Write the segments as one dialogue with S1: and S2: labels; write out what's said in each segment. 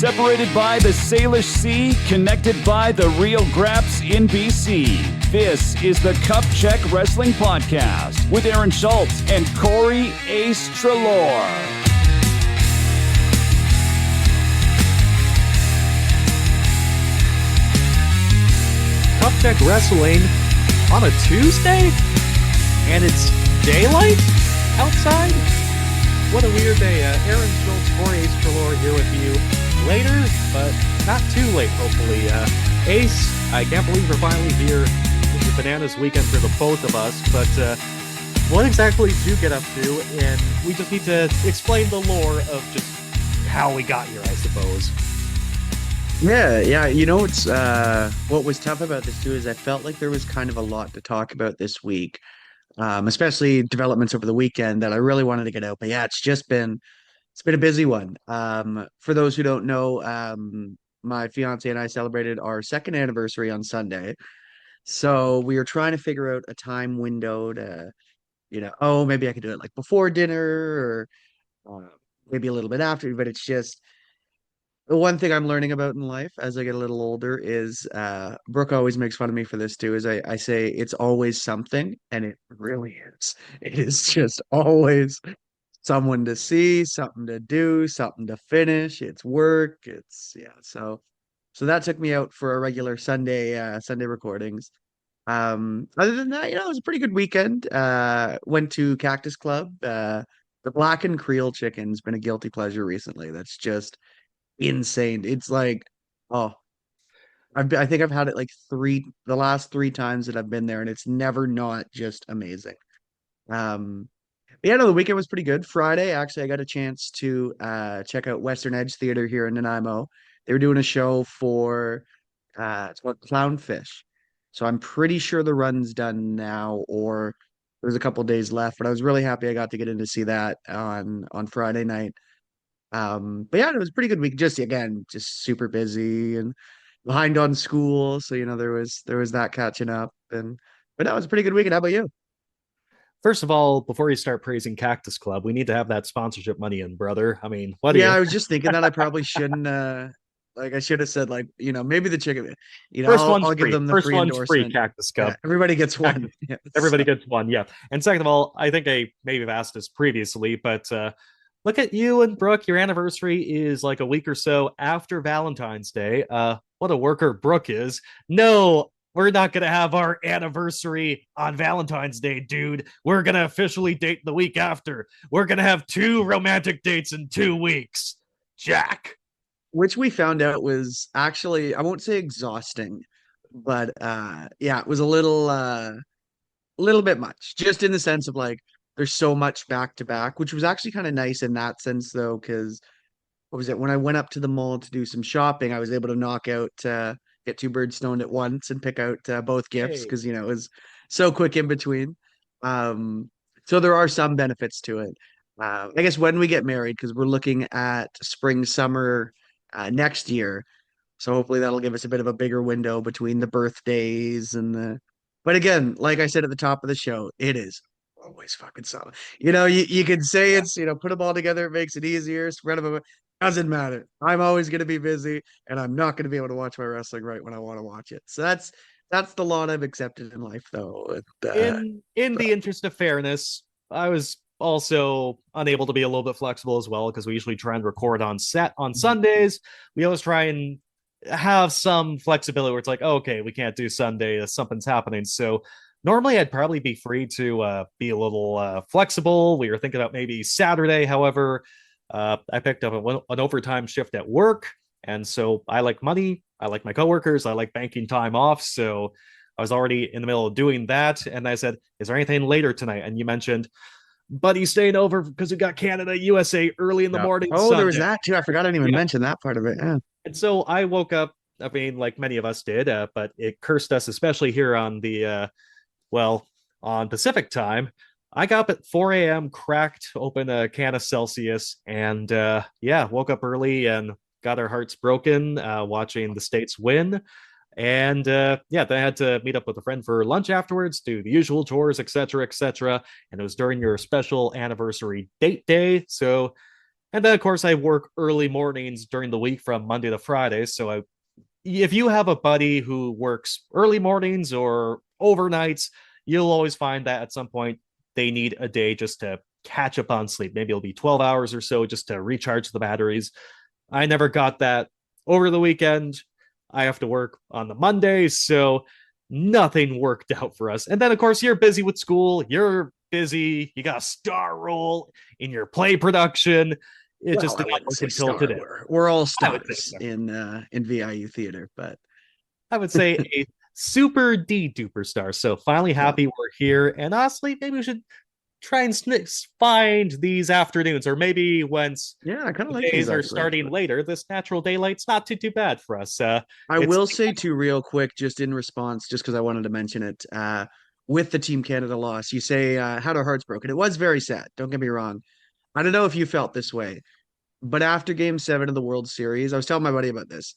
S1: Separated by the Salish Sea, connected by the Rio Graps in BC. This is the Cup Check Wrestling Podcast with Aaron Schultz and Corey Ace Trelaw.
S2: Cup Check Wrestling on a Tuesday? And it's daylight outside? What a weird day. Aaron Schultz, Corey Ace Trelaw here with you later, but not too late, hopefully. Ace, I can't believe we're finally here. It's a bananas weekend for the both of us, but what exactly did you get up to? And we just need to explain the lore of just how we got here, I suppose.
S3: Yeah. You know, it's what was tough about this too is I felt like there was kind of a lot to talk about this week, especially developments over the weekend that I really wanted to get out. But yeah, it's been a busy one. For those who don't know, my fiance and I celebrated our second anniversary on Sunday. So we were trying to figure out a time window to, maybe I could do it like before dinner or maybe a little bit after. But it's just the one thing I'm learning about in life as I get a little older is Brooke always makes fun of me for this too, is I say it's always something, and it really is. It is just always someone to see, something to do, something to finish. It's work. So that took me out for a regular Sunday recordings. Other than that, it was a pretty good weekend. Went to Cactus Club. The blackened Creole chicken's been a guilty pleasure recently. That's just insane. It's like, oh, I think I've had it like the last three times that I've been there, and it's never not just amazing. The weekend was pretty good. Friday, actually, I got a chance to check out Western Edge Theater here in Nanaimo. They were doing a show for it's called Clownfish. So I'm pretty sure the run's done now, or there's a couple days left. But I was really happy I got to get in to see that on Friday night. But yeah, it was a pretty good week. Just super busy and behind on school. So there was that catching up, but that was a pretty good weekend. How about you?
S2: First of all, before you start praising Cactus Club, we need to have that sponsorship money in, brother. I mean, what?
S3: Yeah, I was just thinking that I probably shouldn't. I should have said maybe the chicken.
S2: I'll
S3: give them the
S2: first
S3: free
S2: one's
S3: endorsement.
S2: free, Cactus Club.
S3: Yeah, everybody gets one.
S2: Yeah, everybody gets one. Yeah. And second of all, I think I maybe have asked this previously, but look at you and Brooke. Your anniversary is like a week or so after Valentine's Day. What a worker Brooke is. No, we're not going to have our anniversary on Valentine's Day, dude. We're going to officially date the week after. We're going to have 2 romantic dates in 2 weeks. Jack.
S3: Which we found out was actually, I won't say exhausting, but it was a little bit much, just in the sense of like, there's so much back to back, which was actually kind of nice in that sense though, because what was it? When I went up to the mall to do some shopping, I was able to knock out, get 2 birds stoned at once and pick out both gifts because, it was so quick in between. So there are some benefits to it. I guess when we get married, because we're looking at spring, summer next year. So hopefully that'll give us a bit of a bigger window between the birthdays but again, like I said at the top of the show, it is always fucking solid. You can say it's, put them all together, it makes it easier, spread them. Doesn't matter. I'm always going to be busy, and I'm not going to be able to watch my wrestling right when I want to watch it. So that's the lot I've accepted in life, though.
S2: In the interest of fairness, I was also unable to be a little bit flexible as well, because we usually try and record on set on Sundays. We always try and have some flexibility where it's like, oh, okay, we can't do Sunday, something's happening. So normally I'd probably be free to be a little flexible. We were thinking about maybe Saturday. However, I picked up an overtime shift at work, and so I like money. I like my coworkers. I like banking time off. So I was already in the middle of doing that, and I said, is there anything later tonight? And you mentioned, buddy, staying over because we got Canada USA early in the morning.
S3: Oh,
S2: Sunday.
S3: There was that too. I forgot I didn't even mention that part of it. Yeah.
S2: And so I woke up, I mean, like many of us did, but it cursed us, especially here on the, on Pacific time. I got up at 4 a.m., cracked open a can of Celsius, and woke up early and got our hearts broken watching the States win. And then I had to meet up with a friend for lunch afterwards, do the usual chores, etc., etc. And it was during your special anniversary date day. So And then, of course, I work early mornings during the week from Monday to Friday. So if you have a buddy who works early mornings or overnights, you'll always find that at some point they need a day just to catch up on sleep. Maybe it'll be 12 hours or so just to recharge the batteries. I never got that over the weekend. I have to work on the Monday, so nothing worked out for us. And then, of course, you're busy with school. You're busy. You got a star role in your play production. It just did not work until today.
S3: We're all stars in VIU theater, but
S2: I would say a super duper star. So finally happy we're here. And honestly, maybe we should try and find these afternoons, or maybe once
S3: I kind of like
S2: days are starting later, this natural daylight's not too bad for us.
S3: I will say too, real quick, just in response, just because I wanted to mention it, with the Team Canada loss, you say had our hearts broken. It was very sad. Don't get me wrong. I don't know if you felt this way, but after Game 7 of the World Series, I was telling my buddy about this.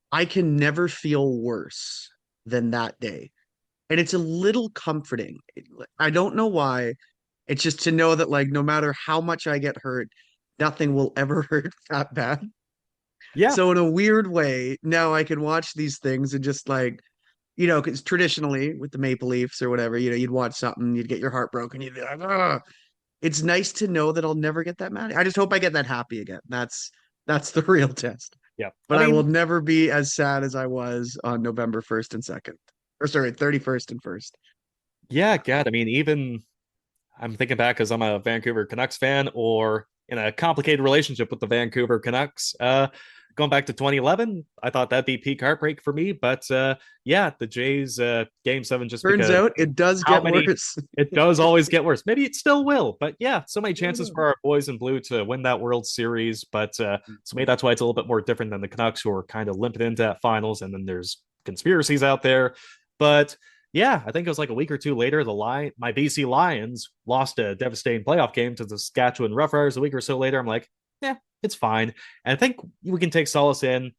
S3: I can never feel worse than that day. And it's a little comforting. I don't know why. It's just to know that, like, no matter how much I get hurt, nothing will ever hurt that bad.
S2: Yeah.
S3: So in a weird way, now I can watch these things and just like, because traditionally with the Maple Leafs or whatever, you'd watch something, you'd get your heart broken, you'd be like, ugh. It's nice to know that I'll never get that mad. I just hope I get that happy again. That's the real test.
S2: Yeah.
S3: But I will never be as sad as I was on November 1st and 2nd. Or sorry, 31st and 1st.
S2: Yeah, God. I mean, even I'm thinking back because I'm a Vancouver Canucks fan, or in a complicated relationship with the Vancouver Canucks. Going back to 2011, I thought that'd be peak heartbreak for me. But yeah, the Jays Game 7 just
S3: turns out it does get worse.
S2: It does always get worse. Maybe it still will. But yeah, so many chances for our boys in blue to win that World Series. But so maybe that's why it's a little bit more different than the Canucks, who are kind of limping into that finals. And then there's conspiracies out there. But yeah, I think it was like a week or two later, my BC Lions lost a devastating playoff game to the Saskatchewan Roughriders. A week or so later, I'm like, yeah, it's fine. And I think we can take solace in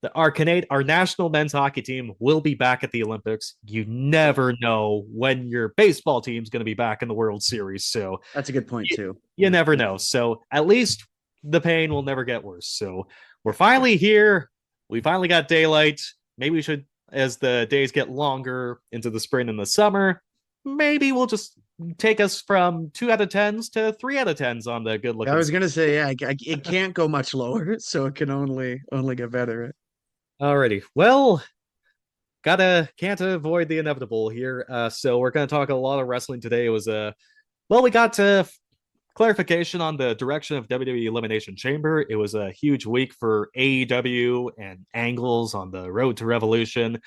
S2: that our national men's hockey team will be back at the Olympics. You never know when your baseball team's going to be back in the World Series. So
S3: that's a good point too.
S2: You never know. So at least the pain will never get worse. So we're finally here. We finally got daylight. Maybe we should, as the days get longer into the spring and the summer, maybe we'll just take us from 2 out of 10s to 3 out of 10s on the good looking.
S3: I was gonna say, yeah, it can't go much lower, so it can only get better.
S2: Alrighty, well, can't avoid the inevitable here. So we're gonna talk a lot of wrestling today. It was we got clarification on the direction of WWE Elimination Chamber. It was a huge week for AEW and Angles on the road to Revolution.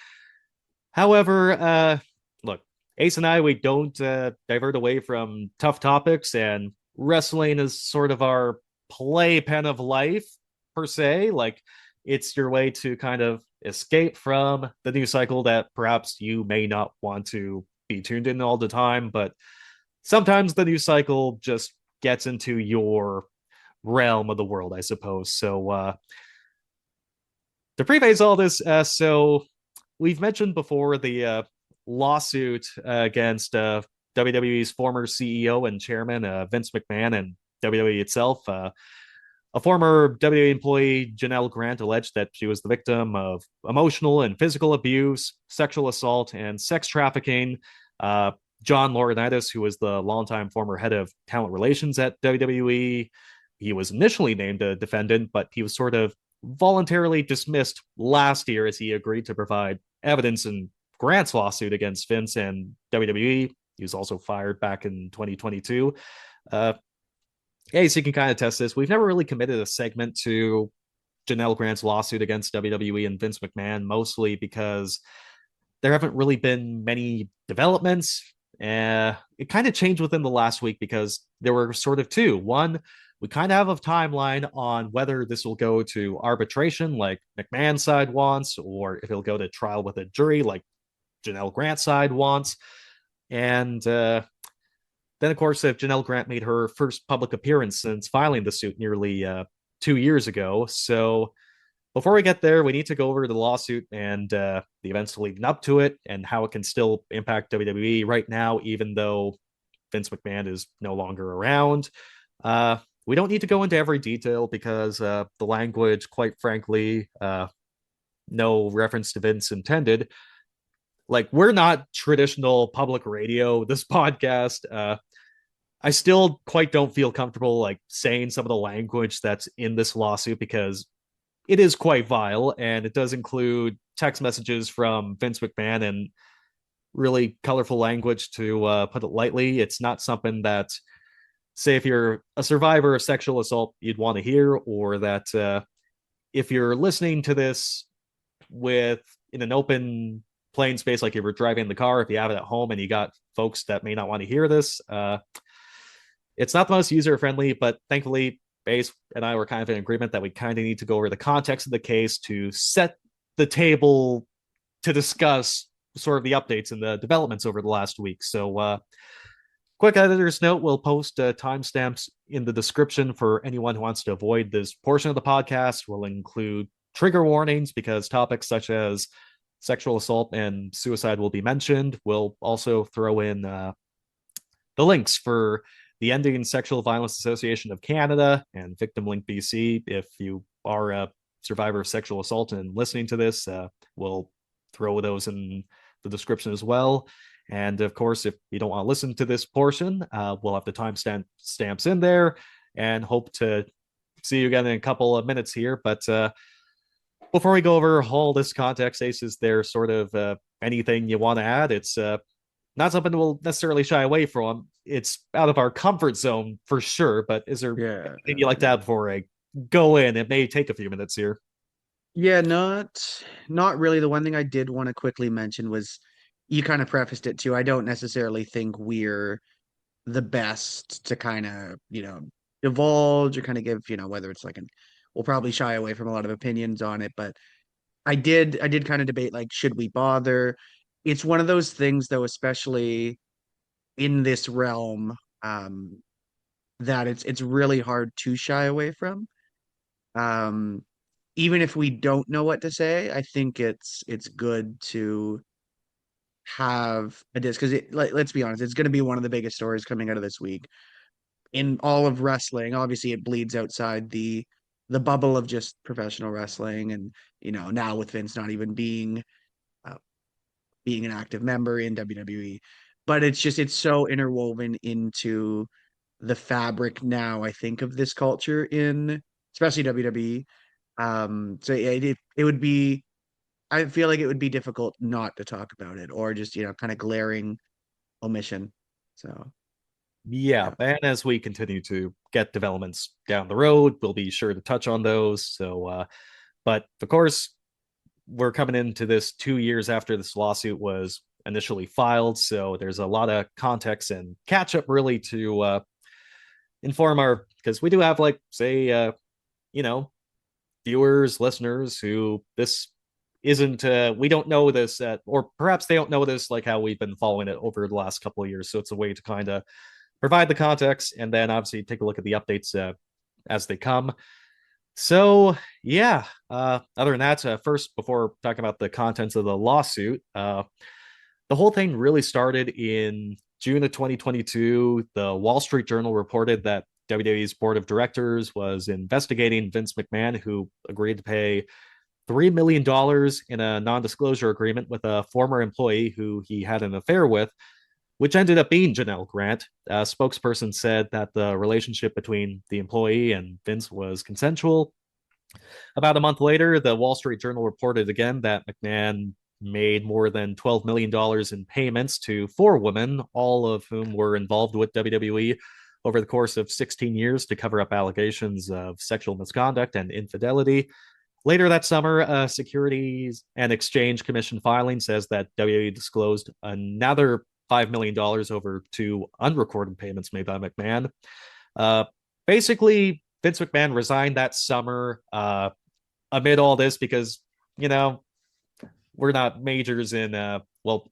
S2: However, look, Ace and I, we don't divert away from tough topics, and wrestling is sort of our playpen of life, per se. Like, it's your way to kind of escape from the news cycle that perhaps you may not want to be tuned in all the time, but sometimes the news cycle just gets into your realm of the world, I suppose. So to preface all this, so we've mentioned before the lawsuit against WWE's former CEO and chairman, Vince McMahon, and WWE itself. A former WWE employee, Janel Grant, alleged that she was the victim of emotional and physical abuse, sexual assault, and sex trafficking. John Laurinaitis, who was the longtime former head of talent relations at WWE, he was initially named a defendant, but he was sort of voluntarily dismissed last year as he agreed to provide evidence in Grant's lawsuit against Vince and WWE. He was also fired back in 2022. So you can kind of test this. We've never really committed a segment to Janel Grant's lawsuit against WWE and Vince McMahon, mostly because there haven't really been many developments. It kind of changed within the last week because there were sort of two. One, we kind of have a timeline on whether this will go to arbitration like McMahon's side wants, or if it'll go to trial with a jury like Janel Grant's side wants. And then, of course, if Janel Grant made her first public appearance since filing the suit nearly 2 years ago. So before we get there, we need to go over the lawsuit and the events leading up to it and how it can still impact WWE right now, even though Vince McMahon is no longer around. we don't need to go into every detail because the language, quite frankly, no reference to Vince intended. Like, we're not traditional public radio, this podcast. I still quite don't feel comfortable like saying some of the language that's in this lawsuit because it is quite vile, and it does include text messages from Vince McMahon and really colorful language, to put it lightly. It's not something that, say, if you're a survivor of sexual assault, you'd want to hear, or that if you're listening to this with in an open plain space, like if you're driving the car, if you have it at home and you got folks that may not want to hear this, it's not the most user friendly, but thankfully Ace and I were kind of in agreement that we kind of need to go over the context of the case to set the table to discuss sort of the updates and the developments over the last week. So quick editor's note, we'll post timestamps in the description for anyone who wants to avoid this portion of the podcast. We'll include trigger warnings because topics such as sexual assault and suicide will be mentioned. We'll also throw in the links for the Ending Sexual Violence Association of Canada and Victim Link BC. If you are a survivor of sexual assault and listening to this, we'll throw those in the description as well. And of course, if you don't want to listen to this portion, we'll have the timestamps in there, and hope to see you again in a couple of minutes here. But before we go over all this context, Ace, is there sort of anything you want to add? It's not something we'll necessarily shy away from. It's out of our comfort zone for sure, but is there anything you like to add before I go in? It may take a few minutes here.
S3: Yeah, not really. The one thing I did want to quickly mention was you kind of prefaced it too. I don't necessarily think we're the best to kind of, divulge or kind of give, whether it's like we'll probably shy away from a lot of opinions on it, but I did kind of debate like, should we bother? It's one of those things though, especially in this realm, that it's really hard to shy away from. Um, Even if we don't know what to say, I think it's good to have a disc because let's be honest, it's going to be one of the biggest stories coming out of this week in all of wrestling. Obviously, it bleeds outside the bubble of just professional wrestling, and now with Vince not even uh, being an active member in WWE, but it's so interwoven into the fabric now, I think, of this culture in especially WWE. So yeah, it would be, I feel like it would be difficult not to talk about it, or just, kind of glaring omission. So
S2: Yeah, and as we continue to get developments down the road, we'll be sure to touch on those. So, but of course, we're coming into this 2 years after this lawsuit was initially filed, so there's a lot of context and catch up really to inform because we do have, like, say, viewers, listeners who this isn't, we don't know this, or perhaps they don't know this like how we've been following it over the last couple of years. So it's a way to kind of provide the context and then obviously take a look at the updates as they come. So yeah, other than that, first, before talking about the contents of the lawsuit, the whole thing really started in June of 2022. The Wall Street Journal reported that WWE's board of directors was investigating Vince McMahon, who agreed to pay $3 million in a non-disclosure agreement with a former employee who he had an affair with, which ended up being Janel Grant. A spokesperson said that the relationship between the employee and Vince was consensual. About a month later, the Wall Street Journal reported again that McMahon made more than $12 million in payments to 4 women, all of whom were involved with WWE over the course of 16 years to cover up allegations of sexual misconduct and infidelity. Later that summer, a Securities and Exchange Commission filing says that WWE disclosed another $5 million over 2 unrecorded payments made by McMahon. Basically, Vince McMahon resigned that summer amid all this because, we're not majors in,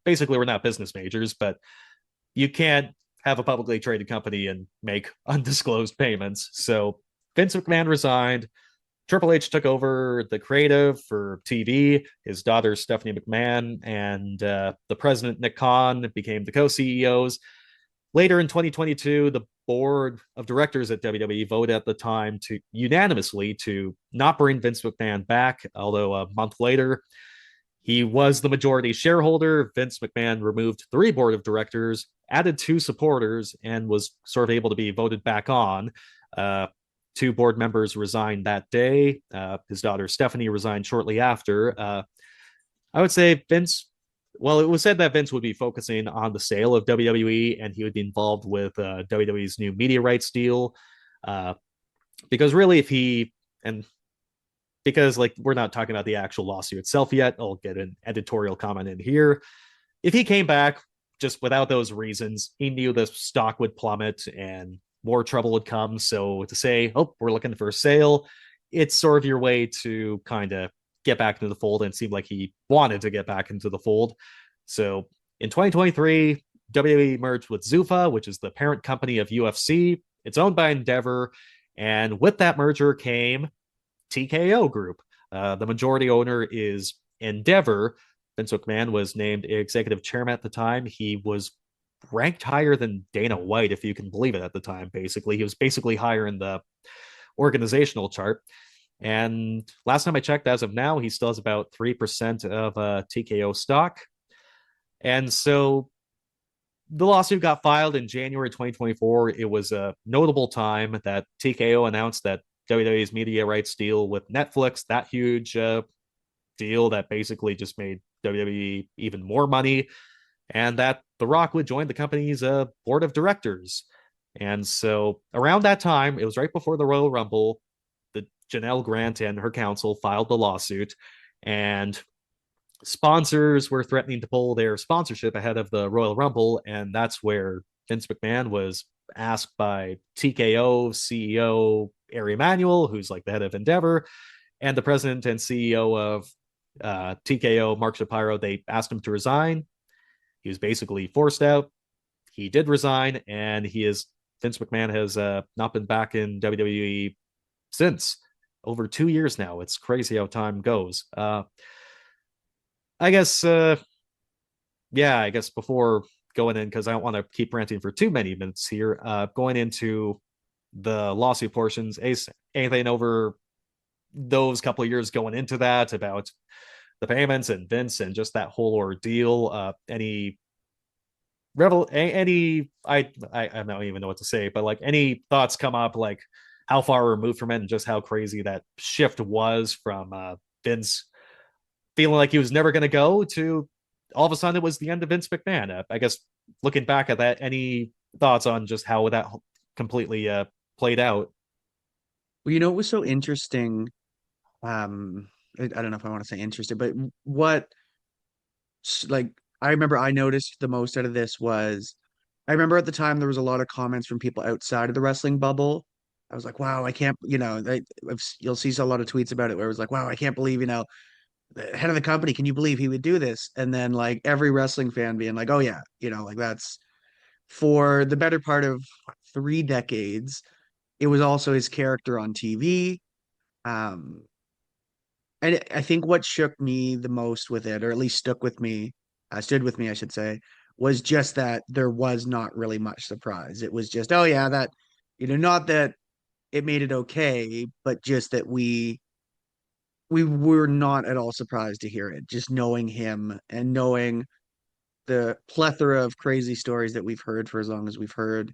S2: basically we're not business majors, but you can't have a publicly traded company and make undisclosed payments. So Vince McMahon resigned. Triple H took over the creative for TV. His daughter, Stephanie McMahon, and the president, Nick Khan, became the co-CEOs. Later in 2022, the board of directors at WWE voted at the time to unanimously to not bring Vince McMahon back, although a month later, he was the majority shareholder. Vince McMahon removed 3 board of directors, added 2 supporters, and was sort of able to be voted back on. 2 board members resigned that day. His daughter Stephanie resigned shortly after. I would say Vince, well, it was said that Vince would be focusing on the sale of WWE and he would be involved with WWE's new media rights deal. Because really, if he, and because like we're not talking about the actual lawsuit itself yet, I'll get an editorial comment in here. If he came back just without those reasons, he knew the stock would plummet and more trouble would come. So to say, oh, we're looking for a sale, it's sort of your way to kind of get back into the fold, and it seemed like he wanted to get back into the fold. So in 2023, WWE merged with Zuffa, which is the parent company of UFC. It's owned by Endeavor. And with that merger came TKO Group. The majority owner is Endeavor. Vince McMahon was named executive chairman at the time. He was ranked higher than Dana White, if you can believe it, at the time, basically. He was basically higher in the organizational chart. And last time I checked, as of now, he still has about 3% of TKO stock. And so the lawsuit got filed in January 2024. It was a notable time that TKO announced that WWE's media rights deal with Netflix, that huge deal that basically just made WWE even more money, and that The Rock would join the company's board of directors. And so around that time, it was right before the Royal Rumble, the Janel Grant and her counsel filed the lawsuit, and sponsors were threatening to pull their sponsorship ahead of the Royal Rumble. And that's where Vince McMahon was asked by TKO CEO Ari Emanuel, who's like the head of Endeavor, and the president and CEO of TKO, Mark Shapiro. They asked him to resign. He was basically forced out. He did resign, and Vince McMahon has not been back in WWE since. Over 2 years now. It's crazy how time goes. I guess before going in, because I don't want to keep ranting for too many minutes here, going into the lawsuit portions, Ace, anything over those couple of years going into that about the payments and Vince and just that whole ordeal? I don't even know what to say, but like any thoughts come up, like how far removed from it and just how crazy that shift was from Vince feeling like he was never going to go to all of a sudden it was the end of Vince McMahon. I guess looking back at that, any thoughts on just how that completely played out?
S3: Well, you know, it was so interesting. I don't know if I want to say interested, but what, like, I remember I noticed the most out of this was, I remember at the time there was a lot of comments from people outside of the wrestling bubble. I was like, wow, I can't, you'll see a lot of tweets about it where it was like, wow, I can't believe, the head of the company, can you believe he would do this? And then like every wrestling fan being like, oh yeah, like that's for the better part of 3 decades. It was also his character on TV. Um, and I think what shook me the most with it, or at least stood with me, I should say, was just that there was not really much surprise. It was just, oh yeah, that, not that it made it okay, but just that we were not at all surprised to hear it, just knowing him and knowing the plethora of crazy stories that we've heard for as long as we've heard.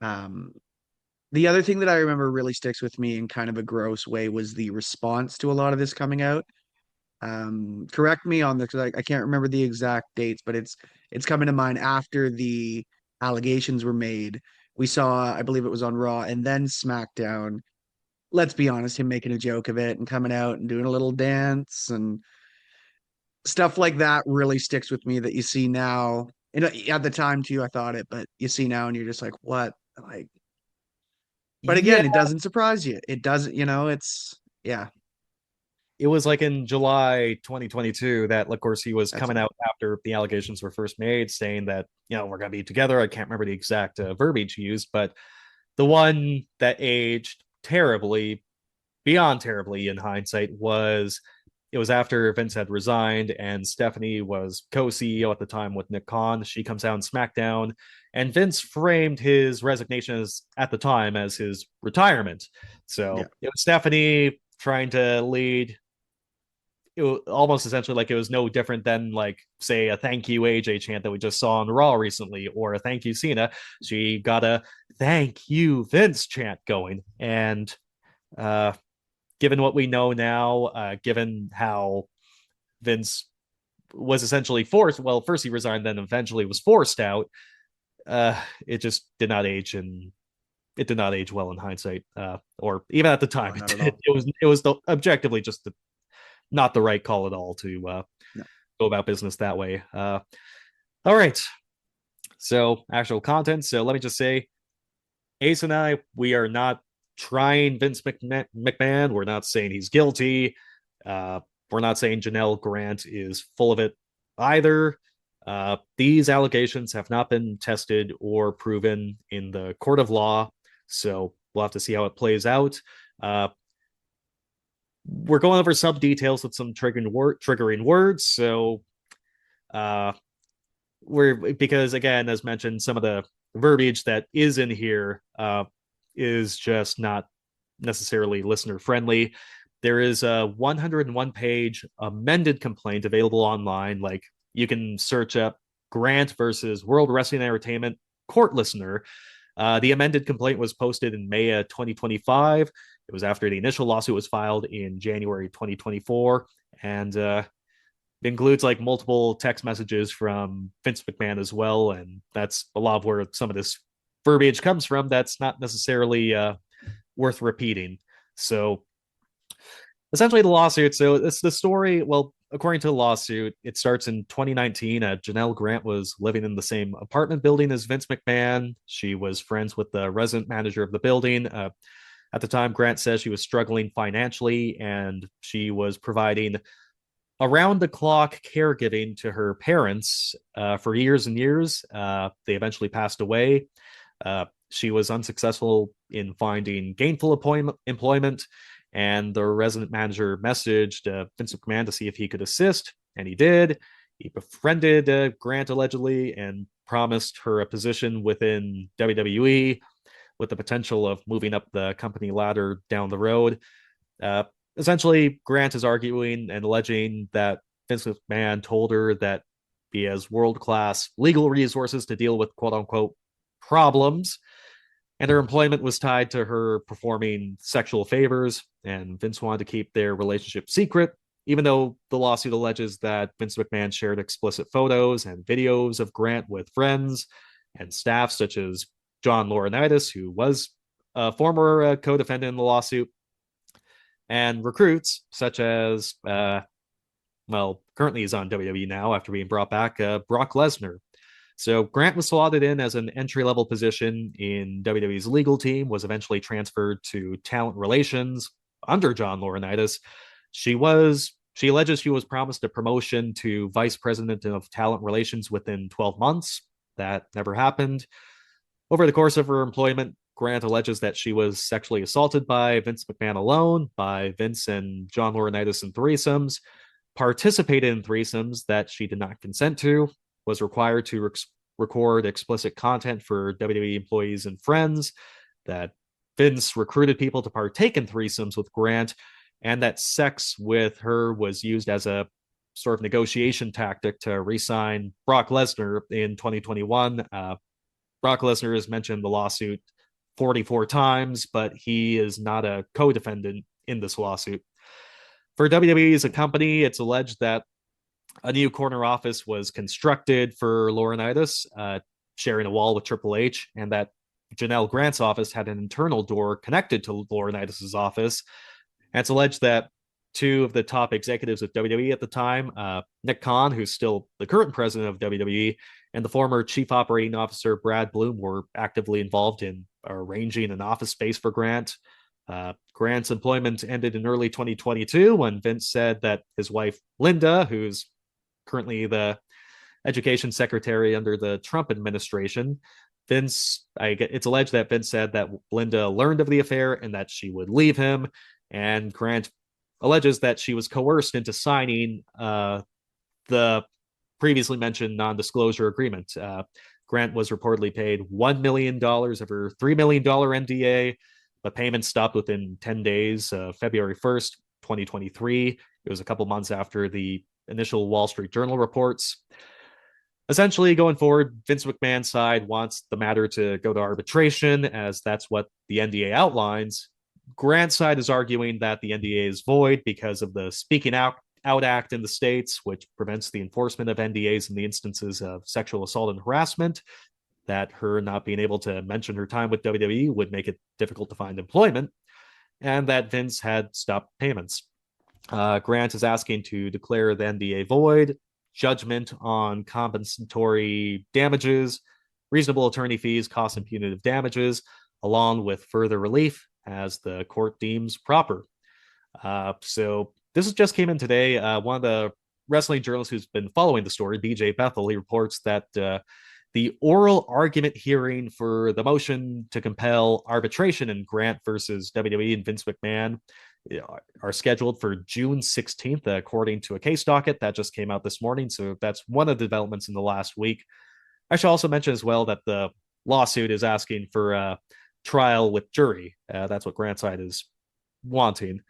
S3: The other thing that I remember really sticks with me in kind of a gross way was the response to a lot of this coming out. Correct me on this because I can't remember the exact dates, but it's coming to mind after the allegations were made. We saw, I believe it was on Raw and then SmackDown. Let's be honest, him making a joke of it and coming out and doing a little dance and stuff like that really sticks with me that you see now. And at the time too, I thought it, but you see now and you're just like, what? Like, but again,
S2: Yeah,
S3: it doesn't surprise you. It doesn't, yeah.
S2: it was like in July 2022 that, of course, he was
S3: That's
S2: coming out after the allegations were first made, saying that, we're going to be together. I can't remember the exact verbiage he used, but the one that aged terribly, beyond terribly in hindsight, it was after Vince had resigned and Stephanie was co-CEO at the time with Nick Khan. She comes out on SmackDown And Vince framed his resignation at the time as his retirement. So it was Stephanie trying to lead. It was almost essentially like it was no different than, like, say, a thank you AJ chant that we just saw on Raw recently, or a thank you Cena. She got a thank you Vince chant going. And given what we know now, given how Vince was essentially forced, well, first he resigned, then eventually was forced out, it just did not age, and it did not age well in hindsight, or even at the time. It was objectively just not the right call at all to go about business that way. All right, so actual content. So let me just say, Ace and I, we are not trying Vince McMahon. We're not saying he's guilty. We're not saying Janel Grant is full of it either. These allegations have not been tested or proven in the court of law, so we'll have to see how it plays out. We're going over some details with some triggering words, so because, again, as mentioned, some of the verbiage that is in here is just not necessarily listener friendly. There is a 101-page amended complaint available online. Like, you can search up Grant versus World Wrestling Entertainment court listener. The amended complaint was posted in May of 2025. It was after the initial lawsuit was filed in January 2024, and it includes, like, multiple text messages from Vince McMahon as well, and that's a lot of where some of this verbiage comes from. That's not necessarily worth repeating. So essentially the lawsuit, so it's the story, well, according to the lawsuit, it starts in 2019. Janel Grant was living in the same apartment building as Vince McMahon. She was friends with the resident manager of the building. At the time, Grant says she was struggling financially, and she was providing around-the-clock caregiving to her parents for years and years. They eventually passed away. She was unsuccessful in finding gainful employment, and the resident manager messaged Vince McMahon to see if he could assist, and he did. He befriended Grant, allegedly, and promised her a position within WWE with the potential of moving up the company ladder down the road. Essentially, Grant is arguing and alleging that Vince McMahon told her that he has world-class legal resources to deal with quote-unquote problems, and her employment was tied to her performing sexual favors, and Vince wanted to keep their relationship secret, even though the lawsuit alleges that Vince McMahon shared explicit photos and videos of Grant with friends and staff such as John Laurinaitis, who was a former co-defendant in the lawsuit, and recruits such as, currently he's on WWE now after being brought back, Brock Lesnar. So Grant was slotted in as an entry-level position in WWE's legal team, was eventually transferred to talent relations under John Laurinaitis. She alleges she was promised a promotion to vice president of talent relations within 12 months. That never happened. Over the course of her employment, Grant alleges that she was sexually assaulted by Vince McMahon alone, by Vince and John Laurinaitis in threesomes, participated in threesomes that she did not consent to, was required to record explicit content for WWE employees and friends, that Vince recruited people to partake in threesomes with Grant, and that sex with her was used as a sort of negotiation tactic to re-sign Brock Lesnar in 2021. Brock Lesnar has mentioned the lawsuit 44 times, but he is not a co-defendant in this lawsuit. For WWE as a company, it's alleged that a new corner office was constructed for Laurinaitis, sharing a wall with Triple H, and that Janel Grant's office had an internal door connected to Laurinaitis' office. And it's alleged that two of the top executives of WWE at the time, Nick Khan, who's still the current president of WWE, and the former chief operating officer, Brad Bloom, were actively involved in arranging an office space for Grant. Grant's employment ended in early 2022 when Vince said that his wife, Linda, who's currently the education secretary under the Trump administration, it's alleged that Vince said that Linda learned of the affair and that she would leave him, and Grant alleges that she was coerced into signing the previously mentioned non-disclosure agreement. Grant was reportedly paid $1 million of her $3 million NDA, but payments stopped within 10 days, February 1st, 2023. It was a couple months after the initial Wall Street Journal reports. Essentially, going forward, Vince McMahon's side wants the matter to go to arbitration, as that's what the NDA outlines. Grant's side is arguing that the NDA is void because of the Speaking Out Act in the States, which prevents the enforcement of NDAs in the instances of sexual assault and harassment, that her not being able to mention her time with WWE would make it difficult to find employment, and that Vince had stopped payments. Grant is asking to declare the NDA void, judgment on compensatory damages, reasonable attorney fees, cost and punitive damages, along with further relief as the court deems proper. So this just came in today. One of the wrestling journalists who's been following the story, BJ Bethel, he reports that the oral argument hearing for the motion to compel arbitration in Grant versus WWE and Vince McMahon are scheduled for June 16th, according to a case docket that just came out this morning. So that's one of the developments in the last week. I should also mention as well that the lawsuit is asking for a trial with jury. That's what Grant's side is wanting.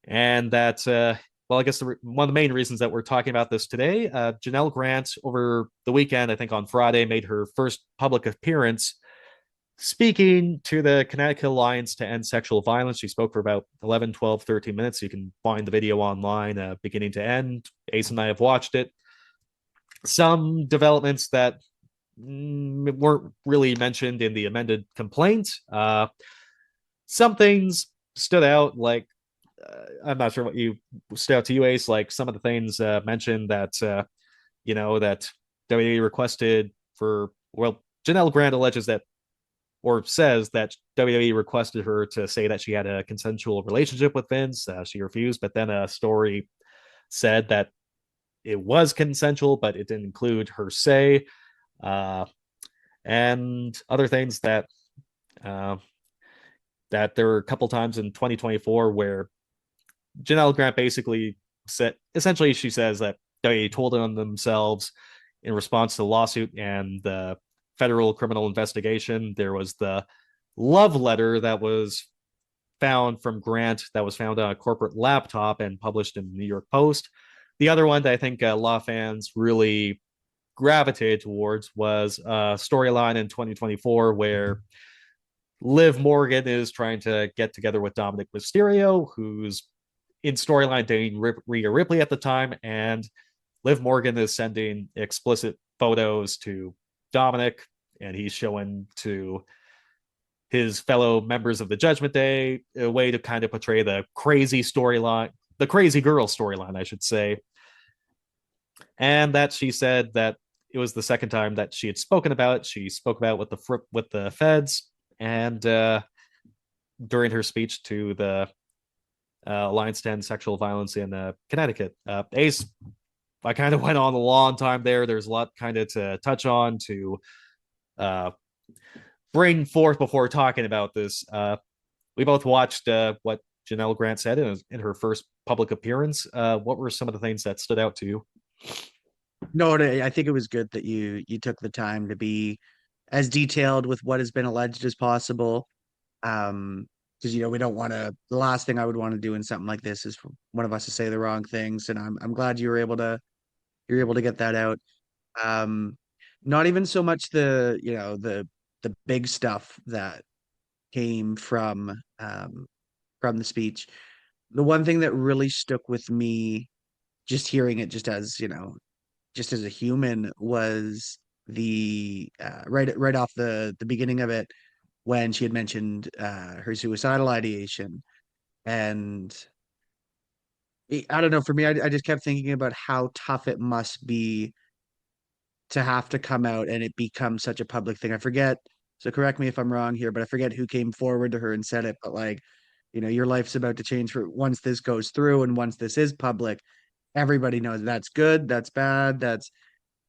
S2: And that, well, I guess one of the main reasons that we're talking about this today, Janel Grant over the weekend, I think on Friday, made her first public appearance speaking to the Connecticut Alliance to End Sexual Violence. She spoke for about 11, 12, 13 minutes. You can find the video online, beginning to end. Ace and I have watched it. Some developments that weren't really mentioned in the amended complaint. Some things stood out, like, I'm not sure what you stood out to you, Ace, like some of the things mentioned that, that WWE requested for, well, Janel Grant alleges that, or says that WWE requested her to say that she had a consensual relationship with Vince. She refused, but then a story said that it was consensual, but it didn't include her say, and other things that that there were a couple times in 2024 where Janel Grant basically said, essentially, she says that WWE told on themselves in response to the lawsuit and the federal criminal investigation. There was the love letter that was found from Grant that was found on a corporate laptop and published in the New York Post. The other one that I think a lot of fans really gravitated towards was a storyline in 2024 where Liv Morgan is trying to get together with Dominic Mysterio, who's in storyline dating Rhea Ripley at the time, and Liv Morgan is sending explicit photos to Dominic, and he's showing to his fellow members of the Judgment Day a way to kind of portray the crazy storyline, the crazy girl storyline, I should say. And that she said that it was the second time that she had spoken about it. She spoke about it with the feds, and during her speech to the Alliance to End Sexual Violence in Connecticut. Ace, I kind of went on a long time there. There's a lot kind of to touch on, to bring forth before talking about this. We both watched what Janel Grant said in her first public appearance. What were some of the things that stood out to you?
S3: No, I think it was good that you took the time to be as detailed with what has been alleged as possible. Because we don't want to. The last thing I would want to do in something like this is for one of us to say the wrong things, and I'm glad you were able to get that out. Not even so much the big stuff that came from the speech. The one thing that really stuck with me, just hearing it, just as a human, was the right off the beginning of it, when she had mentioned her suicidal ideation. And I don't know, for me, I just kept thinking about how tough it must be to have to come out and it become such a public thing. I forget, so correct me if I'm wrong here, but I forget who came forward to her and said it, but like, your life's about to change for once this goes through, and once this is public, everybody knows that's good, that's bad, that's,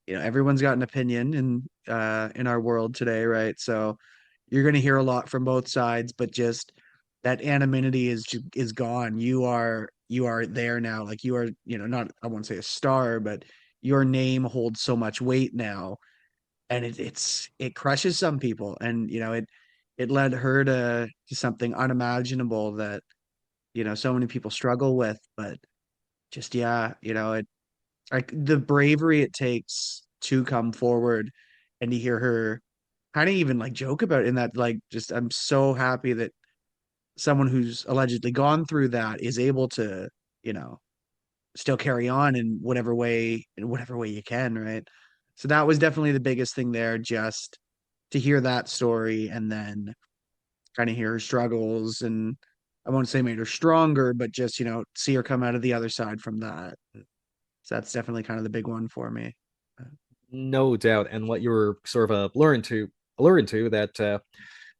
S3: everyone's got an opinion in our world today, right? So you're going to hear a lot from both sides, but just that anonymity is gone. You are there now. Like, you are, not, I won't say a star, but your name holds so much weight now. and it crushes some people, and it led her to something unimaginable that so many people struggle with. But just, yeah, it, like, the bravery it takes to come forward and to hear her kind of even like joke about it in that, like, just, I'm so happy that someone who's allegedly gone through that is able to you know still carry on in whatever way you can, right? So that was definitely the biggest thing there, just to hear that story and then kind of hear her struggles, and I won't say made her stronger, but just see her come out of the other side from that. So that's definitely kind of the big one for me.
S2: No doubt. And what you were sort of alluding to that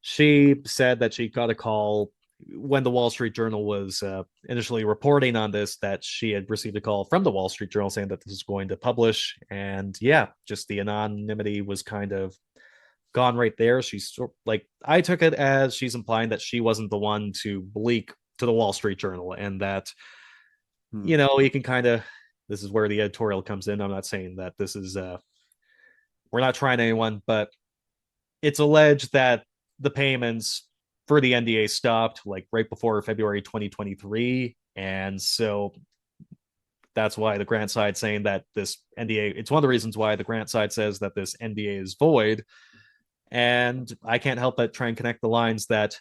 S2: she said that she got a call when the Wall Street Journal was initially reporting on this, that she had received a call from the Wall Street Journal saying that this is going to publish. And yeah, just the anonymity was kind of gone right there. She's like, I took it as she's implying that she wasn't the one to leak to the Wall Street Journal, and that,
S3: Hmm.
S2: you can kind of, this is where the editorial comes in. I'm not saying that this is, we're not trying anyone, but it's alleged that the payments for the NDA stopped like right before February 2023. And so that's why the grant side saying that this NDA, it's one of the reasons why the grant side says that this NDA is void. And I can't help but try and connect the lines that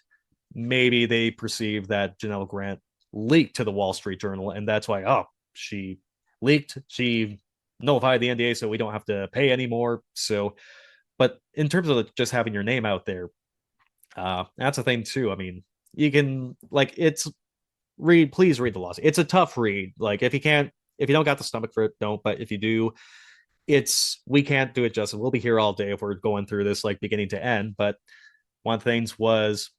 S2: maybe they perceive that Janel Grant leaked to the Wall Street Journal, and that's why, oh, she leaked, she nullified the NDA, so we don't have to pay anymore. So, but in terms of just having your name out there, that's a thing too. I mean, you can, like, it's please read the laws. It's a tough read. Like, if you don't got the stomach for it, don't. But if you do, we can't do it justice. We'll be here all day if we're going through this like beginning to end. But one of the things was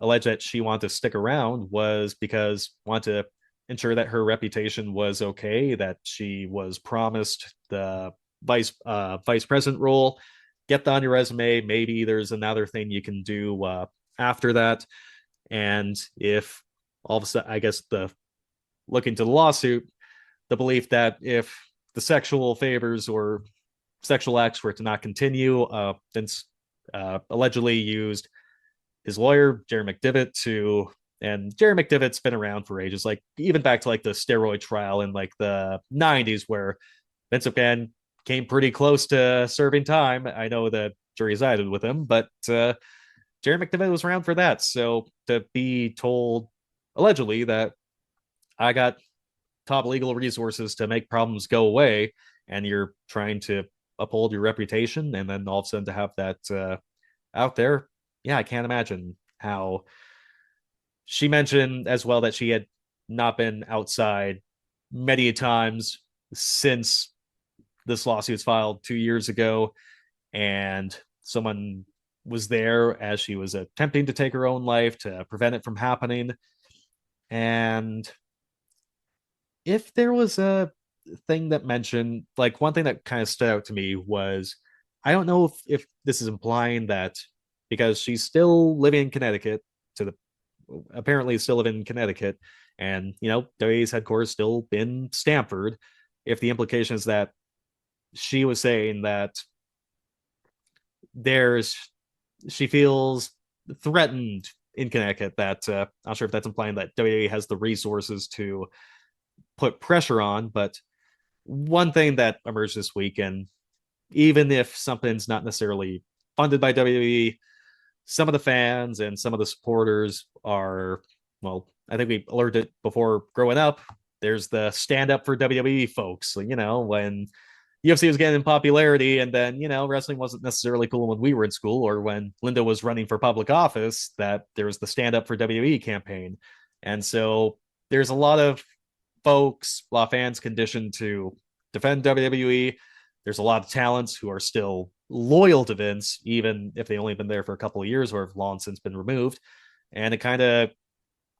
S2: alleged that she wanted to stick around was because wanted to ensure that her reputation was okay, that she was promised the vice president role. Get that on your resume. Maybe there's another thing you can do after that. And if all of a sudden, I guess the looking to the lawsuit, the belief that if the sexual favors or sexual acts were to not continue, Vince allegedly used his lawyer, Jerry McDevitt, and Jerry McDevitt's been around for ages, like even back to like the steroid trial in like the 90s, where Vince McMahon came pretty close to serving time. I know the jury sided with him, but Jerry McDevitt was around for that. So to be told allegedly that I got top legal resources to make problems go away, and you're trying to uphold your reputation, and then all of a sudden to have that out there, yeah, I can't imagine how. She mentioned as well that she had not been outside many times since this lawsuit was filed 2 years ago, and someone was there as she was attempting to take her own life to prevent it from happening. And if there was a thing that mentioned, like, one thing that kind of stood out to me was, I don't know if this is implying that because she's still living in Connecticut, to the apparently still living in Connecticut, and WWE's headquarters still in Stamford, if the implication is that she was saying that she feels threatened in Connecticut, that I'm not sure if that's implying that WWE has the resources to put pressure on. But one thing that emerged this week, and even if something's not necessarily funded by WWE, some of the fans and some of the supporters are, well, I think we alerted before growing up, there's the stand up for WWE folks. So, when UFC was getting in popularity, and then, wrestling wasn't necessarily cool when we were in school, or when Linda was running for public office, that there was the stand up for WWE campaign. And so there's a lot of folks, a lot of fans conditioned to defend WWE. There's a lot of talents who are still loyal to Vince, even if they only been there for a couple of years or have long since been removed. And it kind of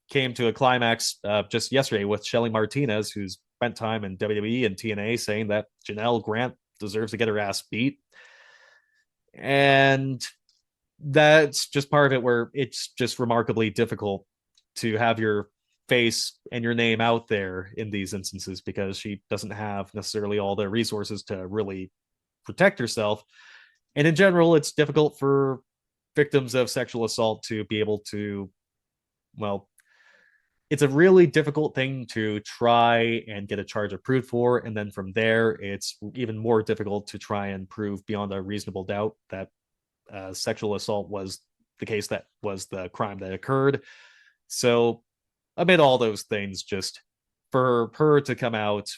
S2: came to a climax just yesterday with Shelly Martinez, who's spent time in WWE and TNA, saying that Janel Grant deserves to get her ass beat. And that's just part of it, where it's just remarkably difficult to have your face and your name out there in these instances, because she doesn't have necessarily all the resources to really protect herself. And in general, it's difficult for victims of sexual assault to be able to, well, it's a really difficult thing to try and get a charge approved for. And then from there, it's even more difficult to try and prove beyond a reasonable doubt that sexual assault was the case, that was the crime that occurred. So, amid all those things, just for her to come out,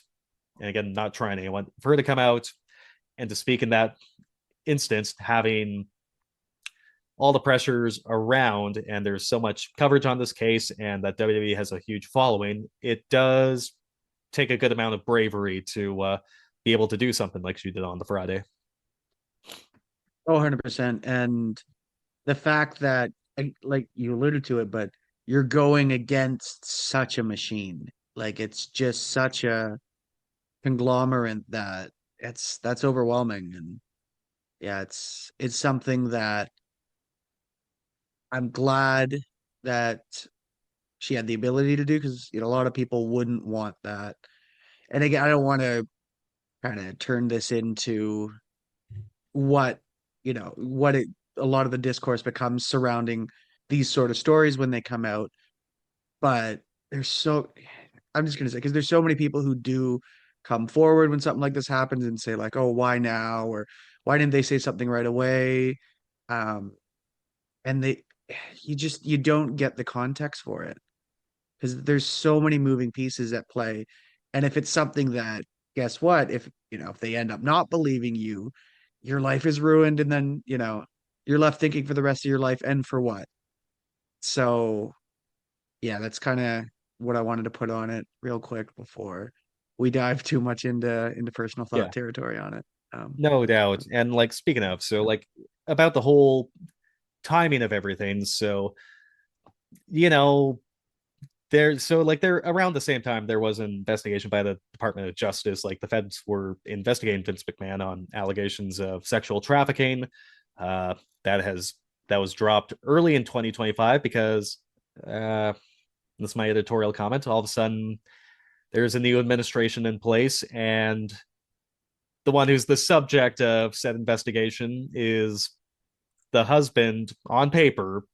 S2: and again, not trying anyone, for her to come out and to speak in that instance, having all the pressures around, and there's so much coverage on this case, and that WWE has a huge following, it does take a good amount of bravery to be able to do something like she did on the Friday.
S3: Oh, 100%. And the fact that, like you alluded to it, but you're going against such a machine. Like it's just such a conglomerate that that's overwhelming. And yeah, it's something that I'm glad that she had the ability to do, because a lot of people wouldn't want that. And again, I don't want to kind of turn this into what what it a lot of the discourse becomes surrounding these sort of stories when they come out. But there's so I'm just gonna say, because there's so many people who do come forward when something like this happens and say like, oh, why now, or why didn't they say something right away? um and you don't get the context for it, because there's so many moving pieces at play. And if it's something that, guess what, if they end up not believing you, your life is ruined, and then you're left thinking for the rest of your life, and for what? So yeah, that's kind of what I wanted to put on it real quick before we dive too much into personal thought
S2: Yeah,
S3: territory on it.
S2: no doubt. And like speaking of, so like about the whole timing of everything, so you know, there around the same time there was an investigation by the Department of Justice. Like the feds were investigating Vince McMahon on allegations of sexual trafficking. Uh, that has that was dropped early in 2025 because this is my editorial comment. All of a sudden, there's a new administration in place, and the one who's the subject of said investigation is the husband on paper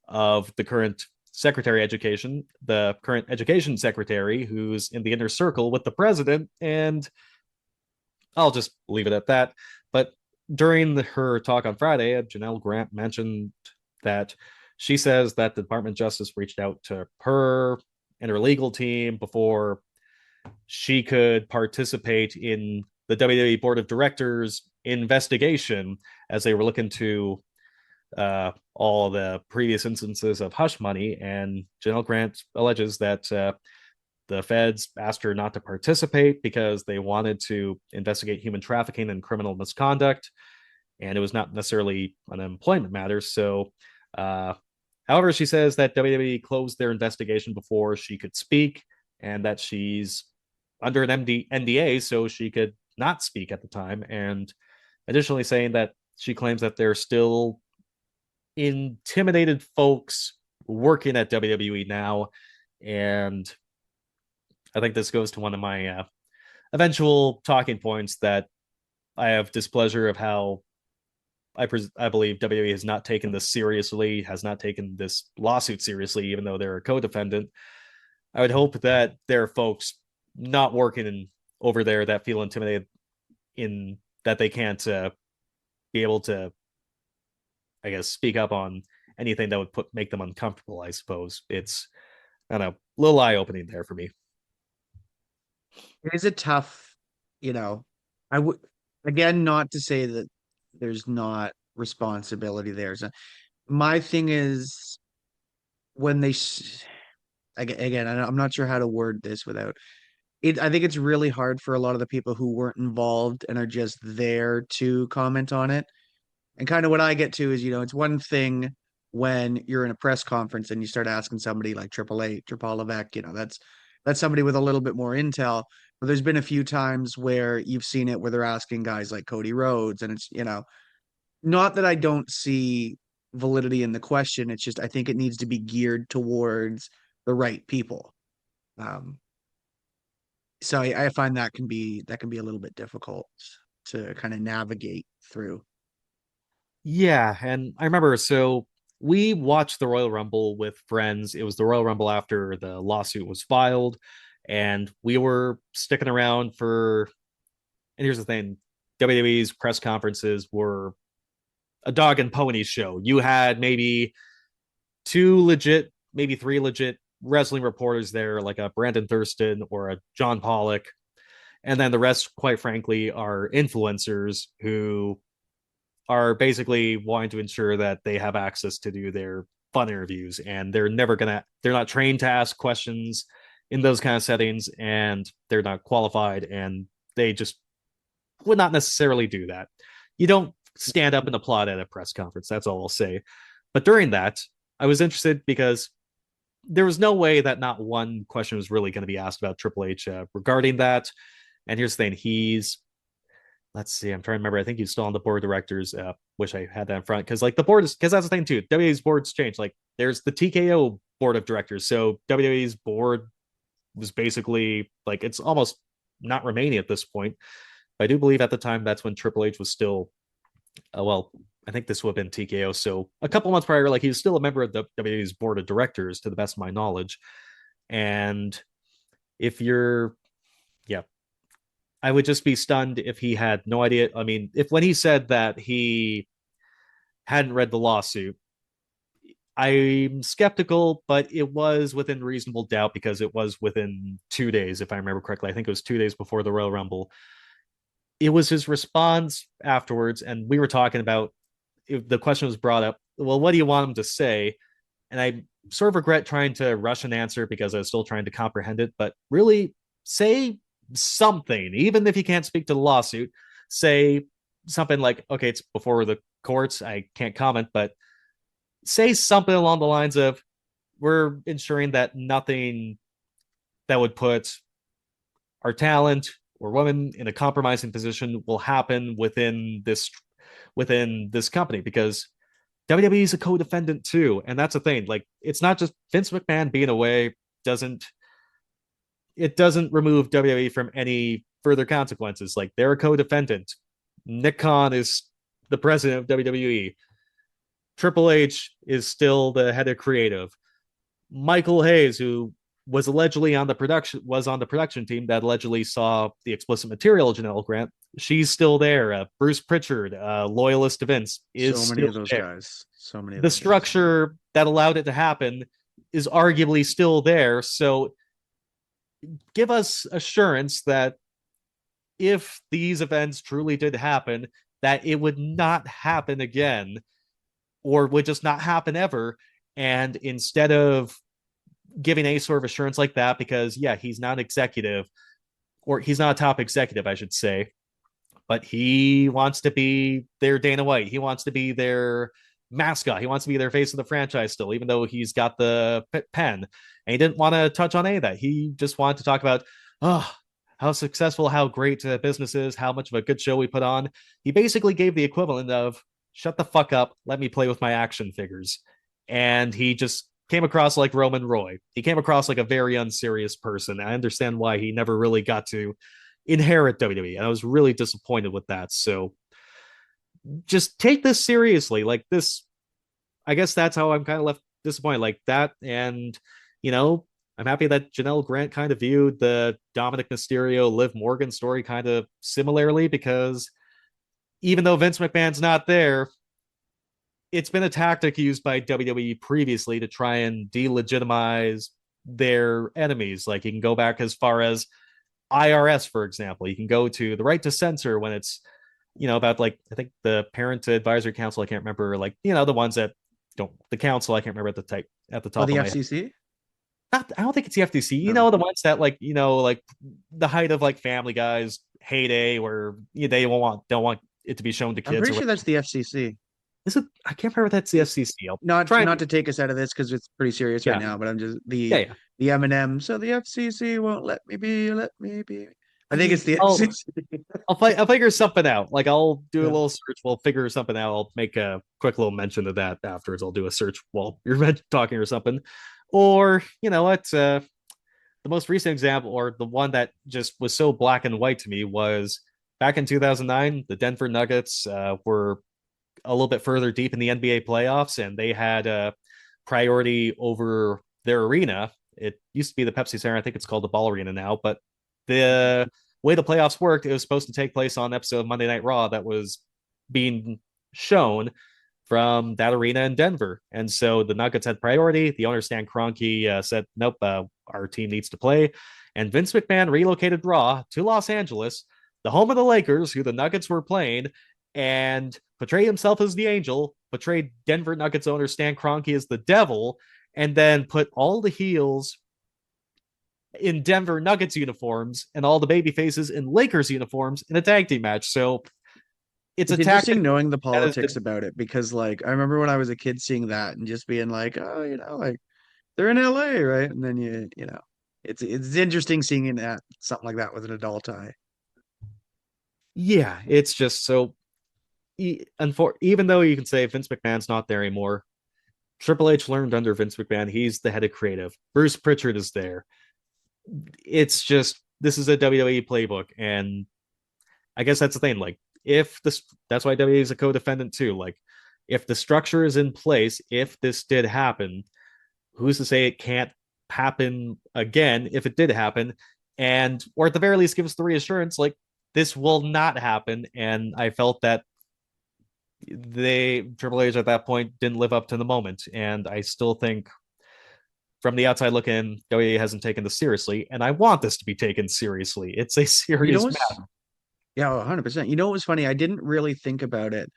S2: of the current secretary of education, the current education secretary, who's in the inner circle with the president. And I'll just leave it at that. But during her talk on Friday, Janel Grant mentioned that she says that the Department of Justice reached out to her and her legal team before she could participate in the WWE Board of Directors investigation, as they were looking to all the previous instances of hush money. And Janel Grant alleges that the feds asked her not to participate because they wanted to investigate human trafficking and criminal misconduct, and it was not necessarily an employment matter. So, however, she says that WWE closed their investigation before she could speak, and that she's under an NDA, so she could not speak at the time. And additionally, saying that she claims that there's still intimidated folks working at WWE now. And I think this goes to one of my eventual talking points, that I have displeasure of how I believe WWE has not taken this seriously, has not taken this lawsuit seriously, even though they're a co-defendant. I would hope that there are folks not working over there that feel intimidated in that they can't be able to, I guess, speak up on anything that would make them uncomfortable. I suppose it's, I don't know, a little eye opening there for me.
S3: It is a tough, I would, again, not to say that there's not responsibility there. So my thing is, when again, I'm not sure how to word this without it. I think it's really hard for a lot of the people who weren't involved and are just there to comment on it. And kind of what I get to is, it's one thing when you're in a press conference and you start asking somebody like Triple H or Paul Levesque, that's somebody with a little bit more intel. But there's been a few times where you've seen it where they're asking guys like Cody Rhodes, and it's, not that I don't see validity in the question. It's just I think it needs to be geared towards the right people. Um, so I find that can be a little bit difficult to kind of navigate through.
S2: Yeah, and I remember, so we watched the Royal Rumble with friends. It was the Royal Rumble after the lawsuit was filed, and we were sticking around for. And here's the thing: WWE's press conferences were a dog and pony show. You had maybe two legit, maybe three legit wrestling reporters there, like a Brandon Thurston or a John Pollock, and then the rest, quite frankly, are influencers who are basically wanting to ensure that they have access to do their fun interviews, and they're not trained to ask questions in those kind of settings, and they're not qualified, and they just would not necessarily do that. You don't stand up and applaud at a press conference. That's all I'll say. But during that, I was interested because there was no way that not one question was really going to be asked about Triple H regarding that. And here's the thing: let's see, I'm trying to remember. I think he's still on the board of directors. Wish I had that in front, because like the board is, because that's the thing too. WWE's board's changed. Like there's the TKO board of directors. So WWE's board was basically like, it's almost not remaining at this point. But I do believe at the time that's when Triple H was still, well, I think this would have been TKO. So a couple months prior, like he was still a member of the WWE's board of directors, to the best of my knowledge. And if you're, yeah, I would just be stunned if he had no idea. I mean, if when he said that he hadn't read the lawsuit, I'm skeptical, but it was within reasonable doubt because it was within 2 days, if I remember correctly. I think it was 2 days before the Royal Rumble. It was his response afterwards, and we were talking about, if the question was brought up, well, what do you want him to say? And I sort of regret trying to rush an answer because I was still trying to comprehend it, but really say something, even if you can't speak to the lawsuit. Say something like, okay, it's before the courts, I can't comment, but say something along the lines of, we're ensuring that nothing that would put our talent or women in a compromising position will happen within this company, because WWE is a co-defendant too, and that's the thing. Like, it's not just Vince McMahon being away doesn't remove WWE from any further consequences. Like, they're a co-defendant. Nick Khan is the president of WWE. Triple H is still the head of creative. Michael Hayes, who was on the production team that allegedly saw the explicit material of Janel Grant, she's still there. Bruce Pritchard, loyalist to Vince, is
S3: so many
S2: still
S3: of those
S2: there.
S3: guys. So many.
S2: The structure that allowed it to happen is arguably still there. So give us assurance that if these events truly did happen, that it would not happen again, or would just not happen ever. And instead of giving any sort of assurance like that, because yeah, he's not executive, or he's not a top executive, I should say, but he wants to be their Dana White. He wants to be their mascot. He wants to be their face of the franchise still, even though he's got the pen. And he didn't want to touch on any of that. He just wanted to talk about, how successful, how great business is, how much of a good show we put on. He basically gave the equivalent of, shut the fuck up, let me play with my action figures. And he just came across like Roman Roy. He came across like a very unserious person. I understand why he never really got to inherit WWE, and I was really disappointed with that. So just take this seriously. Like this, I guess that's how I'm kind of left disappointed. Like that, and I'm happy that Janel Grant kind of viewed the Dominic Mysterio, Liv Morgan story kind of similarly, because even though Vince McMahon's not there, it's been a tactic used by WWE previously to try and delegitimize their enemies. Like, you can go back as far as IRS, for example. You can go to the right to censor when it's, about, like, I think the Parent Advisory Council, I can't remember, like, the ones that don't, the council, I can't remember at the top
S3: the
S2: of my
S3: FCC?
S2: head. I don't think it's the FTC.
S3: No.
S2: The ones that, like, like the height of like Family Guy's heyday, where they don't want it to be shown to kids.
S3: I'm pretty sure that's the FCC.
S2: Is it? I can't remember if that's the FCC.
S3: Not to take us out of this because it's pretty serious right now, but I'm just the Eminem. So the FCC won't let me be. I think it's the FCC.
S2: I'll figure something out. Like, I'll do a little search. We'll figure something out. I'll make a quick little mention of that afterwards. I'll do a search while you're talking or something. Or, what? The most recent example, or the one that just was so black and white to me, was back in 2009. The Denver Nuggets were a little bit further deep in the NBA playoffs, and they had a priority over their arena. It used to be the Pepsi Center. I think it's called the Ball Arena now. But the way the playoffs worked, it was supposed to take place on an episode of Monday Night Raw that was being shown from that arena in Denver. And so the Nuggets had priority. The owner, Stan Kroenke, said, nope, our team needs to play. And Vince McMahon relocated Raw to Los Angeles, the home of the Lakers, who the Nuggets were playing, and portrayed himself as the angel, portrayed Denver Nuggets owner Stan Kroenke as the devil, and then put all the heels in Denver Nuggets uniforms and all the baby faces in Lakers uniforms in a tag team match. So it's a
S3: interesting knowing the politics about it, because like I remember when I was a kid seeing that and just being like, oh, like they're in LA, right? And then it's interesting seeing that something like that with an adult eye.
S2: Yeah, it's just so even though you can say Vince McMahon's not there anymore, Triple H learned under Vince McMahon. He's the head of creative. Bruce Pritchard is there. It's just, this is a WWE playbook, and I guess that's the thing. Like, that's why WWE is a co-defendant too. Like, if the structure is in place, if this did happen, who's to say it can't happen again if it did happen? And or at the very least, give us the reassurance like this will not happen. And I felt that Triple H at that point didn't live up to the moment, and I still think from the outside looking, WWE hasn't taken this seriously, and I want this to be taken seriously. It's a serious matter.
S3: Yeah, 100%. You know what was funny? I didn't really think about it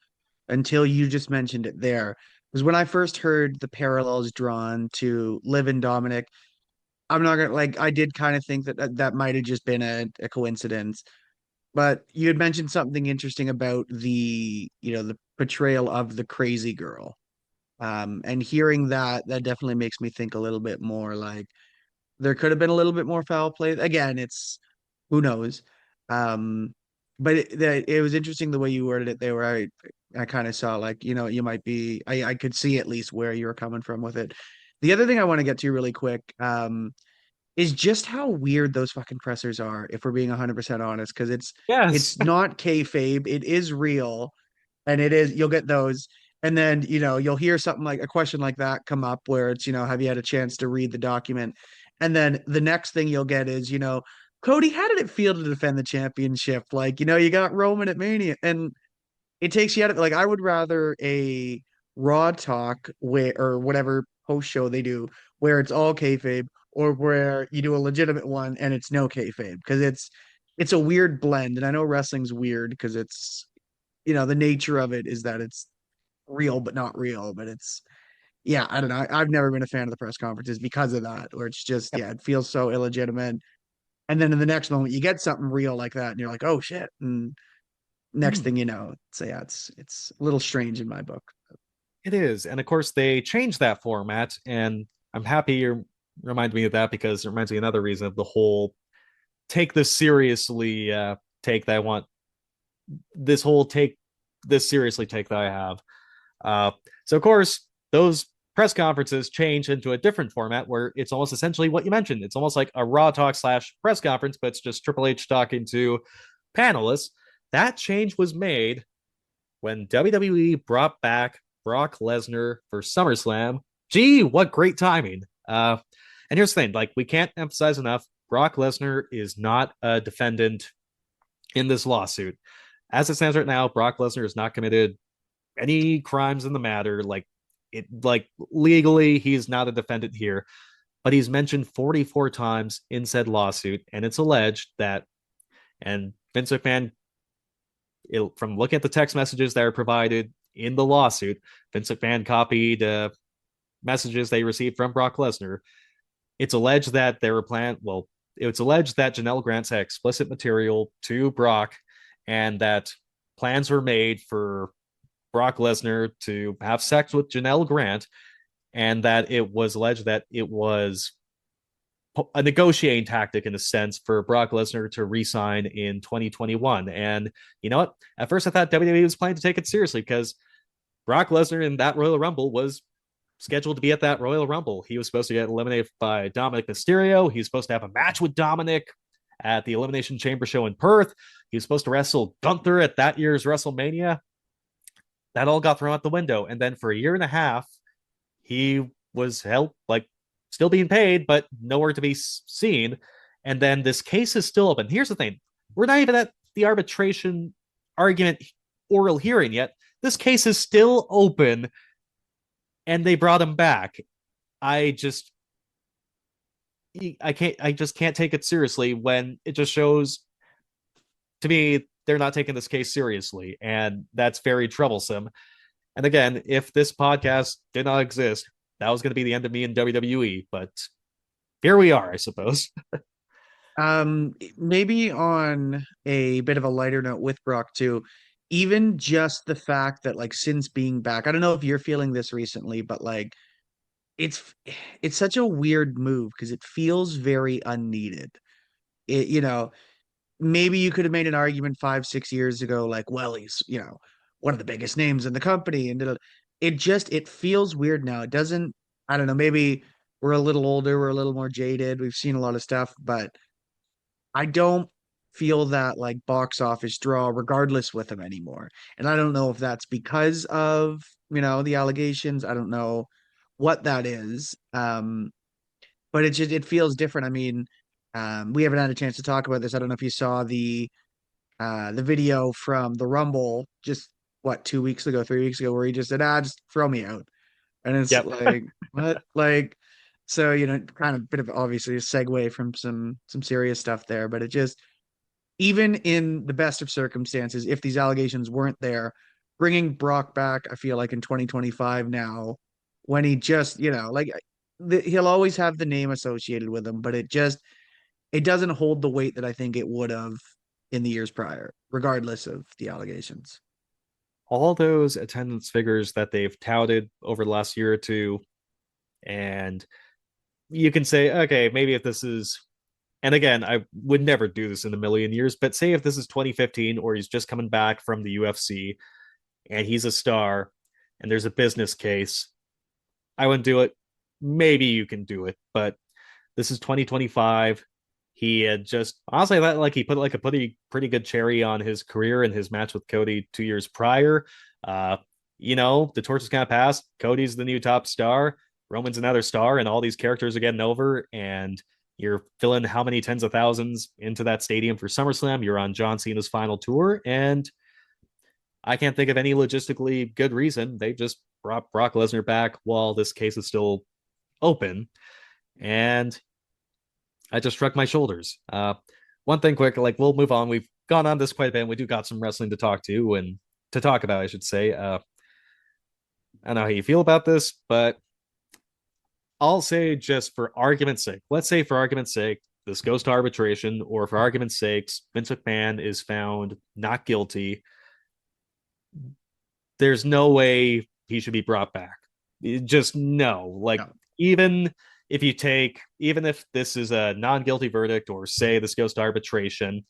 S3: until you just mentioned it there. Because when I first heard the parallels drawn to Liv and Dominic, I'm not gonna like, I did kind of think that might have just been a coincidence. But you had mentioned something interesting about the portrayal of the crazy girl. And hearing that definitely makes me think a little bit more like there could have been a little bit more foul play. Again, it's who knows. But it was interesting the way you worded it there, where I kind of saw like, you might be, I could see at least where you were coming from with it. The other thing I want to get to really quick, is just how weird those fucking pressers are, if we're being 100% honest, because it's not kayfabe, it is real, and you'll get those, and then you'll hear something like a question like that come up where it's have you had a chance to read the document, and then the next thing you'll get is Cody, how did it feel to defend the championship? Like you got Roman at Mania, and it takes you out of like I would rather a Raw talk or whatever post show they do where it's all kayfabe, or where you do a legitimate one and it's no kayfabe, because it's a weird blend. And I know wrestling's weird because it's the nature of it is that it's real but not real. But it's I don't know. I've never been a fan of the press conferences because of that, where it's just it feels so illegitimate. And then in the next moment you get something real like that and you're like, oh shit. And next thing you know, it's a little strange in my book.
S2: It is. And of course they changed that format, and I'm happy you remind me of that, because it reminds me of another reason of the whole take this seriously take that I want, this whole take this seriously take that I have. So of course those press conferences change into a different format where it's almost essentially what you mentioned. It's almost like a Raw talk / press conference, but it's just Triple H talking to panelists. That change was made when WWE brought back Brock Lesnar for SummerSlam. Gee, what great timing. And here's the thing, like, we can't emphasize enough, Brock Lesnar is not a defendant in this lawsuit. As it stands right now, Brock Lesnar has not committed any crimes in the matter. Like legally, he's not a defendant here, but he's mentioned 44 times in said lawsuit, and it's alleged that, and Vince McMahon, from looking at the text messages that are provided in the lawsuit, Vince McMahon copied messages they received from Brock Lesnar. It's alleged that they were it's alleged that Janel Grant sent explicit material to Brock, and that plans were made for Brock Lesnar to have sex with Janel Grant, and that it was alleged that it was a negotiating tactic in a sense for Brock Lesnar to re-sign in 2021. And you know what? At first I thought WWE was planning to take it seriously, because Brock Lesnar in that Royal Rumble was scheduled to be at that Royal Rumble. He was supposed to get eliminated by Dominic Mysterio. He was supposed to have a match with Dominic at the Elimination Chamber show in Perth. He was supposed to wrestle Gunther at that year's WrestleMania. that all got thrown out the window. And then for a year and a half, he was held, like, still being paid, but nowhere to be seen. And then this case is still open. Here's the thing: we're not even at the arbitration argument oral hearing yet. This case is still open, and they brought him back. I just can't take it seriously when it just shows to me they're not taking this case seriously, and that's very troublesome. And again, if this podcast did not exist, that was going to be the end of me in WWE, but here we are, I suppose.
S3: Maybe on a bit of a lighter note with Brock too, even just the fact that like since being back, I don't know if you're feeling this recently, but like it's it's such a weird move because it feels very unneeded. It, maybe you could have made an argument 5, 6 years ago, like, well, he's, one of the biggest names in the company. And it feels weird now. It doesn't, I don't know, maybe we're a little older, we're a little more jaded. We've seen a lot of stuff, but I don't feel that like box office draw regardless with him anymore. And I don't know if that's because of, the allegations. I don't know what that is. But it feels different. I mean, we haven't had a chance to talk about this. I don't know if you saw the video from the Rumble just 2 weeks ago, 3 weeks ago, where he just said, just throw me out. And it's
S2: Yep.
S3: like, what? Like, so, kind of bit of obviously a segue from some serious stuff there, but it just, even in the best of circumstances, if these allegations weren't there, bringing Brock back, I feel like in 2025 now, when he just, he'll always have the name associated with him, but it doesn't hold the weight that I think it would have in the years prior, regardless of the allegations.
S2: All those attendance figures that they've touted over the last year or two, and you can say, okay, maybe if this is, and again, I would never do this in a million years, but say if this is 2015 or he's just coming back from the UFC and he's a star and there's a business case, I wouldn't do it. Maybe you can do it, but this is 2025. He had just, honestly, like he put like a pretty good cherry on his career in his match with Cody 2 years prior. The torch is kind of passed. Cody's the new top star. Roman's another star, and all these characters are getting over. And you're filling how many tens of thousands into that stadium for SummerSlam? You're on John Cena's final tour, and I can't think of any logistically good reason they just brought Brock Lesnar back while this case is still open. And I just shrugged my shoulders. One thing quick, like we'll move on. We've gone on this quite a bit, and we do got some wrestling to talk about, I should say. I don't know how you feel about this, but I'll say, just for argument's sake, let's say for argument's sake, this goes to arbitration, or for argument's sake, Vince McMahon is found not guilty. There's no way he should be brought back. Just no. Like, no. Even if this is a non-guilty verdict, or say this goes to arbitration,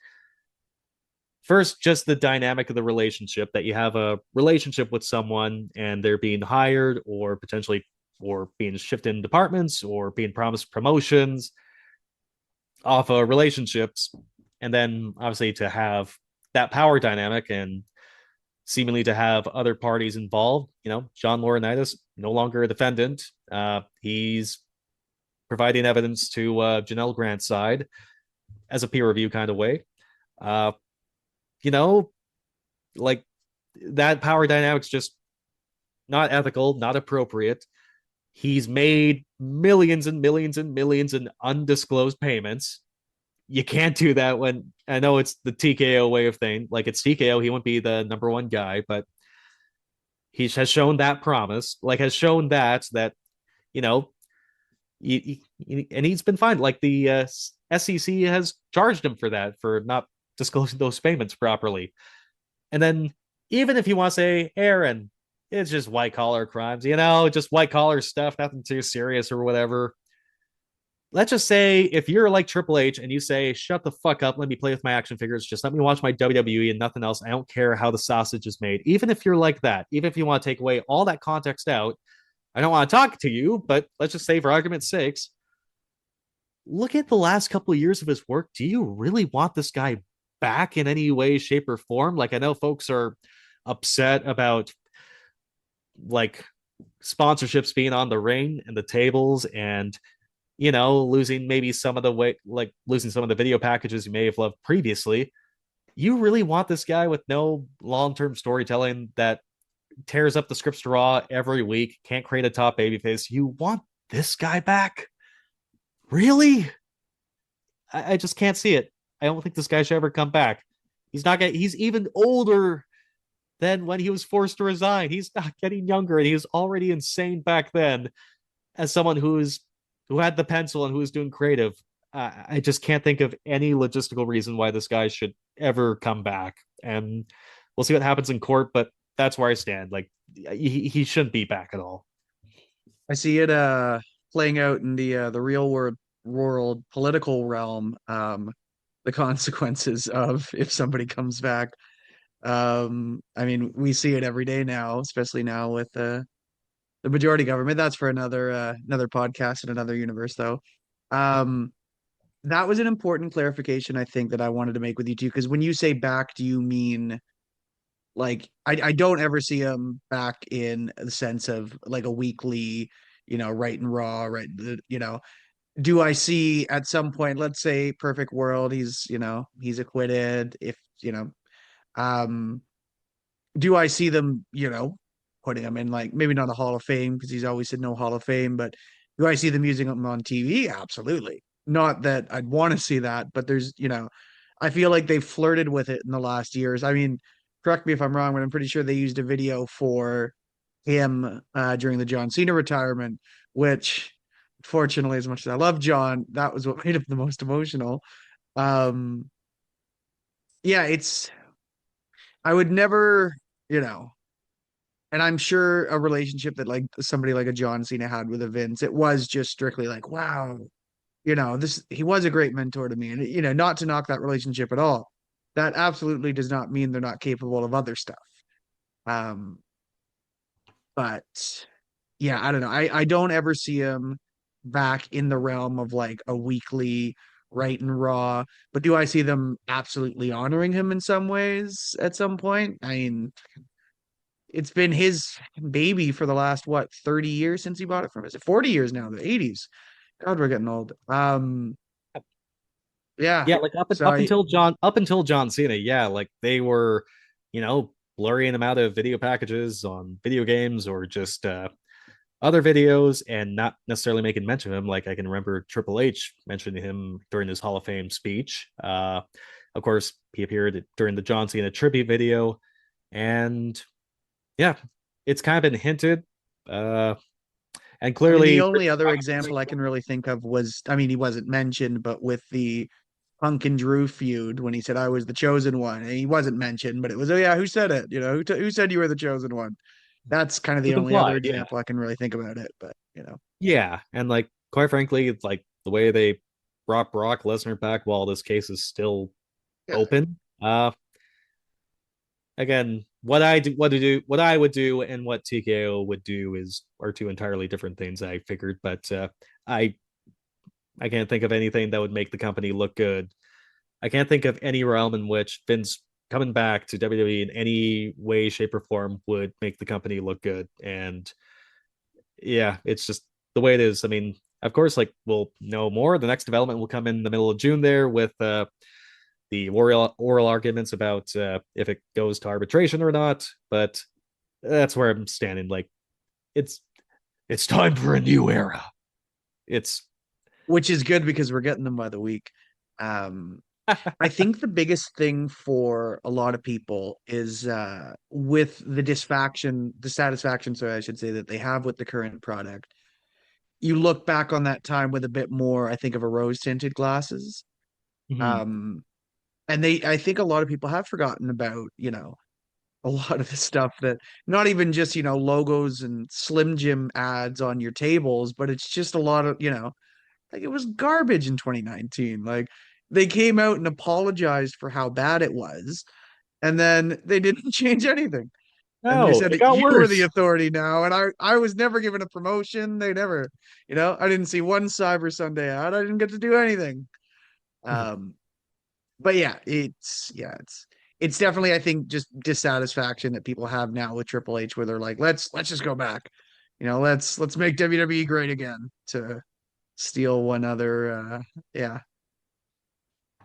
S2: first, just the dynamic of the relationship, that you have a relationship with someone and they're being hired or potentially or being shifted in departments or being promised promotions off of relationships. And then obviously to have that power dynamic and seemingly to have other parties involved. John Laurinaitis, no longer a defendant. He's providing evidence to Janel Grant's side as a peer review kind of way. Like, that power dynamic's just not ethical, not appropriate. He's made millions and millions and millions in undisclosed payments. You can't do that when, I know it's the TKO way of thing. Like, it's TKO, he wouldn't be the number one guy, but he has shown that promise, like has shown that, and he's been fine. Like, the SEC has charged him for that, for not disclosing those payments properly. And then even if you want to say, Aaron, it's just white collar crimes, just white collar stuff, nothing too serious or whatever. Let's just say if you're like Triple H and you say, shut the fuck up, let me play with my action figures, just let me watch my WWE and nothing else. I don't care how the sausage is made. Even if you're like that, even if you want to take away all that context out, I don't want to talk to you, but let's just say for argument's sakes, look at the last couple of years of his work. Do you really want this guy back in any way, shape, or form? Like, I know folks are upset about like sponsorships being on the ring and the tables, and losing maybe some of the way, like losing some of the video packages you may have loved previously. You really want this guy with no long-term storytelling that tears up the scripts to Raw every week, can't create a top babyface. You want this guy back? Really? I just can't see it. I don't think this guy should ever come back. He's even older than when he was forced to resign. He's not getting younger, and he was already insane back then as someone who had the pencil and who was doing creative. I just can't think of any logistical reason why this guy should ever come back. And we'll see what happens in court, but that's where I stand. Like, he shouldn't be back at all.
S3: I see it playing out in the real world political realm. The consequences of if somebody comes back. I mean, we see it every day now, especially now with the majority government. That's for another podcast in another universe, though. That was an important clarification, I think, that I wanted to make with you too. Because when you say back, do you mean like I don't ever see him back in the sense of like a weekly, right and raw, right? Do I see at some point, let's say perfect world, he's acquitted. If do I see them, putting him in like maybe not a Hall of Fame because he's always said no Hall of Fame, but do I see them using him on TV? Absolutely. Not that I'd want to see that, but there's, I feel like they've flirted with it in the last years. I mean, correct me if I'm wrong, but I'm pretty sure they used a video for him during the John Cena retirement, which fortunately, as much as I love John, that was what made him the most emotional. Yeah, I would never, and I'm sure a relationship that like somebody like a John Cena had with a Vince, it was just strictly like, wow, he was a great mentor to me. And, not to knock that relationship at all. That absolutely does not mean they're not capable of other stuff. But yeah, I don't know. I don't ever see him back in the realm of like a weekly right and raw. But do I see them absolutely honoring him in some ways at some point? I mean, it's been his baby for the last 30 years since he bought it from us. 40 years now, the 80s. God, we're getting old. Yeah.
S2: Yeah, like
S3: So
S2: up until John Cena, yeah, like they were, blurring him out of video packages on video games or just other videos and not necessarily making mention of him. Like I can remember Triple H mentioning him during his Hall of Fame speech. Of course, he appeared during the John Cena tribute video, and yeah, it's kind of been hinted. And clearly,
S3: the only other example I can really think of was, I mean, he wasn't mentioned, but with the Punk and Drew feud when he said I was the chosen one, and he wasn't mentioned, but it was, oh yeah, who said it? Who said you were the chosen one? That's kind of the only other example I can really think about it. But
S2: yeah, and like quite frankly, it's like the way they brought Brock Lesnar back while this case is still open. Again, what I would do, and what TKO would do are two entirely different things. I figured, but I can't think of anything that would make the company look good. I can't think of any realm in which Vince coming back to WWE in any way, shape, or form would make the company look good. And yeah, it's just the way it is. I mean, of course, like we'll know more. The next development will come in the middle of June there with the oral arguments about if it goes to arbitration or not. But that's where I'm standing. Like it's time for a new era.
S3: Which is good because we're getting them by the week. I think the biggest thing for a lot of people is with the dissatisfaction, so I should say, that they have with the current product. You look back on that time with a bit more, I think, of a rose-tinted glasses.
S2: Mm-hmm.
S3: And I think a lot of people have forgotten about, a lot of the stuff that not even just, logos and Slim Jim ads on your tables, but it's just a lot of, like it was garbage in 2019. Like they came out and apologized for how bad it was, and then they didn't change anything. And they said that you were the authority now. And I was never given a promotion. They never, I didn't see one Cyber Sunday ad. I didn't get to do anything. But yeah, it's it's definitely, I think, just dissatisfaction that people have now with Triple H, where they're like, let's just go back, let's make WWE great again, to steal one other. Yeah.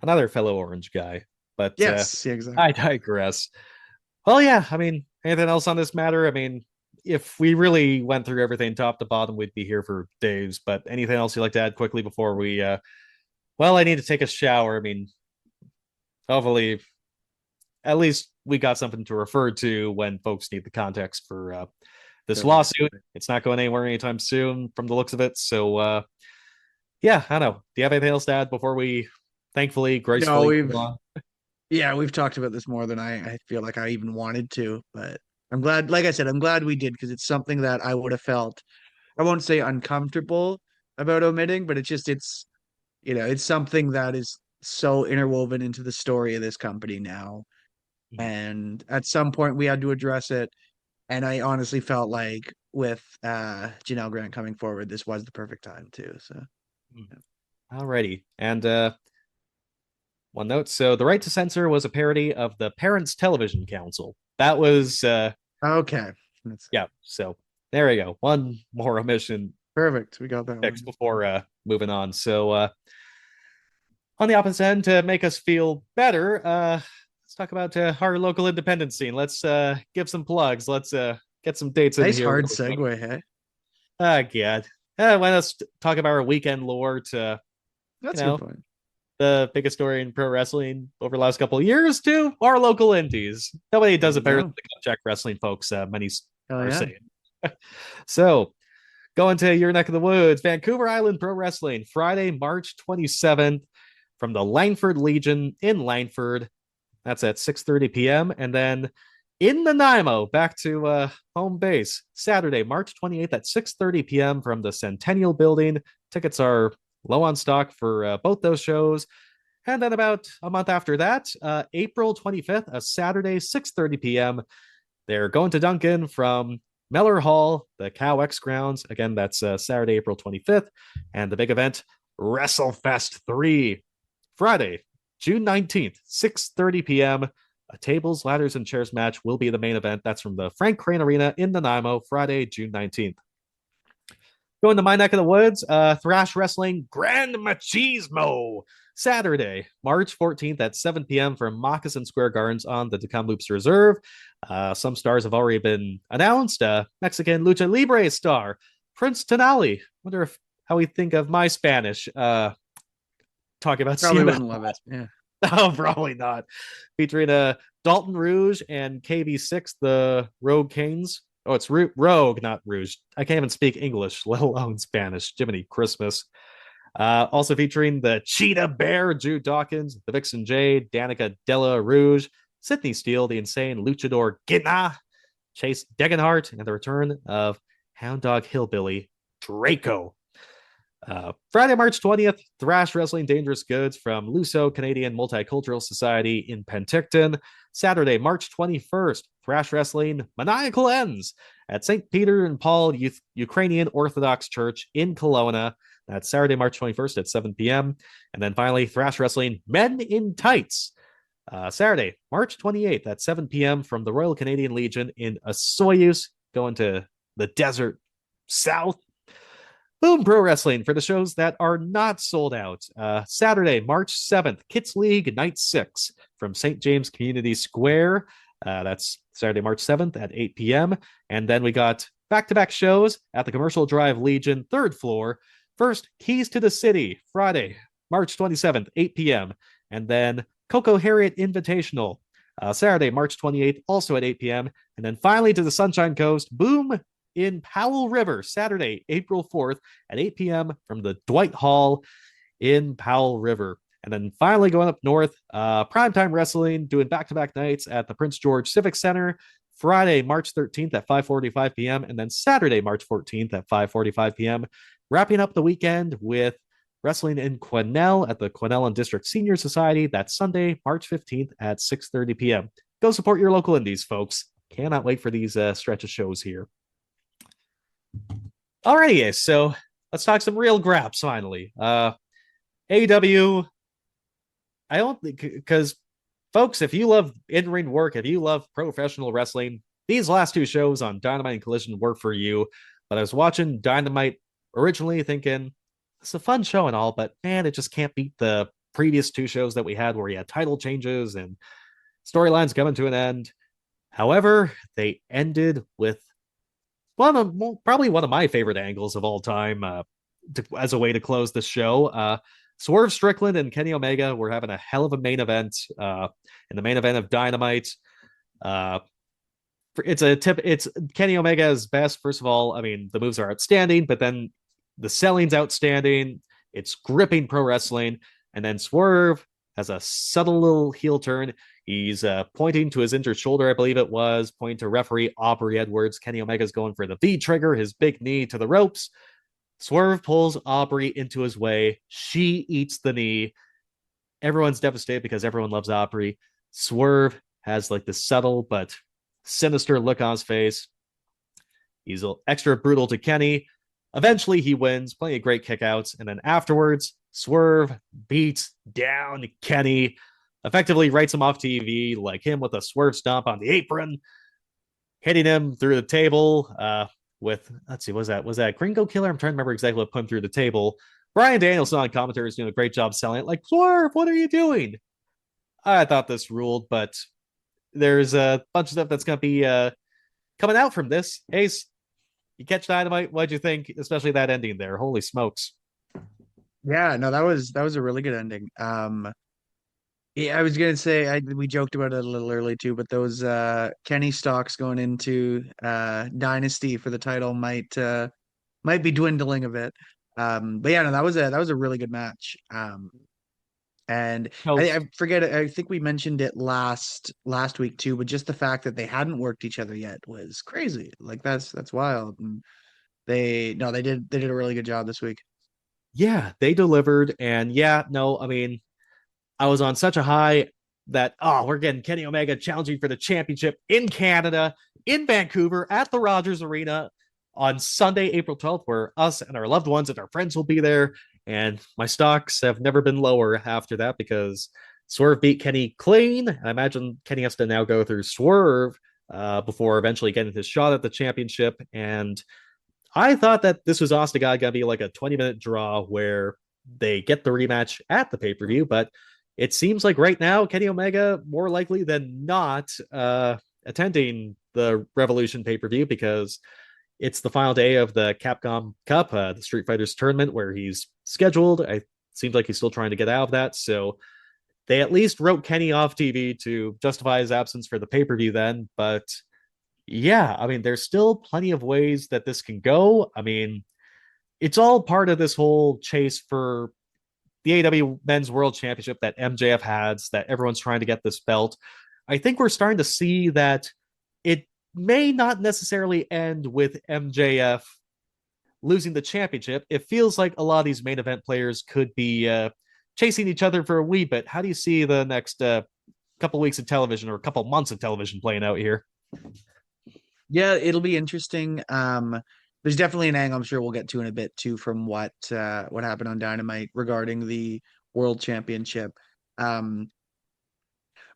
S2: Another fellow Orange guy. But
S3: Yes. Yeah, exactly.
S2: I digress. Well, yeah, I mean, anything else on this matter? I mean, if we really went through everything top to bottom, we'd be here for days. But anything else you'd like to add quickly before we well, I need to take a shower. I mean, hopefully at least we got something to refer to when folks need the context for this lawsuit. It's not going anywhere anytime soon from the looks of it. So yeah, I don't know. Do you have anything else to add before we thankfully gracefully move on?
S3: Yeah, we've talked about this more than I feel like I even wanted to, but I'm glad, like I said, I'm glad we did, because it's something that I would have felt, I won't say uncomfortable about omitting, but it's something that is so interwoven into the story of this company now. And at some point we had to address it. And I honestly felt like with Janel Grant coming forward, this was the perfect time too. So
S2: alrighty. And one note. So the right to censor was a parody of the Parents Television Council. That was
S3: okay.
S2: Yeah. So there we go. One more omission.
S3: Perfect. We got that
S2: fixed before moving on. So on the opposite end, to make us feel better, let's talk about our local independent scene. Let's give some plugs. Let's get some dates in
S3: nice
S2: here.
S3: Hard segue, hey?
S2: God. Why let's talk about our weekend lore to
S3: That's a good point.
S2: The biggest story in pro wrestling over the last couple of years to our local indies. Nobody does it better than the Jack Wrestling folks, many are saying. So, going to your neck of the woods, Vancouver Island Pro Wrestling, Friday, March 27th, from the Langford Legion in Langford. That's at 6:30 p.m. And then in Nanaimo, back to home base, Saturday, March 28th at 6:30 p.m. from the Centennial Building. Tickets are low on stock for both those shows. And then about a month after that, April 25th, a Saturday, 6:30 p.m. They're going to Duncan from Mellor Hall, the Cow X grounds. Again, that's Saturday, April 25th. And the big event, WrestleFest 3, Friday, June 19th, 6:30 p.m. A tables, ladders, and chairs match will be the main event. That's from the Frank Crane Arena in Nanaimo, Friday, June 19th. Going to my neck of the woods, Thrash Wrestling Grand Machismo, Saturday, March 14th at 7 p.m. from Moccasin Square Gardens on the Kamloops Reserve. Some stars have already been announced. Mexican Lucha Libre star Prince Tenali. Wonder how we think of my Spanish. Talking about
S3: probably wouldn't love it. Yeah.
S2: No, probably not. Featuring Dalton Rouge and KB6, the Rogue Kings. Oh, it's Rogue, not Rouge. I can't even speak English, let alone Spanish. Jiminy Christmas. Also featuring the Cheetah Bear, Drew Dawkins, the Vixen Jade, Danica Della Rouge, Sydney Steele, the insane Luchador Gitna, Chase Degenhart, and the return of Hound Dog Hillbilly Draco. Friday, March 20th, Thrash Wrestling Dangerous Goods from Luso Canadian Multicultural Society in Penticton. Saturday, March 21st, Thrash Wrestling Maniacal Ends at St. Peter and Paul Ukrainian Orthodox Church in Kelowna. That's Saturday, March 21st at 7 p.m. And then finally, Thrash Wrestling Men in Tights. Saturday, March 28th at 7 p.m. from the Royal Canadian Legion in Osoyoos, going to the desert south. Boom Pro Wrestling for the shows that are not sold out. Saturday, March 7th, Kits League Night 6 from St. James Community Square. That's Saturday, March 7th at 8 p.m. And then we got back-to-back shows at the Commercial Drive Legion, 3rd floor. First, Keys to the City, Friday, March 27th, 8 p.m. And then Coco Harriet Invitational, Saturday, March 28th, also at 8 p.m. And then finally to the Sunshine Coast, Boom in Powell River, Saturday, April 4th at 8 p.m. from the Dwight Hall in Powell River. And then finally going up north, Primetime Wrestling doing back-to-back nights at the Prince George Civic Center, Friday, March 13th at 5:45 p.m. and then Saturday, March 14th at 5:45 p.m. Wrapping up the weekend with wrestling in Quesnel at the Quesnel and District Senior Society. That's Sunday, March 15th at 6:30 p.m. Go support your local indies, folks. Cannot wait for these stretch of shows here. Alrighty, so let's talk some real graps finally. AEW, I don't think, because Folks, if you love in-ring work, if you love professional wrestling, these last two shows on Dynamite and Collision were for you. But I was watching Dynamite originally thinking, it's a fun show and all, but man, it just can't beat the previous two shows that we had where we had title changes and storylines coming to an end. However, they ended with probably one of my favorite angles of all time as a way to close the show. Swerve Strickland and Kenny Omega were having a hell of a main event in the main event of Dynamite. It's Kenny Omega's best. First of all, I mean, the moves are outstanding, but then the selling's outstanding. It's gripping pro wrestling. And then Swerve has a subtle little heel turn. He's pointing to his injured shoulder, I believe it was, pointing to referee Aubrey Edwards. Kenny Omega's going for the V trigger, his big knee to the ropes. Swerve pulls Aubrey into his way. She eats the knee. Everyone's devastated because everyone loves Aubrey. Swerve has like this subtle but sinister look on his face. He's extra brutal to Kenny. Eventually, he wins. Plenty of great kickouts. And then afterwards, Swerve beats down Kenny, effectively writes him off TV, like him with a Swerve stomp on the apron, hitting him through the table with, let's see, was that Gringo Killer? I'm trying to remember exactly what put him through the table. Bryan Danielson on commentary is doing a great job selling it. Like, Swerve, what are you doing? I thought this ruled, but there's a bunch of stuff that's going to be coming out from this. Ace, you catch Dynamite? What'd you think? Especially that ending there. Holy smokes.
S3: Yeah, no, that was a really good ending. Yeah, I was gonna say we joked about it a little early too, but those Kenny stocks going into Dynasty for the title might be dwindling a bit. But yeah, no, that was a really good match. And
S2: No,
S3: I forget, I think we mentioned it last week too, but just the fact that they hadn't worked each other yet was crazy. Like that's wild. And they did a really good job this week.
S2: yeah, they delivered. And yeah, no, I mean, I was on such a high that, oh, we're getting Kenny Omega challenging for the championship in Canada, in Vancouver, at the Rogers Arena on Sunday, April 12th, where us and our loved ones and our friends will be there. And my stocks have never been lower after that because Swerve beat Kenny clean. I imagine Kenny has to now go through Swerve before eventually getting his shot at the championship. And I thought that this was honest to God going to be like a 20-minute draw where they get the rematch at the pay-per-view, but it seems like right now Kenny Omega more likely than not attending the Revolution pay-per-view because it's the final day of the Capcom Cup, the Street Fighters tournament where he's scheduled. It seems like he's still trying to get out of that. So they at least wrote Kenny off TV to justify his absence for the pay-per-view then. But yeah, I mean, there's still plenty of ways that this can go. I mean, it's all part of this whole chase for the AEW Men's World Championship that MJF has, that everyone's trying to get this belt. I think we're starting to see that it may not necessarily end with MJF losing the championship. It feels like a lot of these main event players could be chasing each other for a wee bit. How do you see the next couple weeks of television or a couple months of television playing out here?
S3: Yeah, it'll be interesting. There's definitely an angle I'm sure we'll get to in a bit too from what happened on Dynamite regarding the World Championship.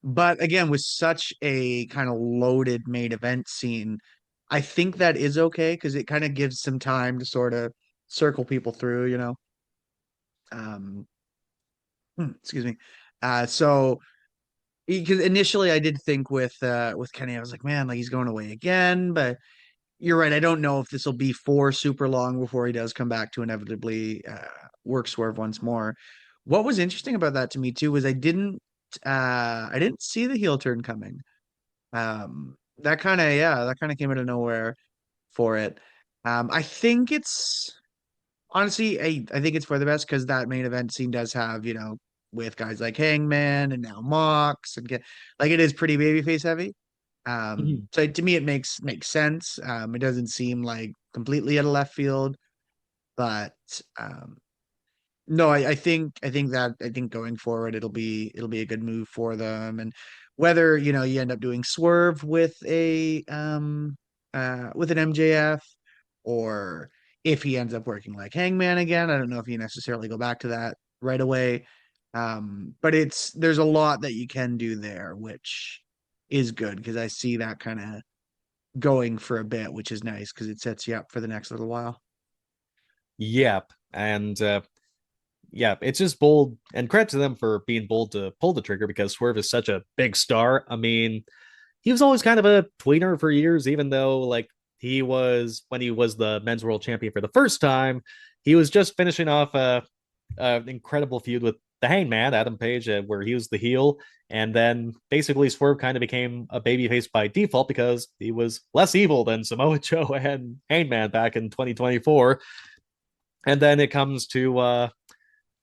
S3: But again, with such a kind of loaded main event scene, I think that is okay because it kind of gives some time to sort of circle people through, you know. Um, excuse me. So because initially I did think with Kenny, I was like, man, like he's going away again, but you're right. I don't know if this will be for super long before he does come back to inevitably work Swerve once more. What was interesting about that to me too was I didn't see the heel turn coming. That kind of came out of nowhere for it. I think it's honestly I think it's for the best because that main event scene does have, you know, with guys like Hangman and now Mox and get like it is pretty babyface heavy. So to me, it makes sense. It doesn't seem like completely out of left field, but no, I think going forward, it'll be a good move for them. And whether you know you end up doing Swerve with an MJF, or if he ends up working like Hangman again, I don't know if you necessarily go back to that right away. But there's a lot that you can do there, which is good because I see that kind of going for a bit, which is nice because it sets you up for the next little while.
S2: Yep. And yeah, it's just bold, and credit to them for being bold to pull the trigger because Swerve is such a big star. I mean, he was always kind of a tweener for years, even though like when he was the men's world champion for the first time, he was just finishing off an incredible feud with the Hangman, Adam Page, where he was the heel. And then basically Swerve kind of became a babyface by default because he was less evil than Samoa Joe and Hangman back in 2024. And then it comes to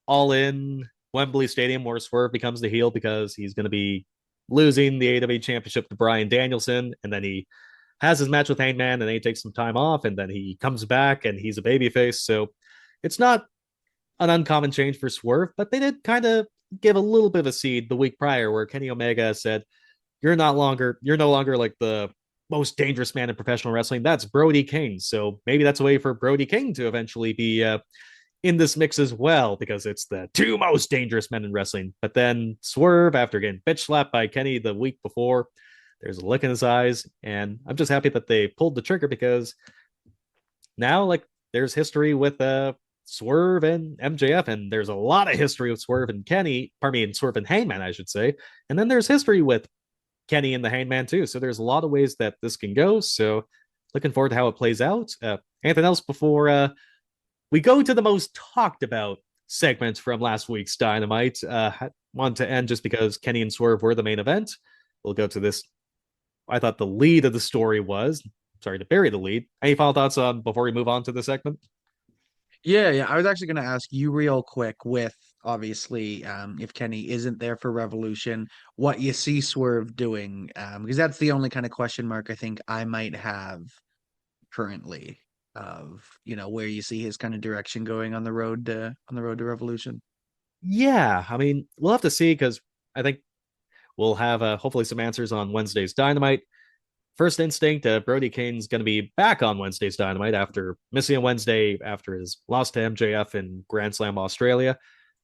S2: All In Wembley Stadium where Swerve becomes the heel because he's going to be losing the AEW championship to Bryan Danielson. And then he has his match with Hangman and then he takes some time off and then he comes back and he's a babyface. So it's not an uncommon change for Swerve, but they did kind of give a little bit of a seed the week prior where Kenny Omega said, you're no longer like the most dangerous man in professional wrestling. That's Brody King. So maybe that's a way for Brody King to eventually be in this mix as well, because it's the two most dangerous men in wrestling. But then Swerve, after getting bitch slapped by Kenny the week before, there's a look in his eyes. And I'm just happy that they pulled the trigger because now like there's history with Swerve and MJF, and there's a lot of history with Swerve and Swerve and Hangman, I should say. And then there's history with Kenny and the Hangman too. So there's a lot of ways that this can go. So looking forward to how it plays out. Anything else before we go to the most talked about segments from last week's Dynamite? Want to end just because Kenny and Swerve were the main event. We'll go to this. I thought the lead of the story was, sorry to bury the lead. Any final thoughts on before we move on to the segment?
S3: Yeah. I was actually going to ask you real quick with obviously if Kenny isn't there for Revolution, what you see Swerve doing, because that's the only kind of question mark I think I might have currently of where you see his kind of direction going on the road to Revolution.
S2: Yeah, I mean, we'll have to see because I think we'll have hopefully some answers on Wednesday's Dynamite. First instinct, Brody Kane's going to be back on Wednesday's Dynamite after missing a Wednesday after his loss to MJF in Grand Slam Australia.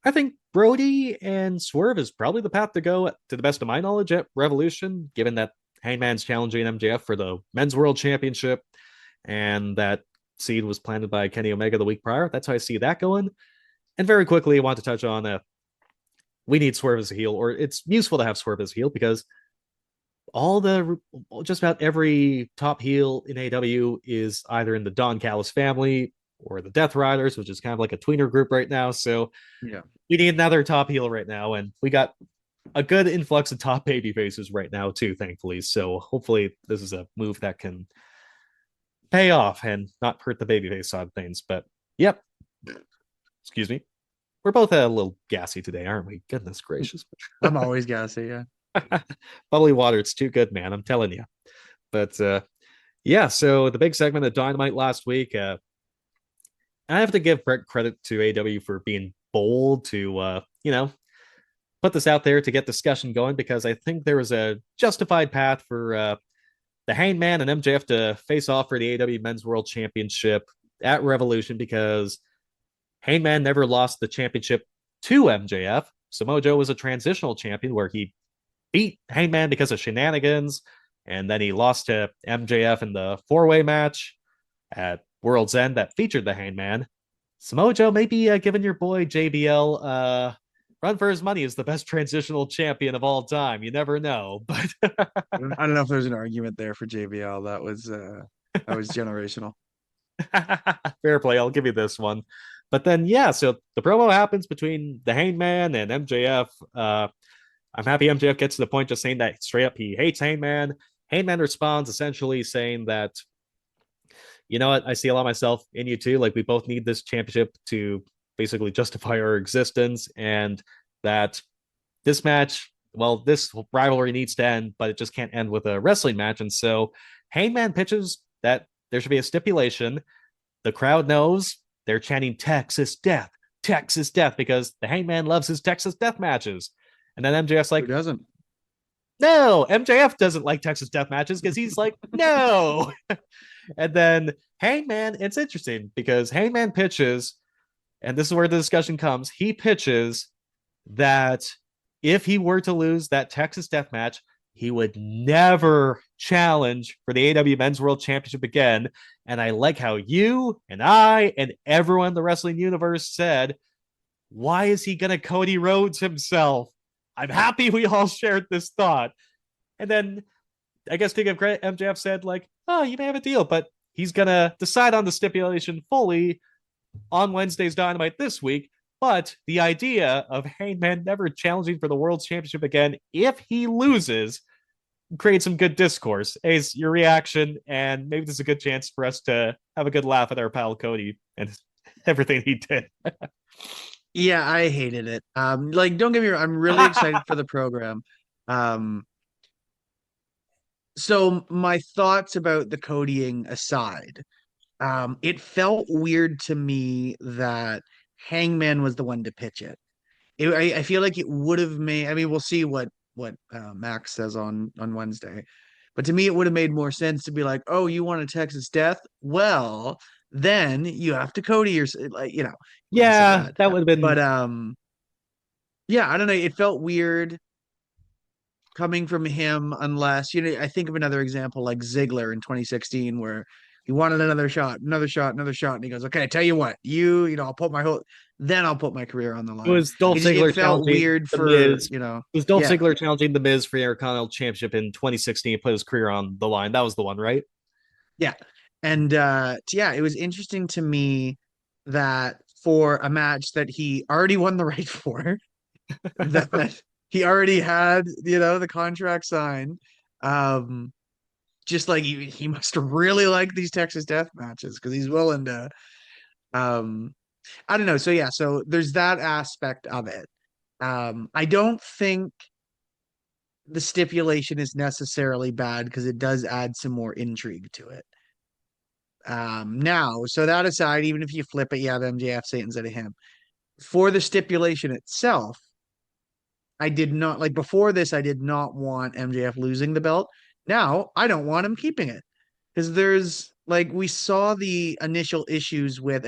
S2: I think Brody and Swerve is probably the path to go, to the best of my knowledge, at Revolution, given that Hangman's challenging MJF for the Men's World Championship and that seed was planted by Kenny Omega the week prior. That's how I see that going. And very quickly, I want to touch on we need Swerve as a heel, or it's useful to have Swerve as a heel because just about every top heel in AEW is either in the Don Callis family or the Death Riders, which is kind of like a tweener group right now. So
S3: yeah,
S2: we need another top heel right now, and we got a good influx of top baby faces right now too, thankfully. So hopefully this is a move that can pay off and not hurt the babyface side of things. But yep, excuse me, we're both a little gassy today, aren't we? Goodness gracious.
S3: I'm always gassy. Yeah.
S2: Bubbly water, it's too good, man, I'm telling you. But yeah, so the big segment of Dynamite last week, I have to give Brett credit to AEW for being bold to put this out there to get discussion going, because I think there was a justified path for the Hangman and MJF to face off for the AEW Men's World Championship at Revolution, because Hangman never lost the championship to MJF. Samoa Joe was a transitional champion where he beat Hangman because of shenanigans, and then he lost to MJF in the four-way match at World's End that featured the Hangman. Samoa Joe may be giving your boy JBL run for his money as the best transitional champion of all time. You never know, but
S3: I don't know if there's an argument there for JBL. That was generational.
S2: Fair play. I'll give you this one. But then, yeah, so the promo happens between the Hangman and MJF. I'm happy MJF gets to the point just saying that straight up he hates Hangman. Hangman responds essentially saying that, you know what, I see a lot of myself in you too. Like, we both need this championship to basically justify our existence, and that this match, well, this rivalry needs to end, but it just can't end with a wrestling match. And so Hangman pitches that there should be a stipulation. The crowd knows, they're chanting Texas Death, because the Hangman loves his Texas Death matches. And then MJF's like,
S3: who doesn't?
S2: No, MJF doesn't like Texas Death matches because he's like, no. And then Hangman, it's interesting because Hangman pitches, and this is where the discussion comes. He pitches that if he were to lose that Texas death match, he would never challenge for the AEW Men's World Championship again. And I like how you and I and everyone in the wrestling universe said, why is he going to Cody Rhodes himself? I'm happy we all shared this thought. And then I guess Big MJF said, like, oh, you may have a deal, but he's going to decide on the stipulation fully on Wednesday's Dynamite this week. But the idea of Hangman never challenging for the World Championship again if he loses creates some good discourse. Ace, your reaction, and maybe there's a good chance for us to have a good laugh at our pal Cody and everything he did.
S3: Yeah, I hated it. Like, don't get me wrong, I'm really excited for the program. So my thoughts about the Codying aside, it felt weird to me that Hangman was the one to pitch it. I feel like it would have made. I mean, we'll see what Max says on Wednesday, but to me, it would have made more sense to be like, "Oh, you want a Texas death? Well, then you have to Cody your like, you know."
S2: Yeah, that would have been.
S3: But yeah, I don't know. It felt weird coming from him, unless I think of another example like Ziggler in 2016, where he wanted another shot, and he goes, "Okay, I tell you what, I'll put my career on the line."
S2: It was Dolph Ziggler
S3: it felt
S2: challenging
S3: weird
S2: the
S3: for
S2: Miz. It was Dolph
S3: yeah,
S2: Ziggler challenging the Miz for the Intercontinental Championship in 2016. He put his career on the line. That was the one, right?
S3: yeah, and yeah, it was interesting to me that for a match that he already won the right for, that he already had, the contract signed. Just like he must really like these Texas death matches because he's willing to. I don't know. So yeah, so there's that aspect of it. I don't think the stipulation is necessarily bad because it does add some more intrigue to it. Now, so that aside, even if you flip it, you have MJF say instead of him. For the stipulation itself, I did not like before this, I did not want MJF losing the belt. Now, I don't want him keeping it. Because there's like we saw the initial issues with,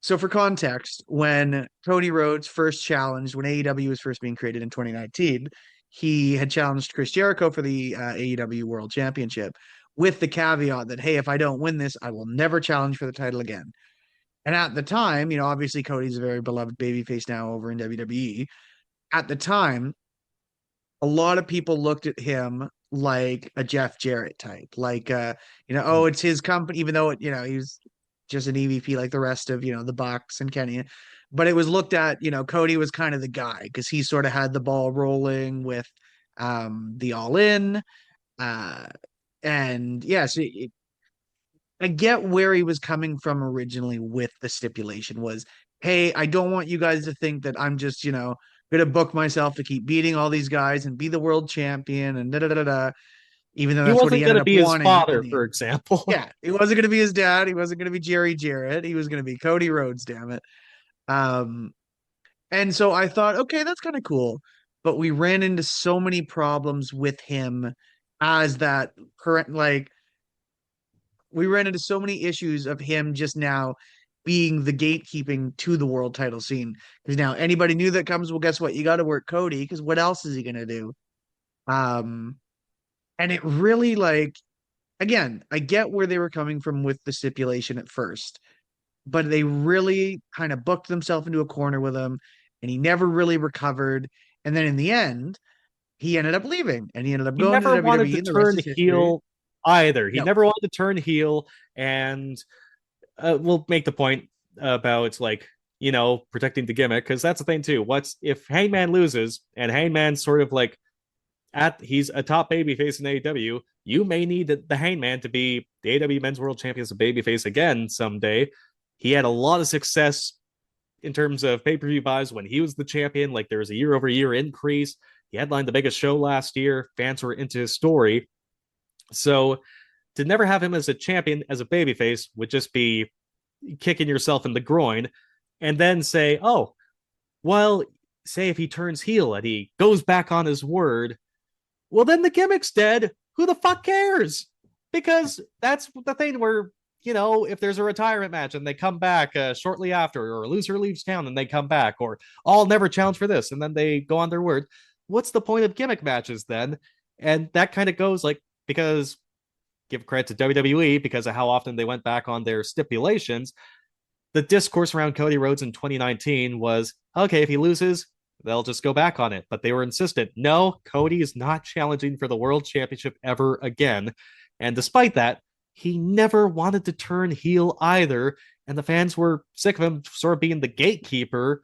S3: so for context, when Cody Rhodes first challenged, when AEW was first being created in 2019, he had challenged Chris Jericho for the AEW World Championship with the caveat that, hey, if I don't win this, I will never challenge for the title again. And at the time, obviously Cody's a very beloved babyface now over in WWE. At the time, a lot of people looked at him like a Jeff Jarrett type, like oh, it's his company, even though he was just an EVP like the rest of the Bucks and Kenny. But it was looked at, Cody was kind of the guy because he sort of had the ball rolling with the All In, and yeah, so I get where he was coming from originally with the stipulation was, hey, I don't want you guys to think that I'm just gonna book myself to keep beating all these guys and be the world champion and da da da da. Even though that's what he ended up wanting. He wasn't going to be his
S2: father, for example.
S3: Yeah, he wasn't going to be his dad. He wasn't going to be Jerry Jarrett. He was going to be Cody Rhodes, damn it. And so I thought, okay, that's kind of cool. But we ran into so many problems with him as that current, like, we ran into so many issues of him just now being the gatekeeping to the world title scene. Because now anybody new that comes, well, guess what? You got to work Cody because what else is he going to do? And it really again, I get where they were coming from with the stipulation at first, but they really kind of booked themselves into a corner with him and he never really recovered. And then in the end, he ended up leaving and he ended up going to WWE.
S2: He never wanted to turn heel either. He never wanted to turn heel. And we'll make the point about protecting the gimmick because that's the thing too. What's if Hangman loses and Hangman's sort of like he's a top babyface in AEW, you may need the Hangman to be the AEW Men's World Champion as a babyface again someday. He had a lot of success in terms of pay-per-view buys when he was the champion. Like there was a year-over-year increase. He headlined the biggest show last year. Fans were into his story. So to never have him as a champion, as a babyface, would just be kicking yourself in the groin. And then say, oh, well, say if he turns heel and he goes back on his word, well, then the gimmick's dead. Who the fuck cares? Because that's the thing where if there's a retirement match and they come back shortly after, or a loser leaves town and they come back, or I'll never challenge for this, and then they go on their word. What's the point of gimmick matches then? And that kind of goes like, because give credit to WWE because of how often they went back on their stipulations. The discourse around Cody Rhodes in 2019 was, okay, if he loses, they'll just go back on it. But they were insistent. No, Cody is not challenging for the world championship ever again. And despite that, he never wanted to turn heel either. And the fans were sick of him sort of being the gatekeeper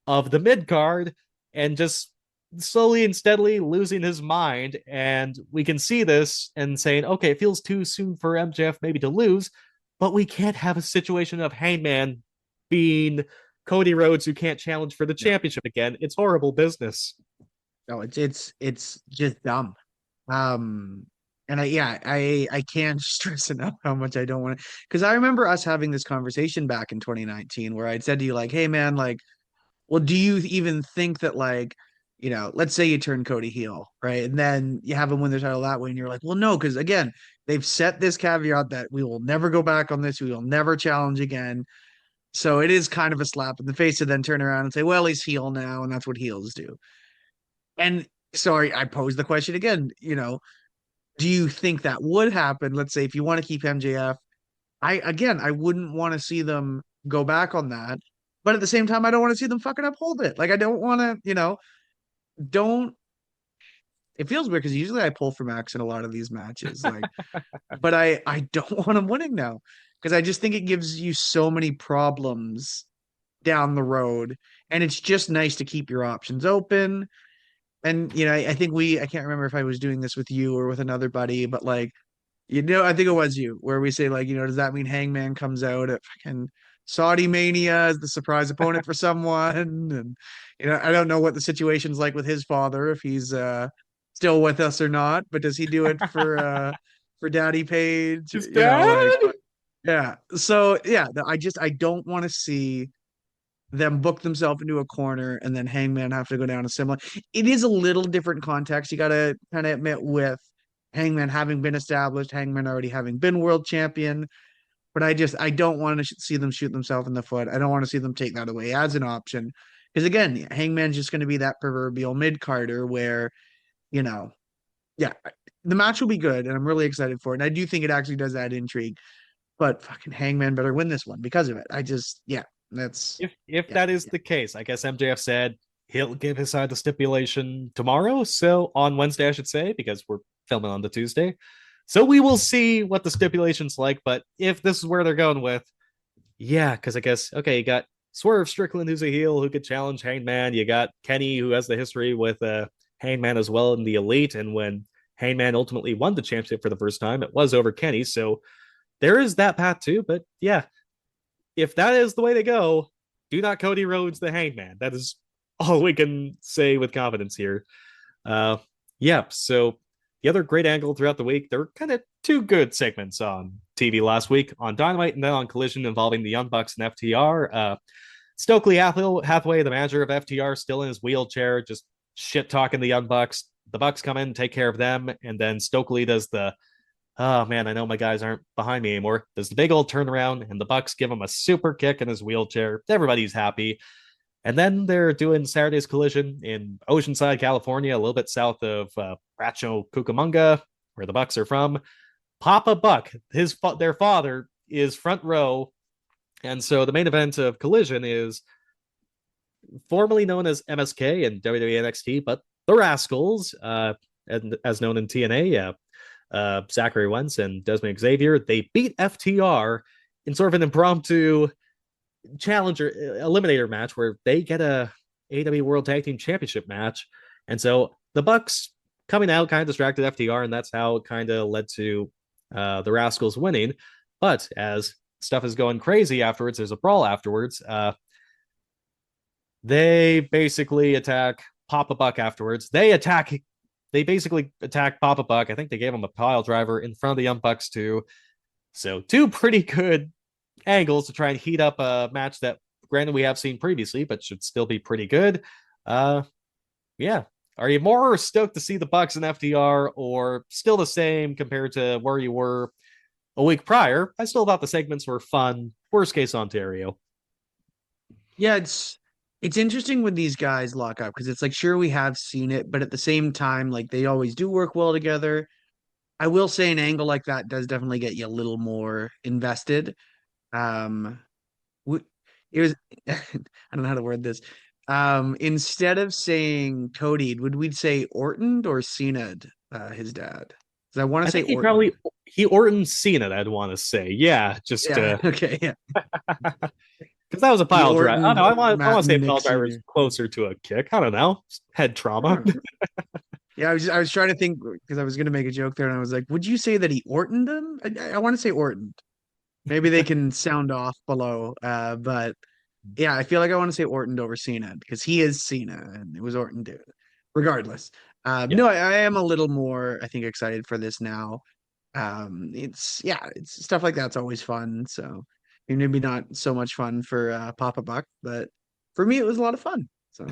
S2: of the mid card and just slowly and steadily losing his mind. And we can see this and saying, okay, it feels too soon for MJF maybe to lose, but we can't have a situation of Hangman being Cody Rhodes who can't challenge for the championship again. It's horrible business.
S3: No, it's just dumb. And I can't stress enough how much I don't want to, because I remember us having this conversation back in 2019 where I'd said to you, like, hey man, like, well, do you even think that, like, let's say you turn Cody heel, right? And then you have him win the title that way, and you're like, well, no, because again, they've set this caveat that we will never go back on this, we will never challenge again. So it is kind of a slap in the face to then turn around and say, well, he's heel now, and that's what heels do. And sorry, I pose the question again, do you think that would happen? Let's say if you want to keep MJF, I wouldn't want to see them go back on that. But at the same time, I don't want to see them fucking uphold it. Like, I don't want to, don't. It feels weird because usually I pull for Max in a lot of these matches. Like, but I don't want him winning now because I just think it gives you so many problems down the road. And it's just nice to keep your options open. And I think I can't remember if I was doing this with you or with another buddy, but like, I think it was you, where we say, like, does that mean Hangman comes out at fucking Saudi Mania as the surprise opponent for someone? And I don't know what the situation's like with his father, if he's still with us or not, but does he do it for Daddy Page?
S2: His dad?
S3: Yeah. So yeah, I don't want to see them book themselves into a corner and then Hangman have to go down a similar. It is a little different context. You got to kind of admit, with Hangman having been established, Hangman already having been world champion. But I don't want to see them shoot themselves in the foot. I don't want to see them take that away as an option. Because again, Hangman's just going to be that proverbial mid-carder where, yeah, the match will be good and I'm really excited for it. And I do think it actually does add intrigue. But fucking Hangman better win this one because of it. That's
S2: if that is the case. I guess MJF said he'll give his side the stipulation tomorrow. So on Wednesday, I should say, because we're filming on the Tuesday. So we will see what the stipulation's like. But if this is where they're going with, yeah, because I guess, okay, you got Swerve Strickland, who's a heel who could challenge Hangman. You got Kenny, who has the history with Hangman as well in the Elite. And when Hangman ultimately won the championship for the first time, it was over Kenny. So there is that path too. But yeah, if that is the way to go, do not Cody Rhodes the Hangman. That is all we can say with confidence here. So the other great angle throughout the week, there were kind of two good segments on TV last week, on Dynamite and then on Collision, involving the Young Bucks and FTR. Stokely Hathaway, the manager of FTR, still in his wheelchair, just shit talking the Young Bucks. The Bucks come in, take care of them, and then Stokely does the, oh man, I know my guys aren't behind me anymore. There's the big old turnaround, and the Bucks give him a super kick in his wheelchair. Everybody's happy. And then they're doing Saturday's Collision in Oceanside, California, a little bit south of Rancho Cucamonga, where the Bucks are from. Papa Buck, their father, is front row. And so the main event of Collision is formerly known as MSK and WWE NXT, but the Rascals, and as known in TNA, Zachary Wentz and Desmond Xavier, they beat FTR in sort of an impromptu challenger eliminator match where they get a AEW World Tag Team Championship match. And so the Bucks coming out kind of distracted FTR, and that's how it kind of led to the Rascals winning. But as stuff is going crazy afterwards, there's a brawl afterwards. They basically attack Papa Buck afterwards. They basically attack Papa Buck. I think they gave him a pile driver in front of the Young Bucks too. So two pretty good angles to try and heat up a match that, granted, we have seen previously, but should still be pretty good. Yeah. Are you more stoked to see the Bucks and FTR, or still the same compared to where you were a week prior, I still thought the segments were fun. Worst case Ontario.
S3: Yeah, it's interesting when these guys lock up because it's like sure we have seen it, but at the same time, like they always do work well together. I will say an angle like that does definitely get you a little more invested. Um, it was I don't know how to word this. Instead of saying Cody, would we say Orton or Cena, his dad? Because I want to
S2: I
S3: say
S2: think he
S3: Orton.
S2: probably he Orton Cena, I'd want to say. Yeah, just
S3: Yeah. Okay. Yeah.
S2: because that was a
S3: The
S2: pile drive. I don't know.
S3: Orton
S2: I
S3: Matt
S2: want to say a
S3: and
S2: pile
S3: Nick
S2: driver is
S3: Senior.
S2: closer to a kick. I don't know. Head trauma.
S3: Yeah, I was trying to think because I was gonna make a joke there, and I was like, would you say that he Ortoned them? I want to say Orton. Maybe they can sound off below. But yeah, I feel like I want to say Orton over Cena because he is Cena and it was Orton dude. Regardless.
S2: Yeah.
S3: No, I am a little more, I think, excited for this now. It's stuff like that's always fun. So maybe not so much fun for Papa Buck, but for me it was a lot of fun. So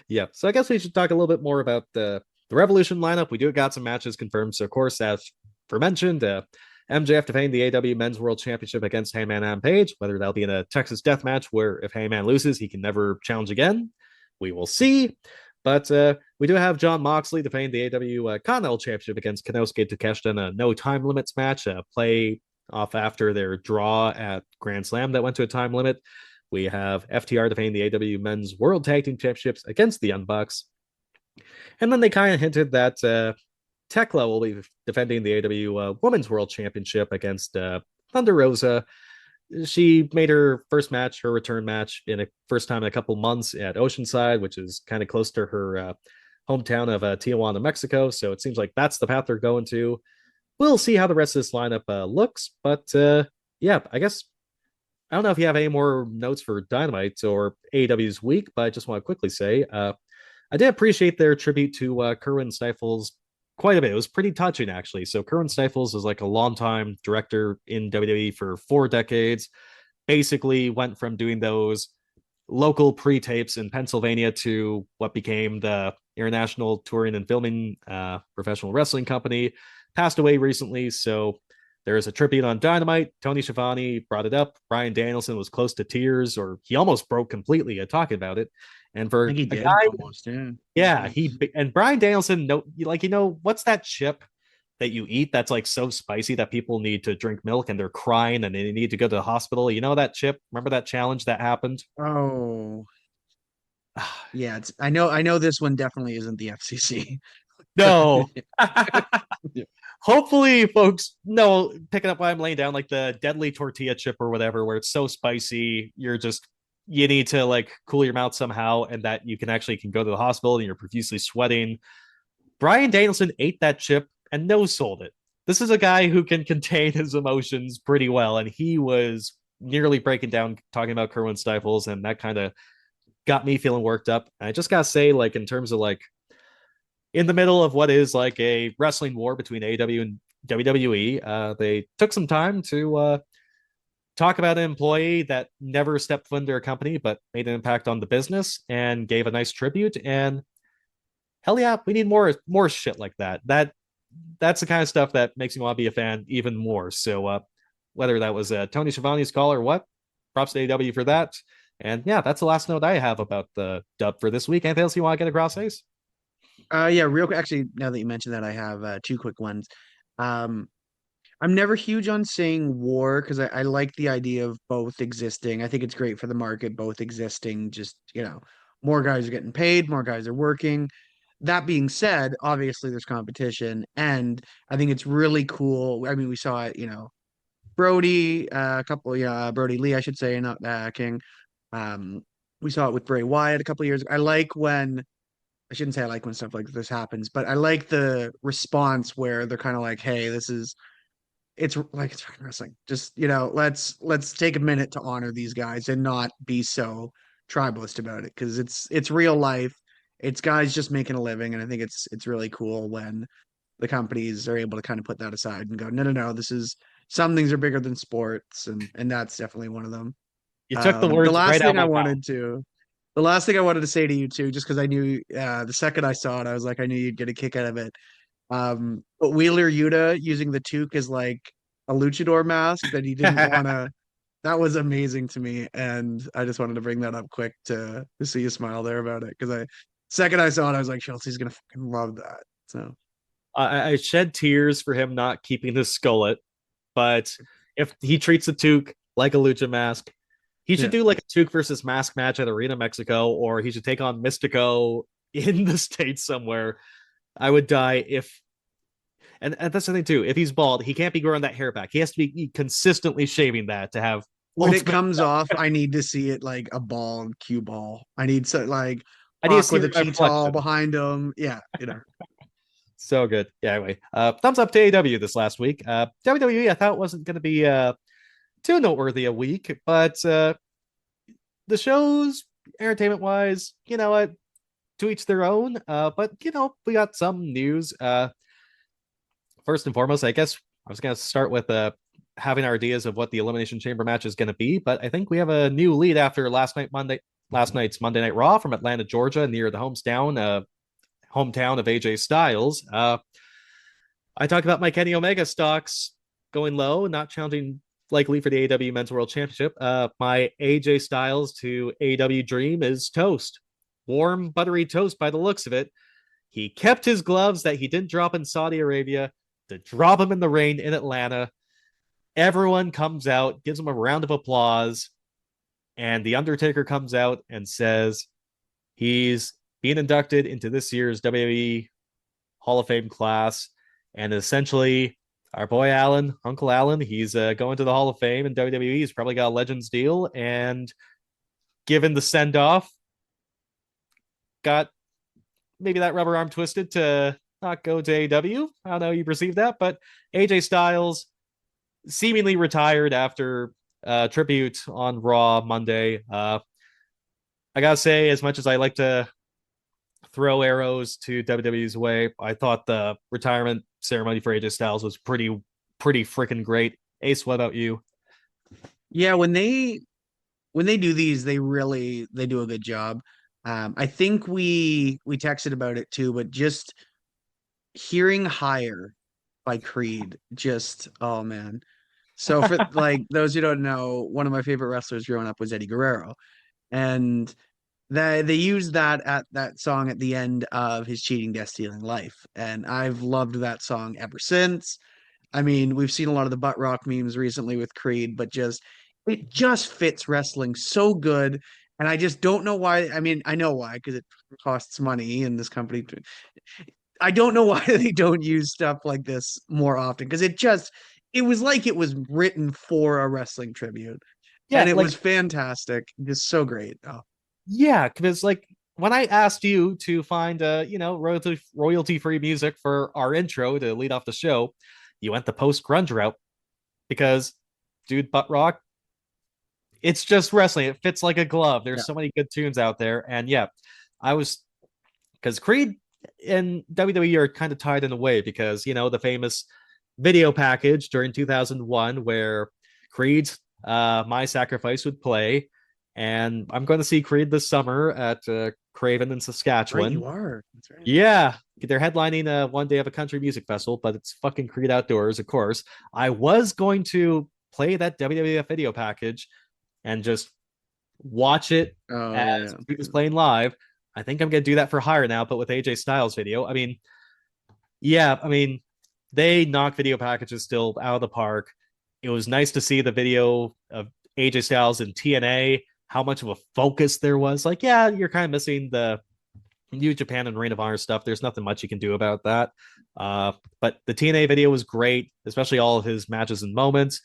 S2: Yeah. So I guess we should talk a little bit more about the Revolution lineup. We do got some matches confirmed. So of course, as mentioned, MJF defending the AEW Men's World Championship against Hangman Adam Page. Whether that'll be in a Texas Death Match, where if Hangman loses, he can never challenge again. We will see. But we do have John Moxley defending the AEW Continental Championship against Konosuke Takeshita in a no time limits match. Play off after their draw at Grand Slam that went to a time limit. We have FTR defending the AEW Men's World Tag Team Championships against the Young Bucks. And then they kind of hinted that Tekla will be defending the AEW Women's World Championship against Thunder Rosa. She made her first match, her return match, in a first time in a couple months at Oceanside, which is kind of close to her hometown of Tijuana, Mexico. So it seems like that's the path they're going to. We'll see how the rest of this lineup looks, but yeah, I guess I don't know if you have any more notes for Dynamite or AEW's week, but I just want to quickly say I did appreciate their tribute to Kerwin Stifles quite a bit. It was pretty touching, actually. So Kerwin Stifles is like a longtime director in WWE for 4 decades. Basically went from doing those local pre-tapes in Pennsylvania to what became the International Touring and Filming Professional Wrestling Company. Passed away recently, so there is a tribute on Dynamite. Tony Schiavone brought it up. Bryan Danielson was close to tears, or he almost broke completely at talking about it. And for
S3: I think he
S2: a
S3: did
S2: guy,
S3: almost, yeah.
S2: yeah, Bryan Danielson, no, like what's that chip that you eat that's like so spicy that people need to drink milk and they're crying and they need to go to the hospital? You know that chip? Remember that challenge that happened?
S3: Oh, yeah. I know this one definitely isn't the FCC.
S2: No. Hopefully, folks know, picking up why I'm laying down, like the deadly tortilla chip or whatever, where it's so spicy, you need to like cool your mouth somehow, and that you can go to the hospital and you're profusely sweating. Bryan Danielson ate that chip and no sold it. This is a guy who can contain his emotions pretty well, and he was nearly breaking down talking about Kerwin Stifles, and that kind of got me feeling worked up. I just gotta say, like, in terms of like in the middle of what is like a wrestling war between AEW and WWE, they took some time to talk about an employee that never stepped foot in their company but made an impact on the business and gave a nice tribute. And hell yeah, we need more shit like that. That's the kind of stuff that makes me want to be a fan even more. So whether that was Tony Schiavone's call or what, props to AEW for that. And yeah, that's the last note I have about the dub for this week. Anything else you want to get across, Ace?
S3: Yeah, real quick. Actually, now that you mentioned that, I have 2 quick ones. Um, I'm never huge on saying war because I like the idea of both existing. I think it's great for the market, both existing. Just, more guys are getting paid, more guys are working. That being said, obviously there's competition, and I think it's really cool. I mean, we saw it, Brody, a couple, yeah, Brody Lee, I should say, not King. Um, we saw it with Bray Wyatt a couple years ago. I shouldn't say I like when stuff like this happens, but I like the response where they're kind of like, "Hey, it's fucking wrestling. Just, let's take a minute to honor these guys and not be so tribalist about it because it's real life. It's guys just making a living, and I think it's really cool when the companies are able to kind of put that aside and go, no, no, no, this is some things are bigger than sports, and that's definitely one of them.
S2: You took the
S3: Um, the
S2: words
S3: last
S2: right out
S3: thing
S2: of
S3: I
S2: my mouth.
S3: wanted to the last thing I wanted to say to you too, just because I knew the second I saw it, I was like, I knew you'd get a kick out of it. But Wheeler Yuta using the toque is like a luchador mask that he didn't want to. That was amazing to me, and I just wanted to bring that up quick to see you smile there about it, because second I saw it, I was like, Schulze's gonna fucking love that. So
S2: I shed tears for him not keeping his skullet, but if he treats the toque like a lucha mask, he should do like a toque versus mask match at Arena Mexico, or he should take on Mystico in the States somewhere. I would die if. And that's the thing too. If he's bald, he can't be growing that hair back. He has to be consistently shaving that to have.
S3: when it comes off, I need to see it like a ball, cue ball. I need to like
S2: I need to see
S3: with a
S2: the
S3: cheetah behind him. Yeah,
S2: So good. Yeah, anyway. Thumbs up to AEW this last week. WWE, I thought wasn't going to be too noteworthy a week, but the shows, entertainment wise, you know what, to each their own. But you know, we got some news. First and foremost, I guess I was going to start with having our ideas of what the Elimination Chamber match is going to be, but I think we have a new lead after last night's Monday Night Raw from Atlanta, Georgia, near the hometown of AJ Styles. I talked about my Kenny Omega stocks going low, not challenging likely for the AEW Men's World Championship. My AJ Styles to AEW dream is toast. Warm, buttery toast by the looks of it. He kept his gloves that he didn't drop in Saudi Arabia to drop him in the rain in Atlanta. Everyone comes out, gives him a round of applause, and The Undertaker comes out and says he's being inducted into this year's WWE Hall of Fame class. And essentially, our boy Alan, Uncle Alan, he's going to the Hall of Fame in WWE. He's probably got a Legends deal. And given the send-off, got maybe that rubber arm twisted to not go to AEW. I don't know how you perceive that, but AJ Styles seemingly retired after tribute on Raw Monday. I gotta say, as much as I like to throw arrows to WWE's way, I thought the retirement ceremony for AJ Styles was pretty freaking great. Ace, what about you?
S3: Yeah, when they do these, they do a good job. I think we texted about it too, but just hearing Higher by Creed, just, oh man. So for like those who don't know, one of my favorite wrestlers growing up was Eddie Guerrero, and they used that song at the end of his Cheating, Death, Stealing Life, and I've loved that song ever since. I mean, we've seen a lot of the butt rock memes recently with Creed, but it just fits wrestling so good. And I just don't know why. I mean, I know why, because it costs money in this company. I don't know why they don't use stuff like this more often, because it was like it was written for a wrestling tribute. Yeah, and it was fantastic. Just so great. Oh.
S2: Yeah, because like when I asked you to find royalty free music for our intro to lead off the show, you went the post grunge route because, dude, butt rock, it's just wrestling. It fits like a glove. There's so many good tunes out there, and yeah, because Creed and WWE are kind of tied in a way, because the famous video package during 2001 where Creed's My Sacrifice would play. And I'm going to see Creed this summer at Craven in Saskatchewan.
S3: Right, you are. That's right.
S2: Yeah, they're headlining one day of a country music festival, but it's fucking Creed outdoors, of course. I was going to play that WWF video package and just watch it as Creed was playing live. I think I'm going to do that for Hire now, but with AJ Styles video. I mean, they knock video packages still out of the park. It was nice to see the video of AJ Styles in TNA, how much of a focus there was. Like, yeah, you're kind of missing the New Japan and Ring of Honor stuff. There's nothing much you can do about that. But the TNA video was great, especially all of his matches and moments.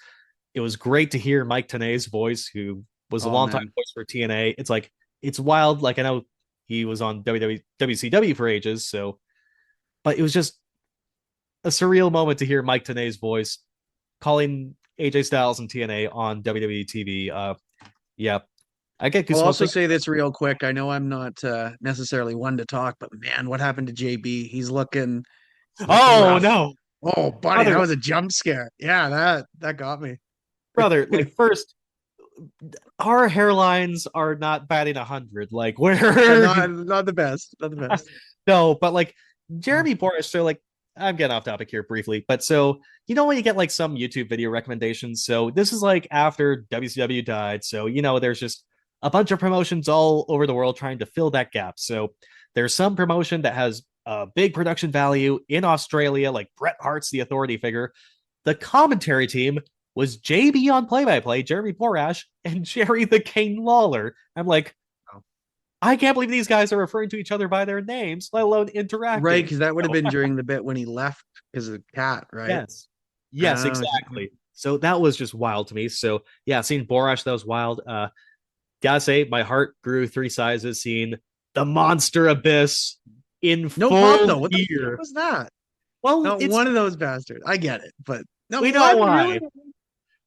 S2: It was great to hear Mike Tenay's voice, who was a long-time voice for TNA. It's like, it's wild. Like, I know he was on WCW for ages, but it was just a surreal moment to hear Mike Tenay's voice calling AJ Styles and TNA on WWE TV. Yeah, I get goosebumps.
S3: I'll also say this real quick. I know I'm not necessarily one to talk, but man, what happened to JB? He's looking rough.
S2: No.
S3: Oh, buddy, that was a jump scare. Yeah, that got me.
S2: Brother, like, first, our hairlines are not batting 100. Like, we're
S3: not the best. Not the best.
S2: No, but like Jeremy Borash, so like I'm getting off topic here briefly, but so when you get like some YouTube video recommendations. So this is like after WCW died. So there's just a bunch of promotions all over the world trying to fill that gap. So there's some promotion that has a big production value in Australia, like Bret Hart's the authority figure. The commentary team was JB on play-by-play, Jeremy Borash, and Jerry the King Lawler. I'm like, I can't believe these guys are referring to each other by their names, let alone interacting.
S3: Right, because that would have been during the bit when he left because of the cat, right?
S2: Yes, exactly. So that was just wild to me. So yeah, seeing Borash, that was wild. Gotta say, my heart grew 3 sizes seeing the Monster Abyss in full
S3: though. What the
S2: gear.
S3: fuck was that?
S2: Well,
S3: Not
S2: it's
S3: one of those bastards. I get it, but no,
S2: we know why.
S3: Really?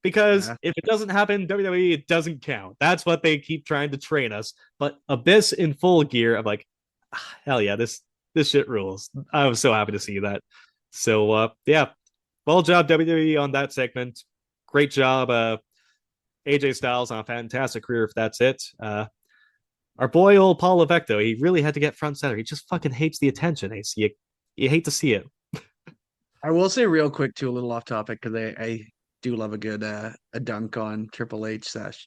S2: Because if it doesn't happen, WWE, it doesn't count. That's what they keep trying to train us. But Abyss in full gear, I'm like, hell yeah, this shit rules. I was so happy to see that. So yeah, well job WWE on that segment. Great job, AJ Styles on a fantastic career. If that's it, our boy old Paul Levesque, he really had to get front center. He just fucking hates the attention. Ace, you hate to see it.
S3: I will say real quick too, a little off topic because I do love a good a dunk on Triple H sesh.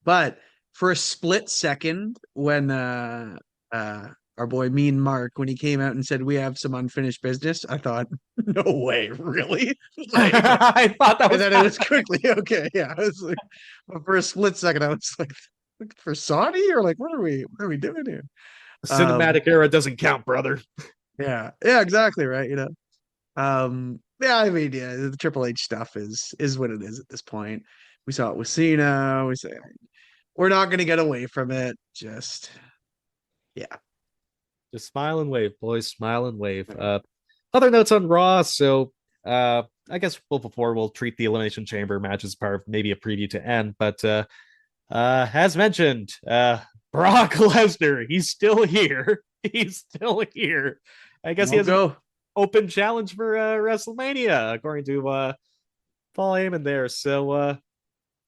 S3: But for a split second, when our boy Mean Mark, when he came out and said we have some unfinished business, I thought, no way, really? Like,
S2: I thought that was.
S3: And then it was quickly okay. Yeah, I was like, but for a split second, I was like, for Saudi or like, what are we doing here?
S2: Cinematic era doesn't count, brother.
S3: Yeah, exactly right. Yeah, I mean, yeah, the Triple H stuff is what it is at this point. We saw it with Cena. We say we're not going to get away from it. Just
S2: smile and wave, boys. Smile and wave. Other notes on Raw. So I guess before we'll treat the Elimination Chamber match as part of maybe a preview to end. But as mentioned, Brock Lesnar, he's still here. He's still here. I guess he has an open challenge for WrestleMania, according to Paul Heyman there. So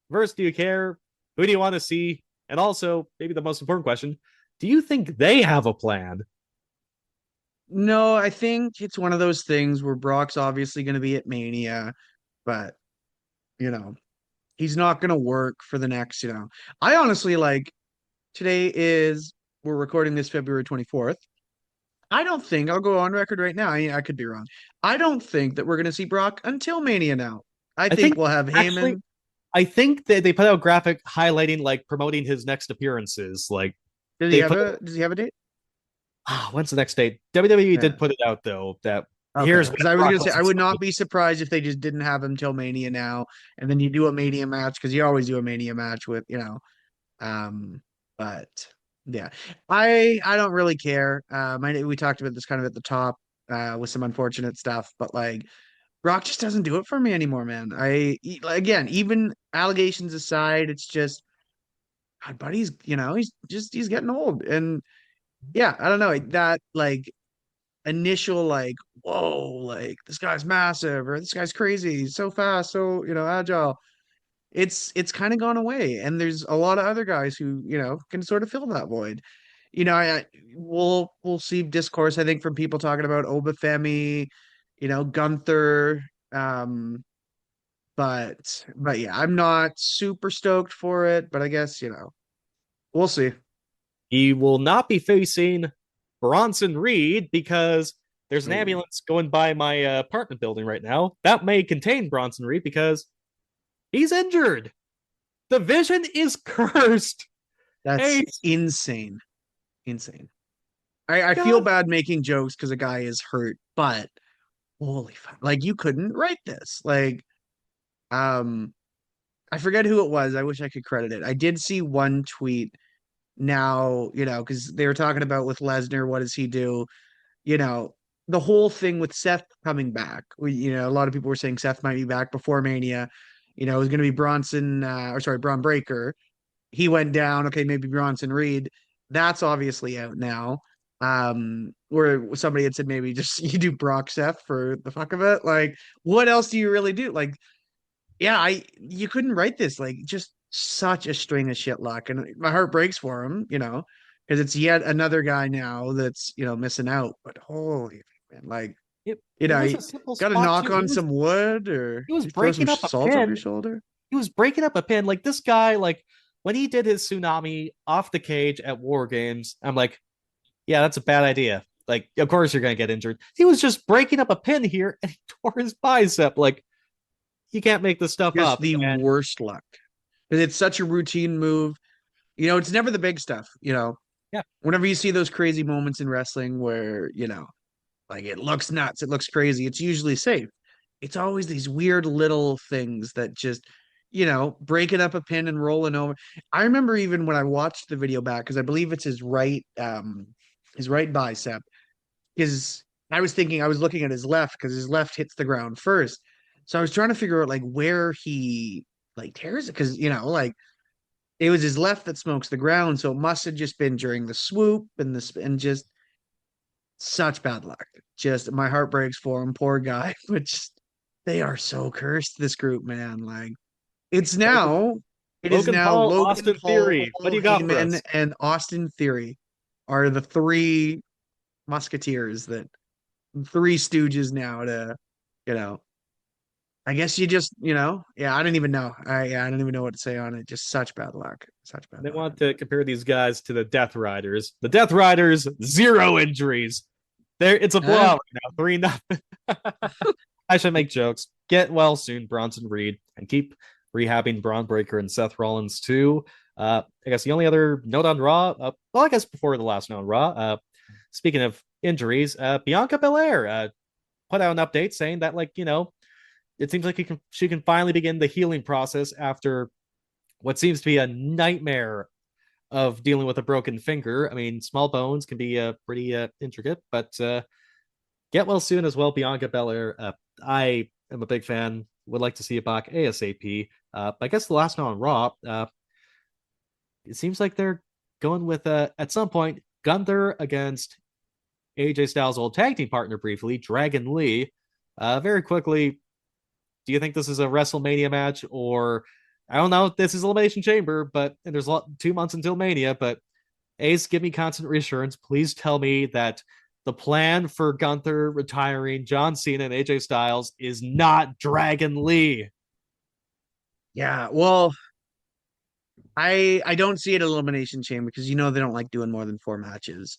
S2: first, do you care? Who do you want to see? And also, maybe the most important question, do you think they have a plan?
S3: No, I think it's one of those things where Brock's obviously going to be at Mania, but he's not going to work for the next, I honestly we're recording this February 24th. I don't think, I'll go on record right now, I could be wrong. I don't think that we're going to see Brock until Mania now. I think we'll have Heyman.
S2: I think that they put out a graphic highlighting, promoting his next appearances.
S3: Does he have a date?
S2: When's the next date? WWE did put it out, though, that here's
S3: because I was going to say, I would not be surprised if they just didn't have him till Mania now, and then you do a Mania match, because you always do a Mania match with, but yeah, I don't really care. We talked about this kind of at the top with some unfortunate stuff, but Brock just doesn't do it for me anymore, man. Again, even allegations aside, it's just my buddy's, he's getting old, and yeah, I don't know that initial whoa, this guy's massive or this guy's crazy, he's so fast, so agile. It's kind of gone away, and there's a lot of other guys who can sort of fill that void. We'll see discourse, I think, from people talking about Obafemi, Gunther, but yeah, I'm not super stoked for it, but I guess we'll see.
S2: He will not be facing Bronson Reed because there's an ambulance going by my apartment building right now that may contain Bronson Reed because he's injured. The Vision is cursed.
S3: That's insane. I feel bad making jokes because a guy is hurt, but holy fuck, you couldn't write this. I forget who it was. I wish I could credit it. I did see one tweet now, because they were talking about with Lesnar, what does he do? The whole thing with Seth coming back. A lot of people were saying Seth might be back before Mania. It was going to be Braun Breaker. He went down. Okay, maybe Bronson Reed. That's obviously out now. Where somebody had said maybe just you do Brock Seth for the fuck of it. What else do you really do? You couldn't write this. Just such a string of shit luck, and my heart breaks for him. Because it's yet another guy now that's missing out. But holy man, You
S2: it
S3: know,
S2: was
S3: you
S2: a simple
S3: got to
S2: spot
S3: knock
S2: too.
S3: on some wood, or
S2: He was
S3: you throw some
S2: breaking up a
S3: salt over your
S2: pin.
S3: shoulder.
S2: He was breaking up a pin. Like this guy, like when he did his tsunami off the cage at War Games, I'm like, yeah, that's a bad idea. Like, of course you're gonna get injured. He was just breaking up a pin here and he tore his bicep. Like, you can't make this stuff
S3: Just
S2: up.
S3: the
S2: And
S3: worst luck. Because it's such a routine move. You know, it's never the big stuff. You know,
S2: yeah,
S3: whenever you see those crazy moments in wrestling where, like it looks nuts, it looks crazy, it's usually safe. It's always these weird little things that just, breaking up a pin and rolling over. I remember even when I watched the video back, because I believe it's his right bicep, because I was looking at his left because his left hits the ground first. So I was trying to figure out like where he like tears it, because like it was his left that smokes the ground, so it must have just been during the swoop and just such bad luck. Just my heart breaks for him, poor guy. But just, they are so cursed, this group, man. Like it's
S2: Logan,
S3: now, it is
S2: Logan
S3: now
S2: Paul,
S3: Logan
S2: Austin
S3: Paul,
S2: Theory. What do you got for
S3: Heyman,
S2: us?
S3: and Austin Theory are the three musketeers, that three stooges now to, you know, I guess you just, yeah, I don't even know. I don't even know what to say on it. Just such bad luck. Such bad
S2: They
S3: luck.
S2: want to compare these guys to the Death Riders. The Death Riders, 0 injuries. It's a blowout now, 3-0. I should make jokes. Get well soon, Bronson Reed, and keep rehabbing Braun Breaker and Seth Rollins too. I guess the only other note on Raw, well, I guess before the last note on Raw, speaking of injuries, Bianca Belair put out an update saying that, like, it seems like she can finally begin the healing process after what seems to be a nightmare of dealing with a broken finger. I mean, small bones can be pretty intricate, but get well soon as well, Bianca Belair. I am a big fan. Would like to see it back ASAP. I guess the last note on Raw, it seems like they're going with at some point Gunther against AJ Styles' old tag team partner briefly, Dragon Lee. Very quickly, do you think this is a WrestleMania match, or I don't know if this is Elimination Chamber, but and there's 2 months until Mania, but Ace, give me constant reassurance. Please tell me that the plan for Gunther retiring John Cena and AJ Styles is not Dragon Lee.
S3: Yeah, well, I don't see it at Elimination Chamber, because they don't like doing more than 4 matches.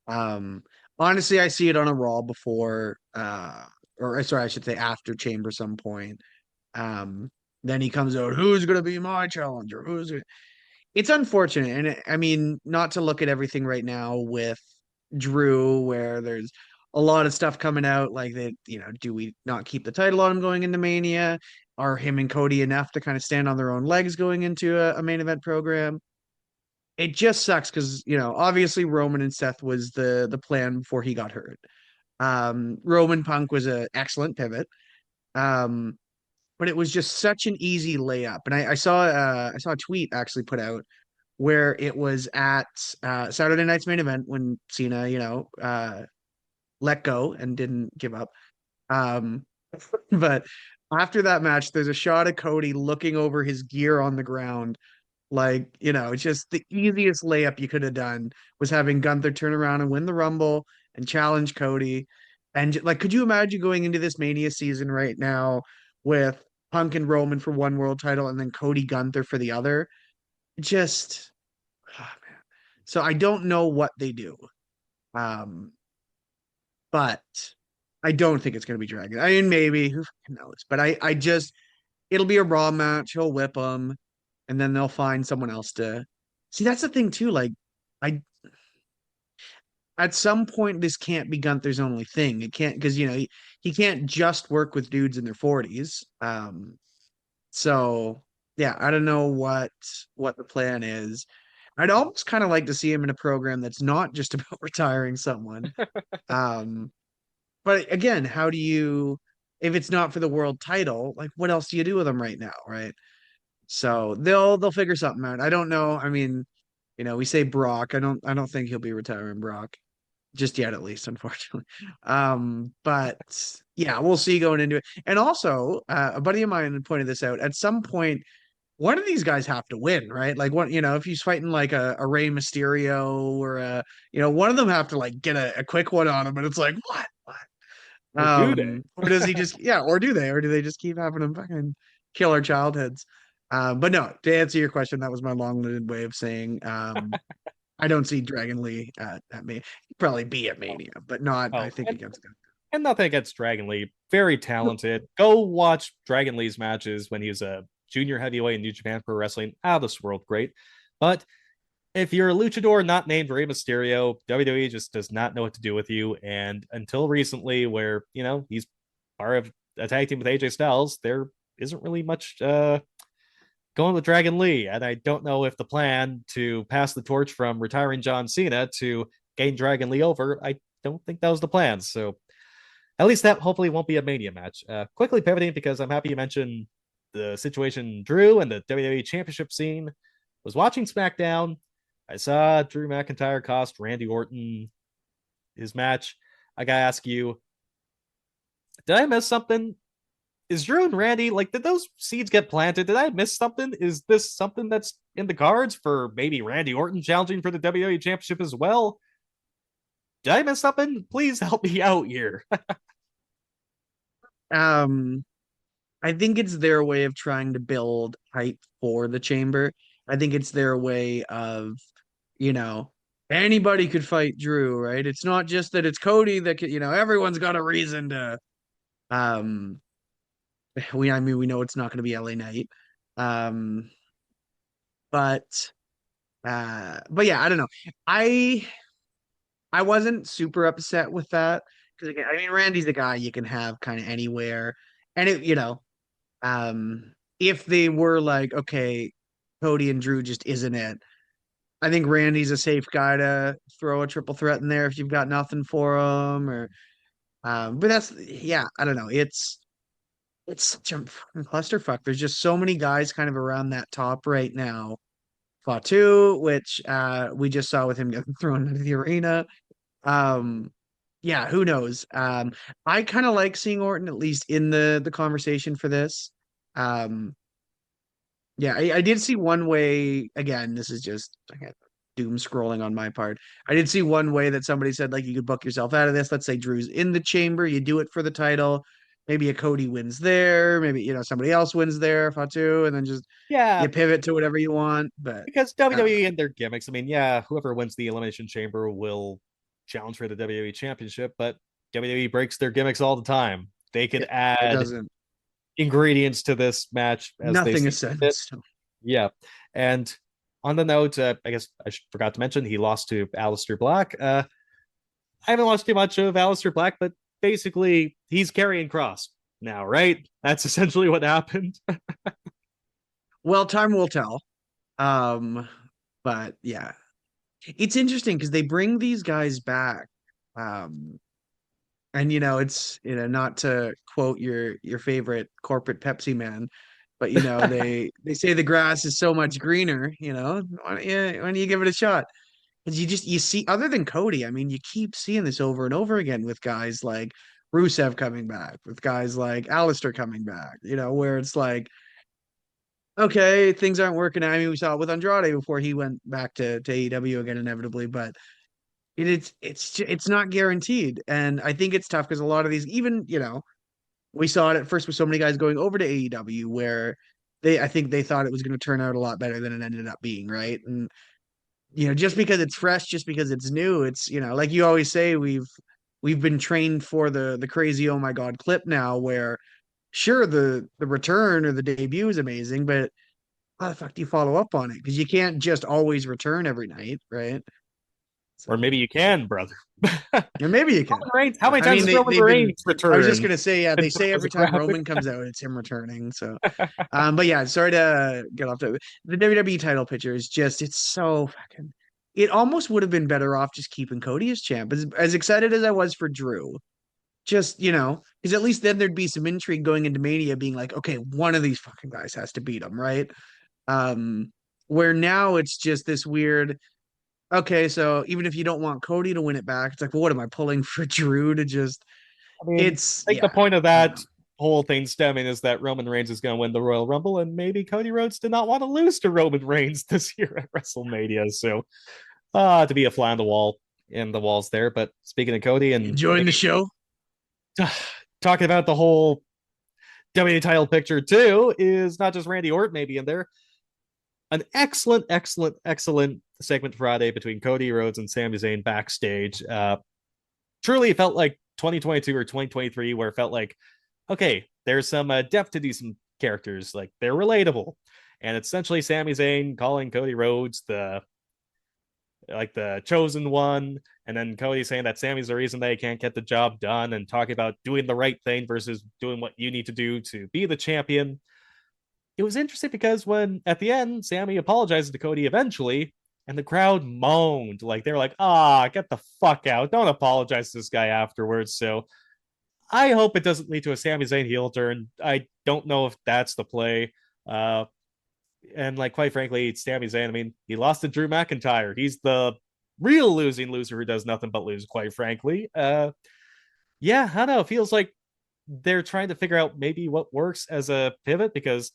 S3: Um, Honestly, I see it on a Raw before, or sorry, I should say after Chamber some point. Um, then he comes out, who's gonna be my challenger? It's unfortunate, and I mean, not to look at everything right now with Drew, where there's a lot of stuff coming out, like that. Do we not keep the title on him going into Mania? Are him and Cody enough to kind of stand on their own legs going into a main event program? It just sucks because obviously Roman and Seth was the plan before he got hurt. Roman Punk was an excellent pivot, um, but it was just such an easy layup. And I saw a tweet actually put out where it was at Saturday night's main event when Cena let go and didn't give up. Um, but after that match, there's a shot of Cody looking over his gear on the ground. Like, it's just the easiest layup you could have done was having Gunther turn around and win the Rumble and challenge Cody. And like, could you imagine going into this Mania season right now with Punk and Roman for one world title and then Cody Gunther for the other? Just, oh, man. So I don't know what they do. But I don't think it's going to be Dragon. I mean, maybe, who knows? But I just, it'll be a Raw match. He'll whip him, and then they'll find someone else to. See, that's the thing too. Like, I at some point this can't be Gunther's only thing. It can't, because he can't just work with dudes in their 40s. So yeah, I don't know what the plan is. I'd almost kind of like to see him in a program that's not just about retiring someone. But again, how do you, if it's not for the world title, like what else do you do with them right now, right? So they'll figure something out. I don't know. I mean, we say Brock. I don't think he'll be retiring Brock just yet, at least, unfortunately. But yeah, we'll see going into it. And also, a buddy of mine pointed this out. At some point, one of these guys have to win, right? Like if he's fighting like a Rey Mysterio or one of them have to like get a quick one on him, and it's like, what?
S2: Or do they?
S3: Or does he just or do they just keep having him fucking kill our childhoods? But no, to answer your question, that was my long-winded way of saying I don't see Dragon Lee at me. He'd probably be at Mania, but not I think against him.
S2: And nothing against Dragon Lee. Very talented. Go watch Dragon Lee's matches when he was a junior heavyweight in New Japan Pro Wrestling. Out of this world great. But if you're a luchador not named Rey Mysterio, WWE just does not know what to do with you. And until recently, where, he's part of a tag team with AJ Styles, there isn't really much going with Dragon Lee. And I don't know if the plan to pass the torch from retiring John Cena to gain Dragon Lee over, I don't think that was the plan. So at least that hopefully won't be a Mania match. Quickly pivoting, because I'm happy you mentioned the situation Drew and the WWE Championship scene. Was watching SmackDown. I saw Drew McIntyre cost Randy Orton his match. I gotta ask you, did I miss something? Is Drew and Randy, did those seeds get planted? Did I miss something? Is this something that's in the cards for maybe Randy Orton challenging for the WWE Championship as well? Did I miss something? Please help me out here.
S3: I think it's their way of trying to build hype for the chamber. I think it's their way of, anybody could fight Drew, right? It's not just that it's Cody that could, everyone's got a reason to we know it's not going to be LA Knight. But yeah, I don't know. I wasn't super upset with that because again, Randy's the guy you can have kind of anywhere. And if they were like, okay, Cody and Drew just isn't it. I think Randy's a safe guy to throw a triple threat in there if you've got nothing for him but that's I don't know. It's such a clusterfuck. There's just so many guys kind of around that top right now. Fatu, which we just saw with him getting thrown into the arena. Who knows? I kind of like seeing Orton at least in the conversation for this. I did see one way, again, this is just doom scrolling on my part. I did see one way that somebody said you could book yourself out of this. Let's say Drew's in the chamber, you do it for the title. Maybe a Cody wins there, maybe somebody else wins there, Fatu, and then just you pivot to whatever you want. But
S2: because WWE and their gimmicks, whoever wins the Elimination Chamber will challenge for the WWE Championship, but WWE breaks their gimmicks all the time. They could add ingredients to this match as
S3: nothing is said.
S2: Yeah. And on the note, I guess I forgot to mention he lost to Aleister Black. I haven't watched too much of Aleister Black, but basically he's carrying Cross now, right? That's essentially what happened.
S3: Well, time will tell. But yeah, it's interesting because they bring these guys back. And it's not to quote your favorite corporate Pepsi man, but they say the grass is so much greener. Why don't you give it a shot? Because you see, other than Cody, you keep seeing this over and over again with guys like Rusev coming back, with guys like Aleister coming back. Where it's like, okay, things aren't working out. We saw it with Andrade before he went back to AEW again, inevitably, but it's not guaranteed. And I think it's tough because a lot of these, even, we saw it at first with so many guys going over to AEW where I think they thought it was going to turn out a lot better than it ended up being, right? And, just because it's fresh, just because it's new, it's, like you always say, we've been trained for the crazy, oh my God clip now where sure, the return or the debut is amazing, but how the fuck do you follow up on it? Because you can't just always return every night, right?
S2: So, or maybe you can, brother.
S3: Or maybe you can.
S2: How many times has Roman Reigns returned?
S3: I was just gonna say, they say every time Roman comes out, it's him returning. So, but yeah, sorry to get off the WWE title picture is just it's so fucking. It almost would have been better off just keeping Cody as champ. As excited as I was for Drew, just because at least then there'd be some intrigue going into Mania, being like, okay, one of these fucking guys has to beat him, right? Where now it's just this weird. Okay, so even if you don't want Cody to win it back, it's like, well, what am I pulling for Drew to just?
S2: The point of that whole thing stemming is that Roman Reigns is going to win the Royal Rumble, and maybe Cody Rhodes did not want to lose to Roman Reigns this year at WrestleMania. So, to be a fly on the wall in the walls there. But speaking of Cody and
S3: enjoying the show,
S2: talking about the whole WWE title picture too is not just Randy Orton maybe in there. An excellent segment Friday between Cody Rhodes and Sami Zayn backstage. Truly felt like 2022 or 2023, where it felt like, okay, there's some depth to these characters, like they're relatable, and it's essentially Sami Zayn calling Cody Rhodes the chosen one, and then Cody saying that Sammy's the reason they can't get the job done, and talking about doing the right thing versus doing what you need to do to be the champion. It was interesting because when at the end Sammy apologizes to Cody eventually, and the crowd moaned, like they were like, get the fuck out, don't apologize to this guy afterwards. So I hope it doesn't lead to a Sami Zayn heel turn. I don't know if that's the play. And like, quite frankly, Sami Zayn, I mean, he lost to Drew McIntyre. He's the real losing loser who does nothing but lose, quite frankly. Yeah, I don't know. It feels like they're trying to figure out maybe what works as a pivot, because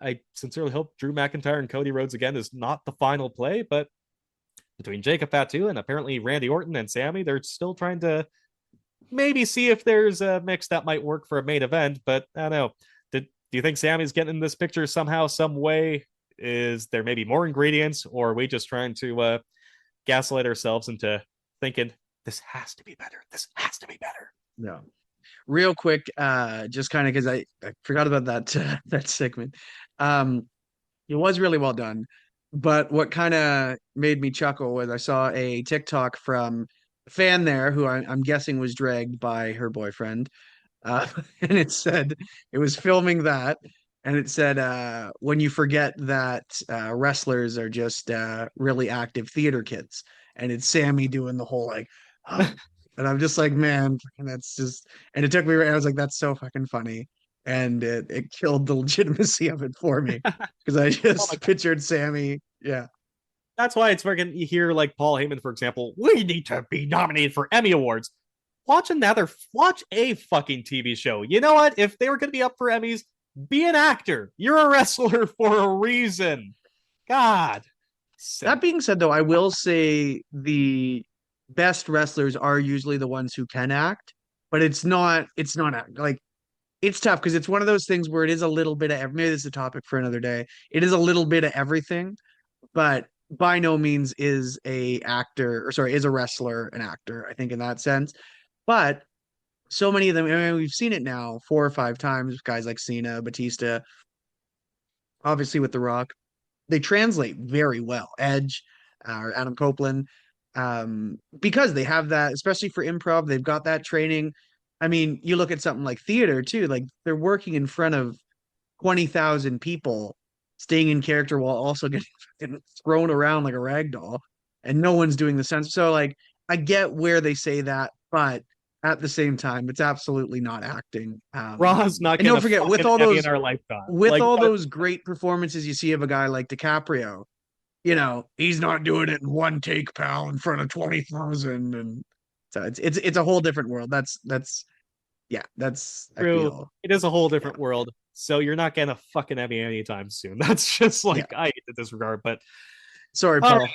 S2: I sincerely hope Drew McIntyre and Cody Rhodes again is not the final play. But between Jacob Fatu and apparently Randy Orton and Sammy, they're still trying to maybe see if there's a mix that might work for a main event. But I don't know. Do you think Sammy's getting in this picture somehow, some way? Is there maybe more ingredients, or are we just trying to gaslight ourselves into thinking this has to be better? This has to be better.
S3: No. Real quick, just kind of because I forgot about that that segment. It was really well done, but what kind of made me chuckle was I saw a TikTok from a fan there who I'm guessing was dragged by her boyfriend, and it said it was filming that, and it said when you forget that wrestlers are just really active theater kids, and it's Sammy doing the whole like. And I'm just like, man, that's just, and it took me, I was like, that's so fucking funny. And it killed the legitimacy of it for me because I just pictured Sammy. Yeah.
S2: That's why it's freaking, you hear like Paul Heyman, for example, we need to be nominated for Emmy Awards. Watch a fucking TV show. You know what? If they were going to be up for Emmys, be an actor. You're a wrestler for a reason. God.
S3: That being said, though, I will say the best wrestlers are usually the ones who can act, but it's not like it's tough because it's one of those things where it is a little bit of maybe this is a topic for another day. It is a little bit of everything, but by no means is a wrestler an actor, I think, in that sense. But so many of them, I mean, we've seen it now 4 or 5 times with guys like Cena, Batista, obviously with The Rock. They translate very well. Edge, or Adam Copeland, because they have that, especially for improv, they've got that training. I mean, you look at something like theater too, like they're working in front of 20,000 people, staying in character while also getting thrown around like a rag doll, and no one's doing the sense. So, like, I get where they say that, but at the same time, it's absolutely not acting.
S2: Raw's not.
S3: And don't forget, with all those
S2: in our lifetime,
S3: with like, all those great performances you see of a guy like DiCaprio, you know, he's not doing it in one take, pal, in front of 20,000, and so it's a whole different world. That's
S2: true.
S3: I feel.
S2: It is a whole different world. So you're not getting a fucking Emmy anytime soon. That's just like I hate to disregard, but
S3: sorry, Paul.
S2: Right.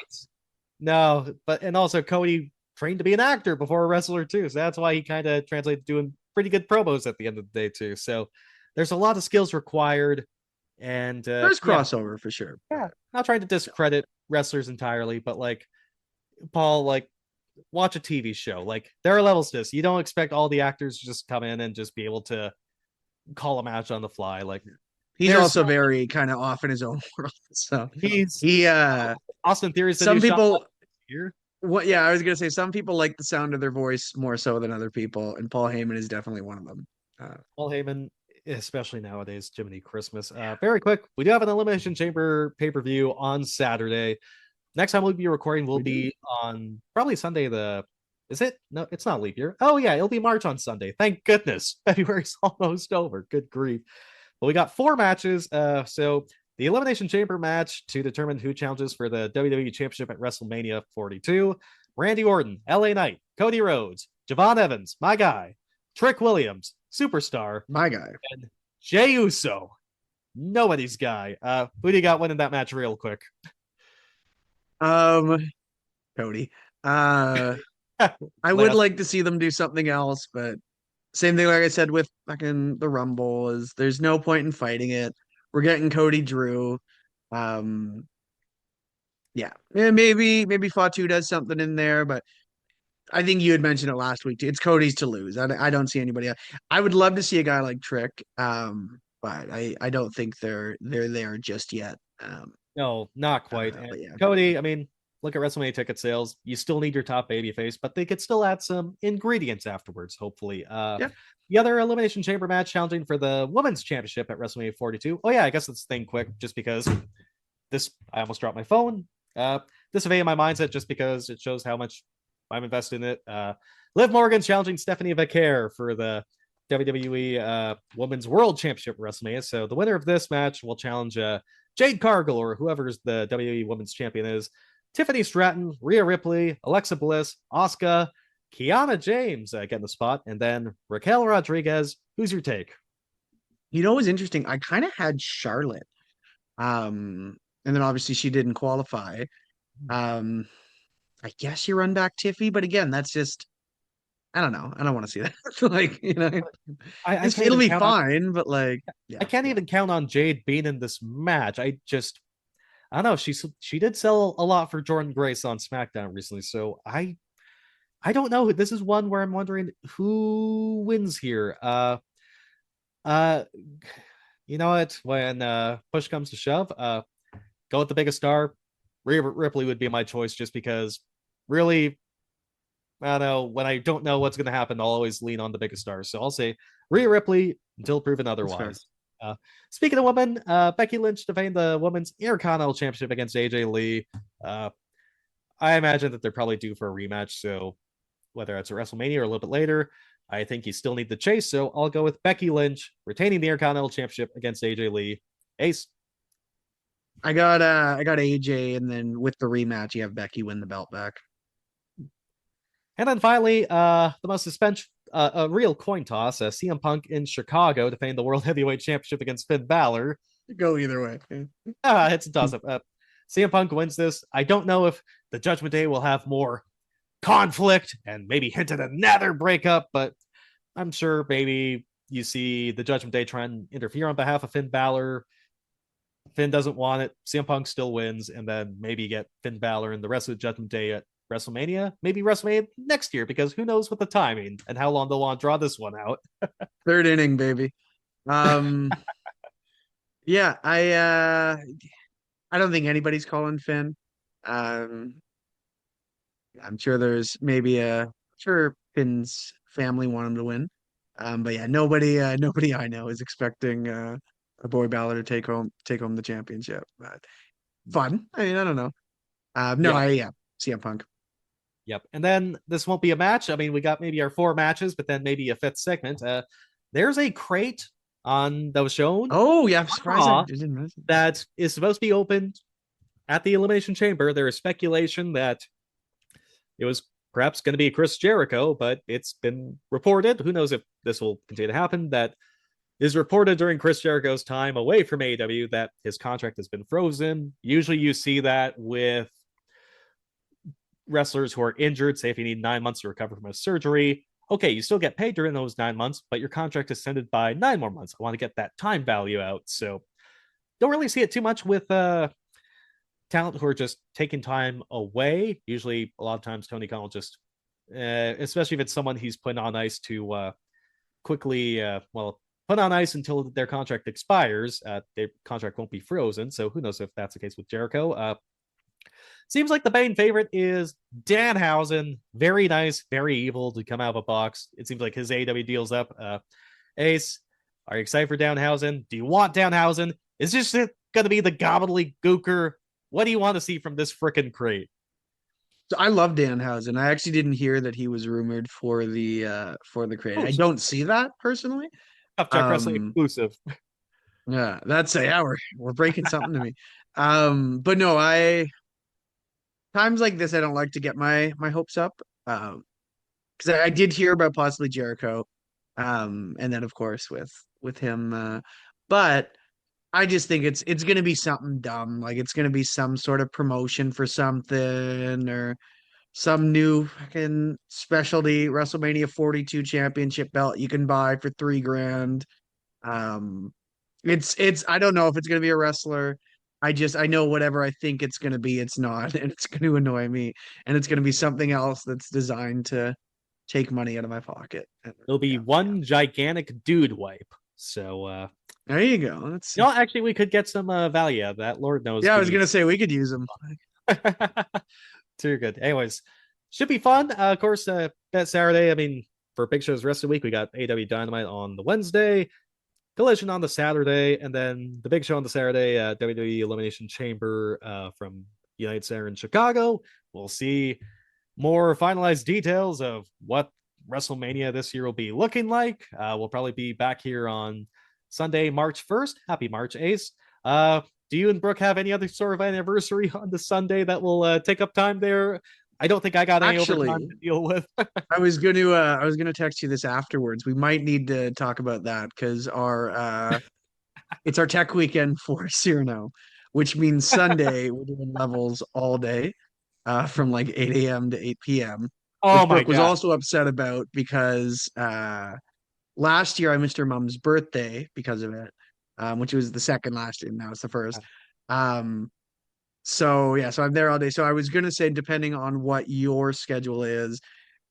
S2: No, but and also Cody trained to be an actor before a wrestler too, so that's why he kind of translated doing pretty good promos at the end of the day too. So there's a lot of skills required, and
S3: there's crossover for sure.
S2: Yeah, not trying to discredit wrestlers entirely, but like Paul, like watch a TV show. Like there are levels to this. You don't expect all the actors to just come in and just be able to call a match on the fly. Like
S3: he's also very kind of off in his own world. So
S2: Austin Theory.
S3: Some people here. What? Yeah, I was gonna say some people like the sound of their voice more so than other people, and Paul Heyman is definitely one of them.
S2: Paul Heyman, especially nowadays, Jiminy Christmas. Very quick, we do have an Elimination Chamber pay-per-view on Saturday. Next time we'll be recording will be on probably Sunday. Is it? No, it's not leap year. Oh yeah, it'll be March on Sunday. Thank goodness. February's almost over. Good grief. But we got 4 matches. So the Elimination Chamber match to determine who challenges for the WWE Championship at WrestleMania 42. Randy Orton, LA Knight, Cody Rhodes, Javon Evans, my guy, Trick Williams, Superstar,
S3: my guy,
S2: and Jey Uso, nobody's guy. Who do you got winning that match real quick?
S3: Cody. I would like to see them do something else, but Same thing like I said with fucking the Rumble is there's no point in fighting it. We're getting Cody Drew. Um, yeah, maybe Fatu does something in there, but I think you had mentioned it last week too. It's Cody's to lose. I don't see anybody else. I would love to see a guy like Trick, but I don't think they're there just yet.
S2: No, not quite. And
S3: But yeah,
S2: Cody, I mean, look at WrestleMania ticket sales. You still need your top babyface, but they could still add some ingredients afterwards, hopefully.
S3: yeah.
S2: The other Elimination Chamber match challenging for the Women's Championship at WrestleMania 42. Oh, yeah, I guess let's think quick just because I almost dropped my phone. This evaded my mindset just because it shows how much I'm invested in it. Liv Morgan challenging Stephanie Vaquer for the WWE Women's World Championship at WrestleMania. So the winner of this match will challenge Jade Cargill or whoever's the WWE Women's Champion is. Tiffany Stratton, Rhea Ripley, Alexa Bliss, Asuka, Kiana James getting the spot, and then Raquel Rodriguez. Who's your take?
S3: You know what was interesting? I kind of had Charlotte. And then obviously she didn't qualify. Um, I guess you run back Tiffy, but again, that's just I don't know. I don't want to see that. Like, it'll be fine, but like, yeah,
S2: I can't even count on Jade being in this match. I don't know. She did sell a lot for Jordan Grace on SmackDown recently, so I don't know. This is one where I'm wondering who wins here. You know what? When push comes to shove, go with the biggest star. Rhea Ripley would be my choice just because really, I don't know, when I don't know what's going to happen, I'll always lean on the biggest stars. So I'll say Rhea Ripley until proven otherwise. Speaking of women, Becky Lynch defending the Women's Intercontinental Championship against AJ Lee. I imagine that they're probably due for a rematch. So whether it's a WrestleMania or a little bit later, I think you still need the chase. So I'll go with Becky Lynch retaining the Intercontinental Championship against AJ Lee. Ace.
S3: I got AJ, and then with the rematch, you have Becky win the belt back.
S2: And then finally, the most suspense, a real coin toss, CM Punk in Chicago defending the World Heavyweight Championship against Finn Balor.
S3: Go either way.
S2: It's a toss-up. CM Punk wins this. I don't know if the Judgment Day will have more conflict and maybe hint at another breakup, but I'm sure maybe you see the Judgment Day try and interfere on behalf of Finn Balor. Finn doesn't want it. CM Punk still wins, and then maybe get Finn Balor and the rest of the Judgment Day at WrestleMania, maybe WrestleMania next year, because who knows what the timing and how long they'll want to draw this one out.
S3: Third inning, baby. Yeah, I don't think anybody's calling Finn. I'm sure there's maybe sure Finn's family want him to win. But yeah, nobody I know is expecting a boy Balor to take home the championship. But fun. I mean, I don't know. CM Punk.
S2: Yep. And then this won't be a match. I mean, we got maybe our 4 matches, but then maybe a 5th segment. There's a crate that was shown.
S3: Oh, yeah. I'm surprised
S2: that is supposed to be opened at the Elimination Chamber. There is speculation that it was perhaps going to be Chris Jericho, but it's been reported. Who knows if this will continue to happen? That is reported during Chris Jericho's time away from AEW that his contract has been frozen. Usually you see that with wrestlers who are injured, say if you need 9 months to recover from a surgery. Okay, you still get paid during those 9 months, but your contract is extended by 9 more months. I want to get that time value out. So don't really see it too much with talent who are just taking time away. Usually, a lot of times, Tony Khan will just, especially if it's someone he's putting on ice to quickly, put on ice until their contract expires. Their contract won't be frozen. So who knows if that's the case with Jericho. Seems like the main favorite is Danhausen. Very nice, very evil to come out of a box. It seems like his AEW deal's up. Ace, are you excited for Danhausen? Do you want Danhausen? Is this going to be the gobbledygooker? What do you want to see from this frickin' crate?
S3: So I love Danhausen. I actually didn't hear that he was rumored for the crate. I don't see that personally.
S2: Tough Check Wrestling exclusive.
S3: Yeah, we're breaking something to me. But no, times like this, I don't like to get my hopes up. Because I did hear about possibly Jericho, and then of course with him. But I just think it's going to be something dumb, like it's going to be some sort of promotion for something or some new fucking specialty WrestleMania 42 championship belt you can buy for $3,000. It's I don't know if it's gonna be a wrestler. I know whatever I think it's gonna be, it's not, and it's gonna annoy me, and it's gonna be something else that's designed to take money out of my pocket.
S2: It'll be
S3: Yeah.
S2: one gigantic dude wipe. So
S3: There you go. That's
S2: actually we could get some value out of that. Lord knows.
S3: yeah, I was gonna say we could use them.
S2: Too good. Anyways, should be fun. Of course, that Saturday, I mean, for big shows the rest of the week, we got AEW Dynamite on the Wednesday, Collision on the Saturday, and then the big show on the Saturday, WWE Elimination Chamber from United Center in Chicago. We'll see more finalized details of what WrestleMania this year will be looking like. We'll probably be back here on Sunday, March 1st. Happy March, Ace. Do you and Brooke have any other sort of anniversary on the Sunday that will take up time there? I don't think I got any overtime to deal with.
S3: I was gonna text you this afterwards. We might need to talk about that because our it's our tech weekend for Cyrano, which means Sunday we're doing levels all day, from like 8 a.m. to 8 p.m.
S2: Oh
S3: Which
S2: my
S3: Brooke was
S2: God.
S3: also upset about because last year I missed her mom's birthday because of it, which was the second last year. Now it's the first. So yeah, so I'm there all day. So I was gonna say, depending on what your schedule is,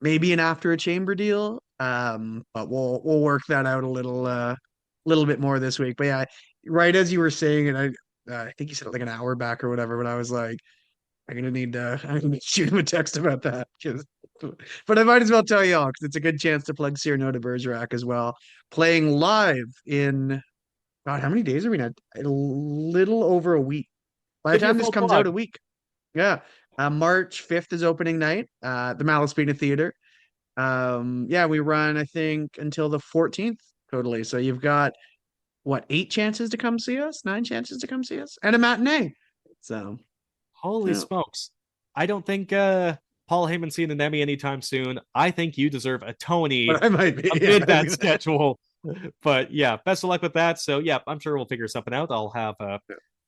S3: maybe an after a chamber deal. But we'll work that out a little bit more this week. But yeah, right as you were saying, and I think you said it like an hour back or whatever, but I was like, I'm gonna shoot him a text about that. But I might as well tell y'all because it's a good chance to plug Cyrano de Bergerac as well. Playing live in God, how many days are we now? A little over a week. By the
S2: Give me a
S3: time this
S2: full
S3: comes
S2: plug.
S3: out, a week. Yeah. March 5th is opening night, the Malaspina Theater. Yeah, we run, I think, until the 14th totally. So you've got what, 8 chances to come see us, 9 chances to come see us, and a matinee. So
S2: Holy
S3: yeah.
S2: smokes. I don't think Paul Heyman's seeing an Emmy anytime soon. I think you deserve a Tony
S3: But I might be
S2: amid that schedule. But yeah, best of luck with that. So yeah, I'm sure we'll figure something out. I'll have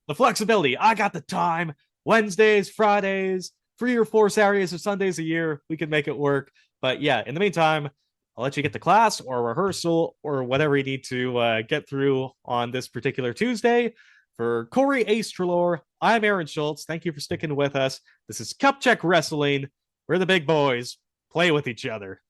S2: the flexibility. I got the time. Wednesdays, Fridays, 3 or 4 Saturdays or Sundays a year. We can make it work. But yeah, in the meantime, I'll let you get to class or rehearsal or whatever you need to get through on this particular Tuesday. For Corey Ace Trelaw, I'm Aaron Schultz. Thank you for sticking with us. This is Cup Check Wrestling. We're the big boys. Play with each other.